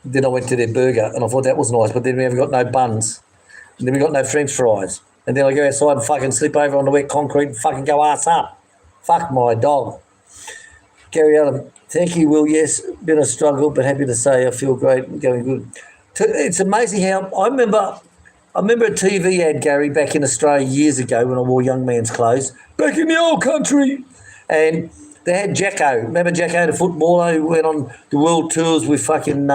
Then I went to their burger, and I thought that was nice, but then we haven't got no buns. And then we got no French fries. And then I go outside and fucking slip over on the wet concrete and fucking go ass up. Fuck my dog. Gary Allen, thank you, Will. Yes, been a struggle, but happy to say I feel great and going good. It's amazing how I remember a TV ad, Gary, back in Australia years ago when I wore young man's clothes, back in the old country. And they had Jacko. Remember Jacko, the footballer who went on the world tours with fucking,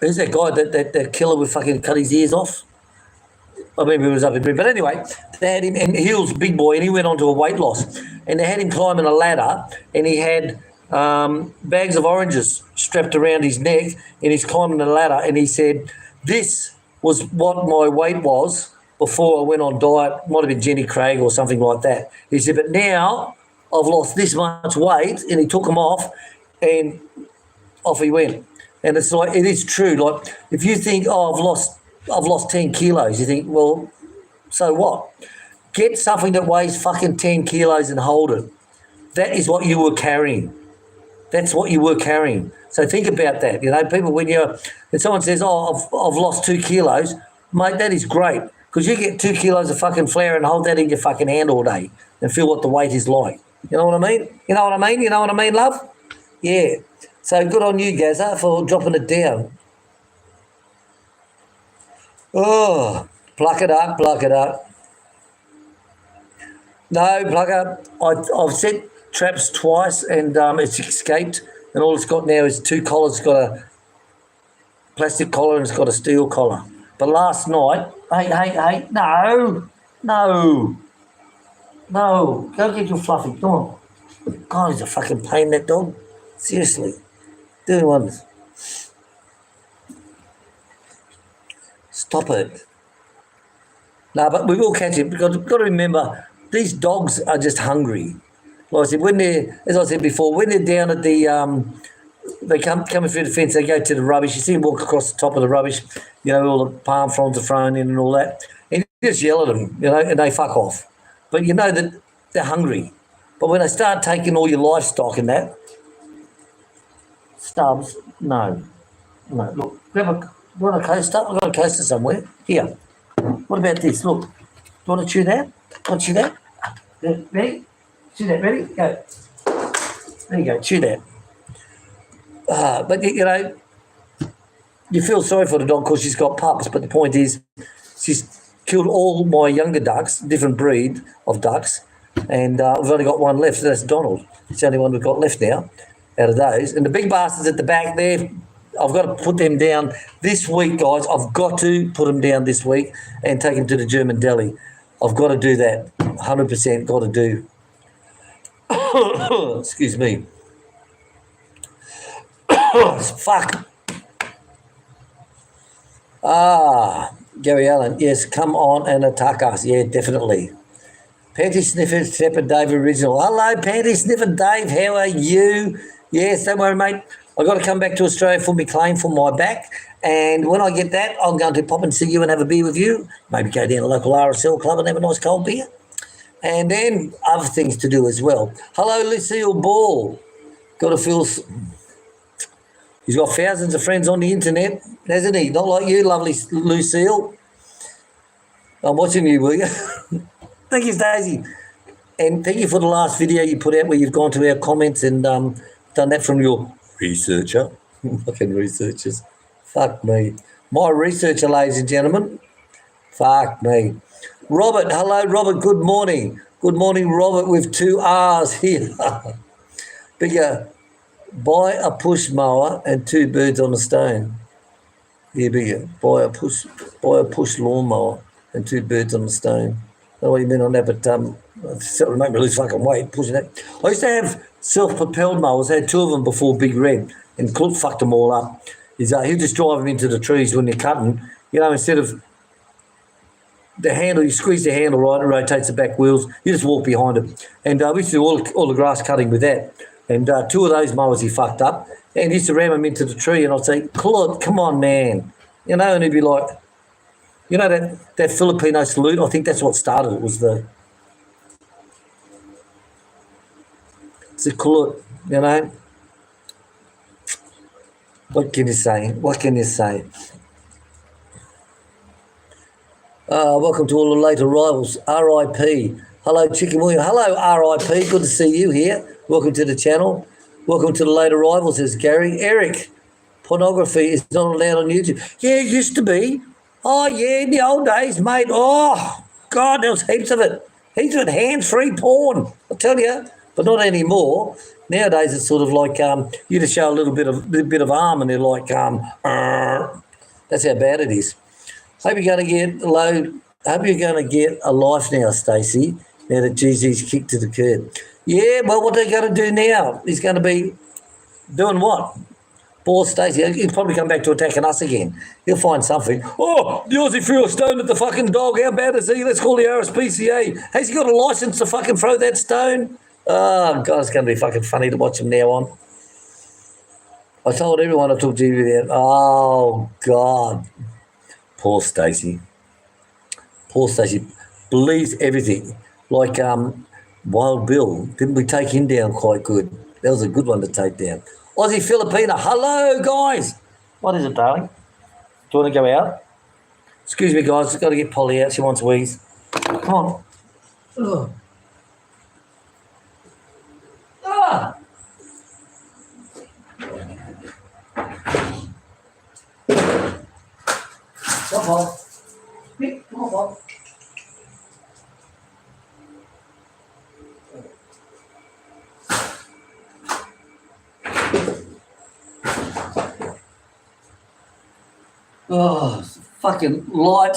who's that guy, that killer with fucking cut his ears off? I remember he was up in Britain. But anyway, they had him, and he was a big boy, and he went on to a weight loss. And they had him climbing a ladder, and he had bags of oranges strapped around his neck, and he's climbing the ladder, and he said, this was what my weight was before I went on diet. Might have been Jenny Craig or something like that. He said, but now I've lost this much weight, and he took them off, and off he went. And it's like, it is true. Like, if you think, I've lost 10 kilos, you think, well, so what? Get something that weighs fucking 10 kilos and hold it. That is what you were carrying. That's what you were carrying. So think about that. You know, people, when someone says, I've lost 2 kilos, mate, that is great, because you get 2 kilos of fucking flour and hold that in your fucking hand all day and feel what the weight is like. You know what I mean? You know what I mean? You know what I mean, love? Yeah. So good on you, Gazza, for dropping it down. Oh, pluck it up. No, Plugger, I've set traps twice and it's escaped, and all it's got now is 2 collars. It's got a plastic collar and it's got a steel collar. But last night, hey, no, go get your Fluffy, come on. God, he's a fucking pain, that dog. Seriously, doing wonders. Stop it. No, but we will catch it, because you've got to remember, these dogs are just hungry. Like I said, as I said before, when they're down at the, they coming through the fence, they go to the rubbish. You see them walk across the top of the rubbish, you know, all the palm fronds are thrown in and all that. And you just yell at them, you know, and they fuck off. But you know that they're hungry. But when they start taking all your livestock and that, Stubbs, no. Look, you want a coaster? I've got a coaster somewhere. Here. What about this? Look. Do you want to chew that? Want to chew that? Yeah, ready? Chew that. Ready? Go. There you go. Chew that. But, you know, you feel sorry for the dog because she's got pups, but the point is she's killed all my younger ducks, different breed of ducks, and we've only got one left, so that's Donald. It's the only one we've got left now out of those. And the big bastards at the back there, I've got to put them down this week, guys. I've got to put them down this week and take them to the German deli. I've got to do that. 100% got to do. Excuse me. Fuck. Gary Allen. Yes, come on and attack us. Yeah, definitely. Panty Sniffer Dave original. Hello, Panty Sniffer Dave. How are you? Yes, don't worry, mate. I've got to come back to Australia for my claim for my back. And when I get that, I'm going to pop and see you and have a beer with you. Maybe go down to a local RSL club and have a nice cold beer. And then other things to do as well. Hello, Lucille Ball. Got to feel... He's got thousands of friends on the internet, hasn't he? Not like you, lovely Lucille. I'm watching you, will you? Thank you, Daisy. And thank you for the last video you put out where you've gone to our comments and done that from your researcher. Fucking researchers. Fuck me. My researcher, ladies and gentlemen. Fuck me. Robert, hello, Robert. Good morning. Good morning, Robert, with 2 R's here. Bigger, buy a push mower and 2 birds on a stone. Yeah, bigger, buy a push lawnmower and 2 birds on a stone. I know what you mean on that, but it'll make me lose fucking weight pushing that. I used to have self-propelled mowers. I had 2 of them before Big Red, and Clint fucked them all up. He'd just drive them into the trees when they're cutting. You know, instead of the handle, you squeeze the handle right, it rotates the back wheels. You just walk behind it. And we used to do all the grass cutting with that. And 2 of those mowers he fucked up, and he used to ram them into the tree. And I'd say, Claude, come on, man. You know, and he'd be like, you know that Filipino salute? I think that's what started it, was it's a Claude, you know. What can you say? What can you say? Welcome to all the late arrivals. R.I.P. Hello, Chicken William. Hello, R.I.P. Good to see you here. Welcome to the channel. Welcome to the late arrivals, says Gary. Eric, pornography is not allowed on YouTube. Yeah, it used to be. Oh, yeah, in the old days, mate. Oh, God, there was heaps of it. Heaps of it, hands-free porn, I tell you. But not anymore. Nowadays, it's sort of like you just show a little bit of arm and they're like, that's how bad it is. Hope you're going to get a life now, Stacey, now that GZ's kicked to the curb. Yeah, well, what they're going to do now is going to be doing what? Poor Stacey, he'll probably come back to attacking us again. He'll find something. Oh, the Aussie threw a stone at the fucking dog. How bad is he? Let's call the RSPCA. Has he got a license to fucking throw that stone? Oh, God, it's going to be fucking funny to watch him now on. I told everyone I talked to you about. Oh, God. Poor Stacey. Poor Stacey believes everything. Like Wild Bill, didn't we take him down quite good? That was a good one to take down. Aussie Filipina, hello guys. What is it, darling? Do you want to go out? Excuse me, guys. I've got to get Polly out. She wants wheeze. Come on. Ugh. Ah. Come on. Come on, Bob. Oh, fucking light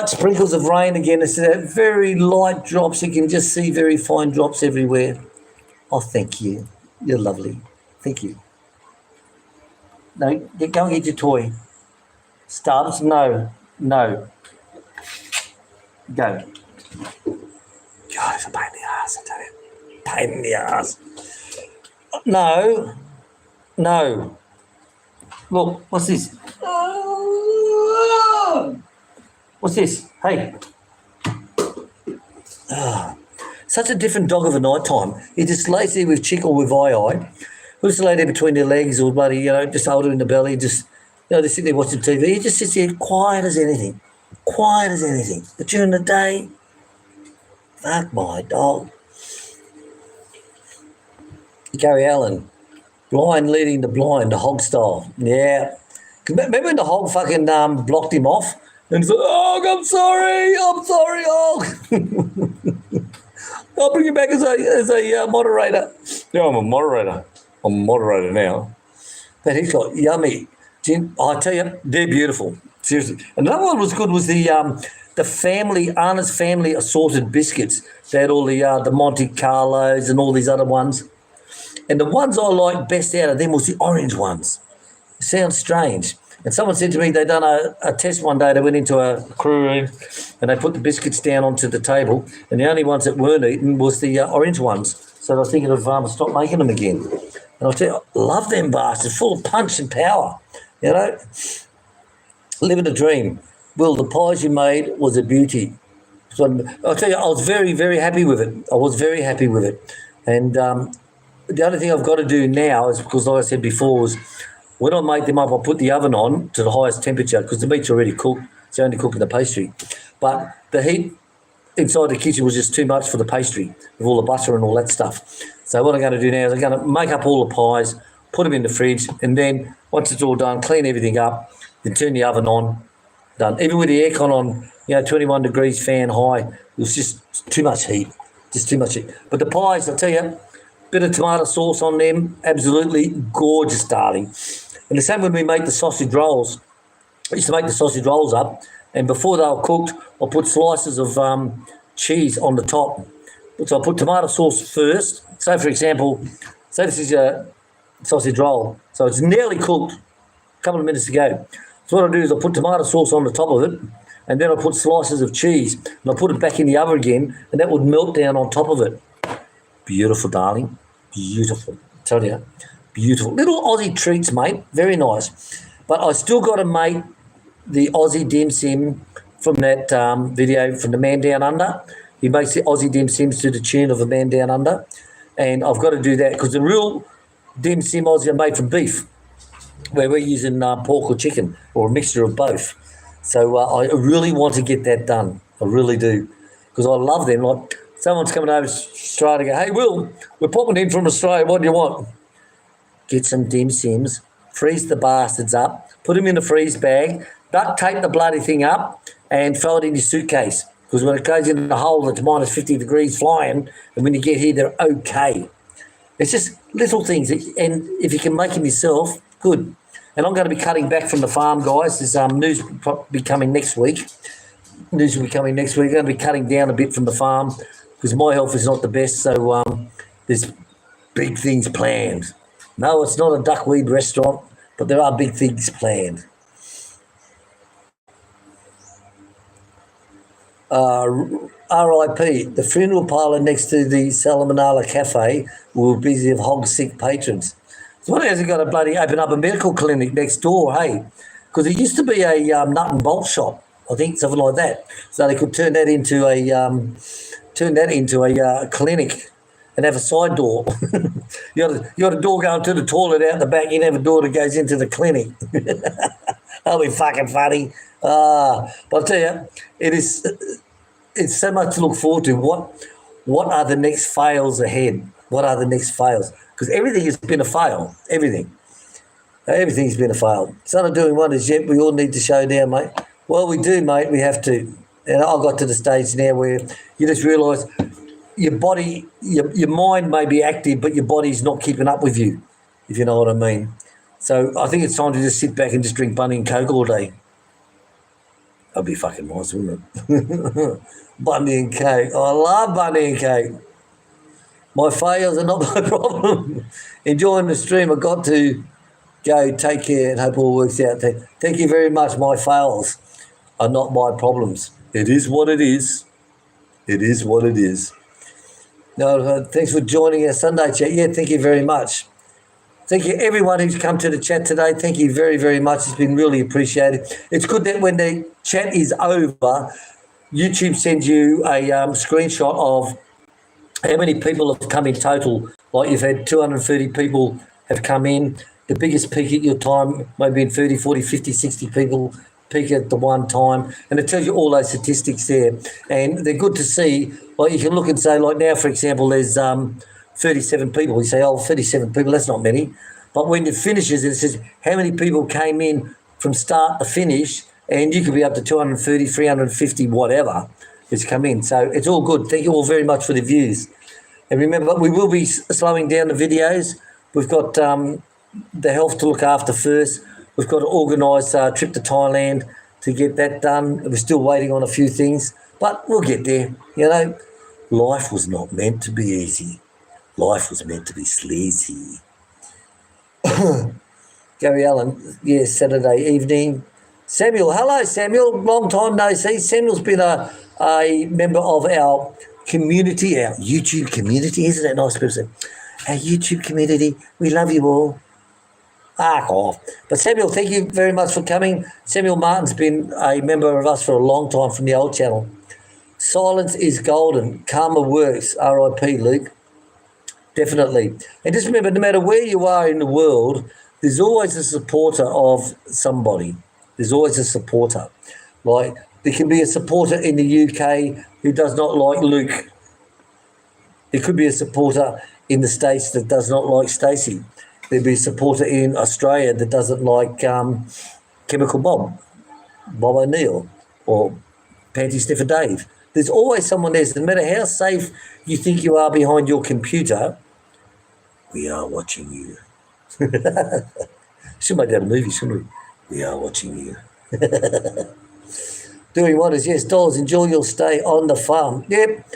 sprinkles of rain again. It's that very light drops. You can just see very fine drops everywhere. Oh, thank you. You're lovely. Thank you. No, go and get your toy. Stubbs, no. Go. God, it's a pain in the ass, I tell you. Pain in the ass. No. Look, what's this? What's this? Hey. Such a different dog of a night time. He just lays there with Chick or with I. He'll just lay there between their legs or bloody, just hold her in the belly, just, they sit there watching TV. He just sits there quiet as anything. But during the day, fuck my dog. Gary Allen. Blind leading the blind, the hog style. Yeah. Remember when the hog fucking blocked him off? And said, oh, I'm sorry, hog. I'll bring you back as a moderator. Yeah, I'm a moderator. I'm a moderator now. But he's got yummy. I tell you, they're beautiful. Seriously. Another one was good was the family, Anna's family assorted biscuits. They had all the Monte Carlos and all these other ones. And the ones I liked best out of them was the orange ones. It sounds strange. And someone said to me they'd done a test one day. They went into a crew room and they put the biscuits down onto the table, and the only ones that weren't eaten was the orange ones. So I was thinking of stop making them again. And I'll tell you, I love them bastards, full of punch and power. Living a dream. Will, the pies you made was a beauty. So I'll tell you, I was very, very happy with it. And the only thing I've got to do now is, because like I said before, was when I make them up, I'll put the oven on to the highest temperature because the meat's already cooked. It's only cooking the pastry. But the heat inside the kitchen was just too much for the pastry with all the butter and all that stuff. So what I'm going to do now is I'm going to make up all the pies, put them in the fridge, and then once it's all done, clean everything up, then turn the oven on, done. Even with the aircon on, 21 degrees Fahrenheit. It was just too much heat, But the pies, I tell you, bit of tomato sauce on them, absolutely gorgeous, darling. And the same when we make the sausage rolls. I used to make the sausage rolls up, and before they were cooked, I put slices of cheese on the top. So I put tomato sauce first. So, for example, this is a sausage roll. So it's nearly cooked, a couple of minutes to go. So what I do is I put tomato sauce on the top of it, and then I put slices of cheese, and I put it back in the oven again, and that would melt down on top of it. Beautiful, darling. Beautiful. I tell you, beautiful. Little Aussie treats, mate. Very nice. But I still got to make the Aussie dim sim from that video from the Man Down Under. He makes the Aussie dim sims to the tune of the Man Down Under. And I've got to do that because the real dim sim Aussie are made from beef, where we're using pork or chicken or a mixture of both. So I really want to get that done. I really do, because I love them. Like, someone's coming over to Australia and go, hey, Will, we're popping in from Australia. What do you want? Get some dim sims, freeze the bastards up, put them in a freeze bag, duct tape the bloody thing up and throw it in your suitcase. Because when it goes in the hole, it's minus 50 degrees flying, and when you get here, they're okay. It's just little things. And if you can make them yourself, good. And I'm going to be cutting back from the farm, guys. There's news will be coming next week. I'm going to be cutting down a bit from the farm because my health is not the best. So there's big things planned. No, it's not a duckweed restaurant, but there are big things planned. RIP, the funeral parlour next to the Salmonella Cafe will be busy of hog-sick patrons. So what hasn't got to bloody open up a medical clinic next door, hey? Because it used to be a nut and bolt shop, I think, something like that. So they could turn that into a clinic and have a side door. you got a door going to the toilet out the back. You have a door that goes into the clinic. That'll be fucking funny. But I'll tell you, it's so much to look forward to. What are the next fails ahead? What are the next fails? Because everything has been a fail. Everything's been a fail. It's not doing wonders yet. We all need to show down, mate. Well, we do, mate. We have to. And I got to the stage now where you just realise your body, your mind may be active, but your body's not keeping up with you, if you know what I mean. So I think it's time to just sit back and just drink Bunny and Coke all day. That'd be fucking nice, wouldn't it? Bunny and Coke. I love Bunny and Coke. My fails are not my problem. Enjoying the stream. I got to go. Take care and hope all works out. Thank you very much. My fails are not my problems. It is what it is. It is what it is. No, thanks for joining our Sunday chat. Yeah, thank you very much. Thank you, everyone who's come to the chat today. Thank you very, very much. It's been really appreciated. It's good that when the chat is over, YouTube sends you a screenshot of how many people have come in total. Like you've had 230 people have come in. The biggest peak at your time may have been 30, 40, 50, 60 people peak at the one time. And it tells you all those statistics there. And they're good to see. Like you can look and say, like now, for example, there's 37 people. You say, 37 people, that's not many. But when it finishes, it says how many people came in from start to finish, and you could be up to 230, 350, whatever has come in. So it's all good. Thank you all very much for the views. And remember, we will be slowing down the videos. We've got the health to look after first. We've got to organise a trip to Thailand to get that done. We're still waiting on a few things, but we'll get there. You know, life was not meant to be easy. Life was meant to be sleazy. Gary Allen, yes, Saturday evening. Samuel, hello, Samuel. Long time no see. Samuel's been a member of our community, our YouTube community. Isn't that nice person? Our YouTube community. We love you all. Off. But Samuel, thank you very much for coming. Samuel Martin's been a member of us for a long time from the old channel. Silence is golden. Karma works. R.I.P. Luke. Definitely. And just remember, no matter where you are in the world, there's always a supporter of somebody. There's always a supporter. Like, there can be a supporter in the UK who does not like Luke. There could be a supporter in the States that does not like Stacey. There'd be a supporter in Australia that doesn't like Chemical Bob O'Neill, or Panty Sniffer Dave. There's always someone there. So no matter how safe you think you are behind your computer, we are watching you. Should make that a movie, shouldn't we? We are watching you. Doing wonders. Yes, dolls, enjoy your stay on the farm. Yep.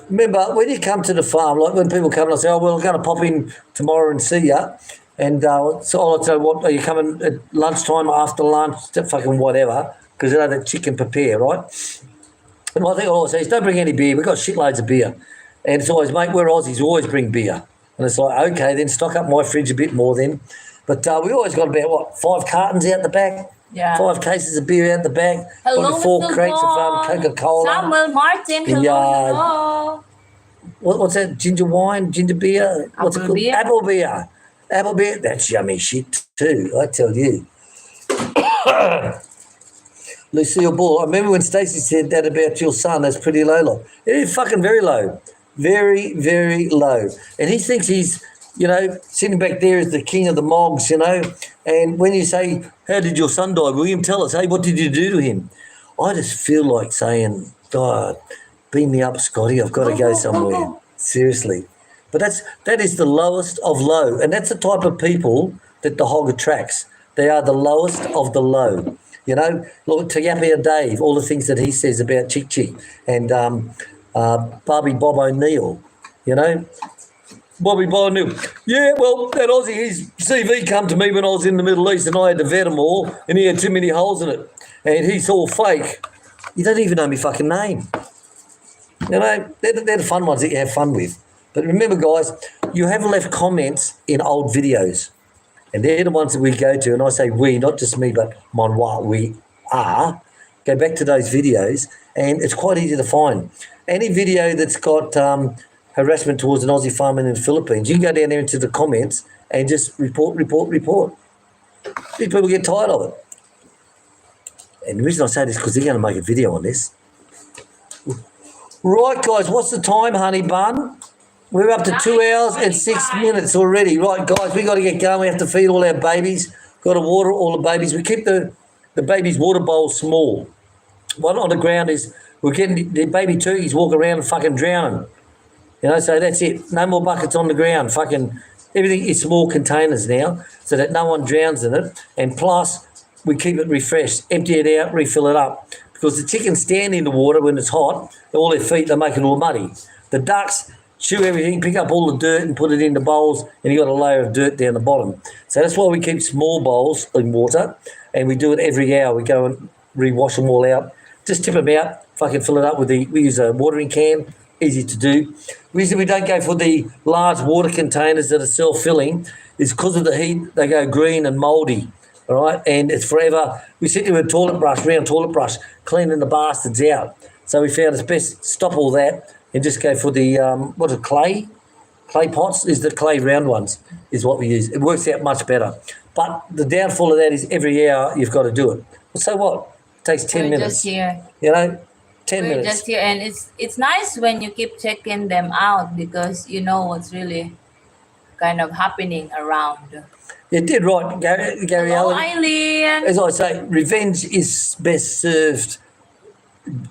Remember, when you come to the farm, like when people come and I say, oh, well, we're going to pop in tomorrow and see you. And so I'll say, what, are you coming at lunchtime, after lunch, fucking whatever, because you know that chicken prepare, right? And one thing I always say is don't bring any beer. We've got shitloads of beer. And it's always, mate, we're Aussies, we always bring beer. And it's like, okay, then stock up my fridge a bit more then. But we always got about, 5 cartons out the back? Yeah. 5 cases of beer out the back. Hello, probably 4 Mr. crates Bond. of Coca-Cola. Samuel Martin, hello, hello. What's that? Ginger wine, ginger beer? What's Apple it called? beer. Apple beer. Apple beer. That's yummy shit too, I tell you. Lucille Ball, I remember when Stacey said that about your son, that's pretty low, like. It is fucking very low. Very, very low. And he thinks he's, sitting back there as the king of the mogs, And when you say, how did your son die? William, tell us, hey, what did you do to him? I just feel like saying, God, beam me up, Scotty. I've got to go somewhere. Seriously. But that is the lowest of low. And that's the type of people that the hog attracts. They are the lowest of the low. Look, Tiapia Dave, all the things that he says about Chick and Barbie Bob O'Neill, Bobby Bob O'Neill. Yeah, well, that Aussie, his CV come to me when I was in the Middle East and I had to vet them all and he had too many holes in it. And he's all fake. You don't even know my fucking name. They're the fun ones that you have fun with. But remember, guys, you have left comments in old videos. And they're the ones that we go to. And I say we, not just me, but Monwa, we are. Go back to those videos. And it's quite easy to find. Any video that's got harassment towards an Aussie farmer in the Philippines, you can go down there into the comments and just report. These people get tired of it. And the reason I say this is because they're going to make a video on this. Right, guys, what's the time, honey bun? We're up to 2 hours and 6 minutes already. Right, guys, we got to get going. We have to feed all our babies. Got to water all the babies. We keep the babies' water bowls small. One on the ground is we're getting the baby turkeys walk around and fucking drowning. So that's it. No more buckets on the ground. Fucking everything is small containers now so that no one drowns in it. And plus, we keep it refreshed, empty it out, refill it up. Because the chickens stand in the water when it's hot, all their feet, they make it all muddy. The ducks chew everything, pick up all the dirt and put it in the bowls, and you got a layer of dirt down the bottom. So that's why we keep small bowls in water, and we do it every hour. We go and rewash them all out. Just tip them out, fucking fill it up we use a watering can, easy to do. The reason we don't go for the large water containers that are self-filling is because of the heat, they go green and mouldy. All right, and it's forever. We sit there with a round toilet brush, cleaning the bastards out. So we found it's best stop all that and just go for the clay pots. Is the clay round ones is what we use. It works out much better. But the downfall of that is every hour you've got to do it. Well, so what? It takes 10 minutes. Just here. 10 We're minutes. just here, and it's nice when you keep checking them out because you know what's really kind of happening around. You did right, Gary Hello, Allen. Eileen. As I say, revenge is best served.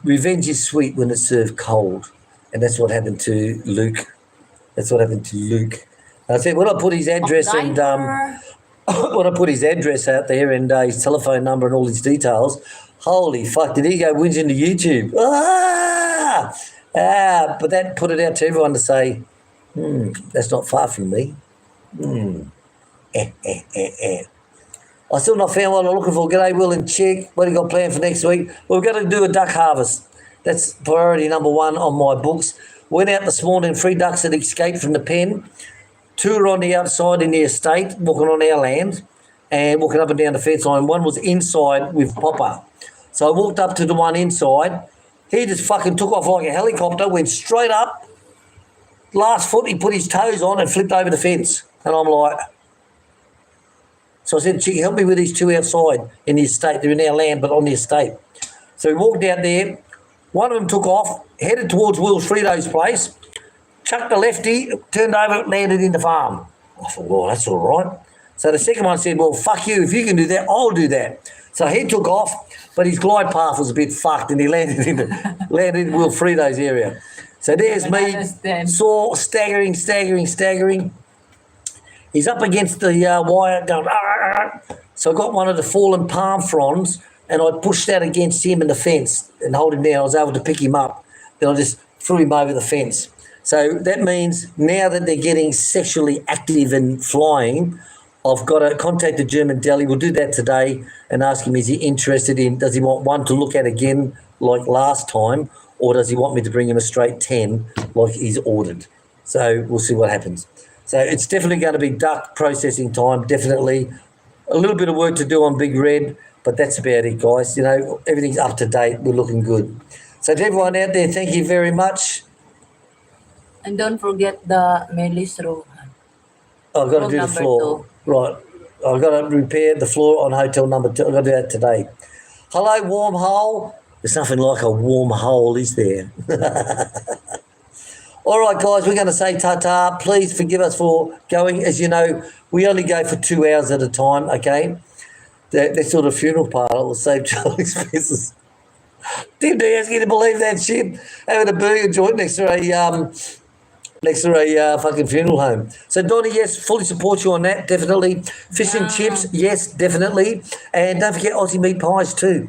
Revenge is sweet when it's served cold, and that's what happened to Luke. I said when I put his address and when I put his address out there and his telephone number and all his details, holy fuck! Did he go whinging to YouTube? But that put it out to everyone to say, that's not far from me. I still not found what I'm looking for. G'day, Will and Chick. What have you got planned for next week? Well, we're going to do a duck harvest. That's priority number 1 on my books. Went out this morning, 3 ducks had escaped from the pen. 2 are on the outside in the estate, walking on our land and walking up and down the fence line. 1 was inside with Popper. So I walked up to the one inside. He just fucking took off like a helicopter, went straight up. Last foot, he put his toes on and flipped over the fence. And I'm like... So I said, Chick, help me with these 2 outside in the estate. They're in our land, but on the estate. So we walked out there. 1 of them took off, headed towards Will Frito's place, chucked a lefty, turned over, landed in the farm. I thought, well, that's all right. So the second one said, well, fuck you. If you can do that, I'll do that. So he took off, but his glide path was a bit fucked, and he landed in Wilfredo's area. So there's I me, understand. staggering. He's up against the wire going, so I got one of the fallen palm fronds and I pushed that against him and the fence and hold him down. I was able to pick him up. Then I just threw him over the fence. So that means now that they're getting sexually active and flying, I've got to contact the German deli. We'll do that today and ask him, is he interested in, does he want one to look at again like last time, or does he want me to bring him a straight 10 like he's ordered? So we'll see what happens. So it's definitely going to be duck processing time, definitely. A little bit of work to do on Big Red, but that's about it, guys. You know, everything's up to date. We're looking good. So to everyone out there, thank you very much. And don't forget the Melis room. I've got to do the number floor. Right. I've got to repair the floor on hotel number 2. I've got to do that today. Hello, warm hole. There's nothing like a warm hole, is there? All right, guys, we're going to say ta-ta. Please forgive us for going. As you know, we only go for 2 hours at a time, okay? That sort of funeral parlour will save Charlie's business. Didn't he ask you to believe that shit? Having a burger joint next to a fucking funeral home. So, Donnie, yes, fully support you on that, definitely. Fish and chips, yes, definitely. And don't forget Aussie meat pies too.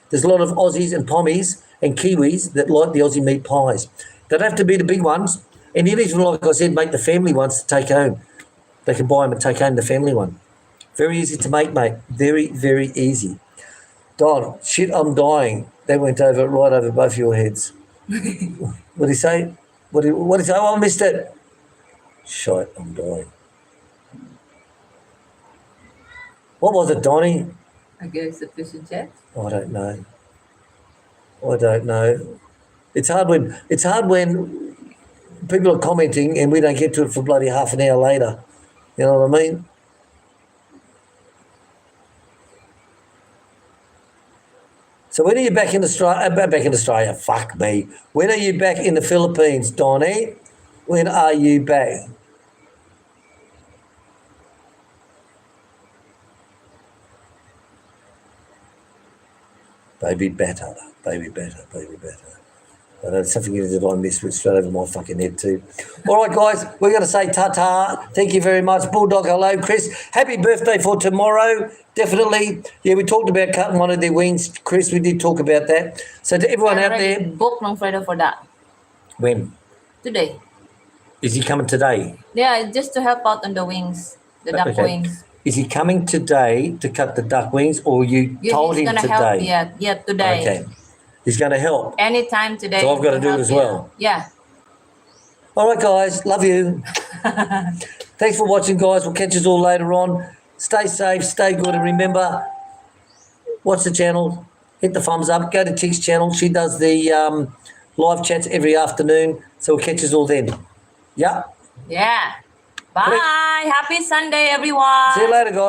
There's a lot of Aussies and Pommies and Kiwis that like the Aussie meat pies. They don't have to be the big ones. And even, like I said, make the family ones to take home. They can buy them and take home the family one. Very easy to make, mate. Very, very easy. Don, shit, I'm dying. That went right over both your heads. What did he say? What did he say? Oh, I missed it. Shite, I'm dying. What was it, Donnie? I guess the fish and chips. I don't know. It's hard when people are commenting and we don't get to it for bloody half an hour later. You know what I mean? So when are you back in Australia? Fuck me. When are you back in the Philippines, Donnie? When are you back? Baby better. I know something that I missed went straight over my fucking head too. All right, guys, we're going to say ta-ta. Thank you very much. Bulldog, hello. Chris, happy birthday for tomorrow. Definitely. Yeah, we talked about cutting one of their wings. Chris, we did talk about that. So to everyone out there. Book long Friday for that. When? Today. Is he coming today? Yeah, just to help out on the wings, the duck wings. Is he coming today to cut the duck wings, or you told him today? Help, yeah, today. Okay. He's going to help. Anytime today. So I've got to do it as well. Yeah. All right, guys. Love you. Thanks for watching, guys. We'll catch us all later on. Stay safe. Stay good. And remember, watch the channel. Hit the thumbs up. Go to Chick's channel. She does the live chats every afternoon. So we'll catch us all then. Yeah? Yeah. Bye. Happy Sunday, everyone. See you later, guys.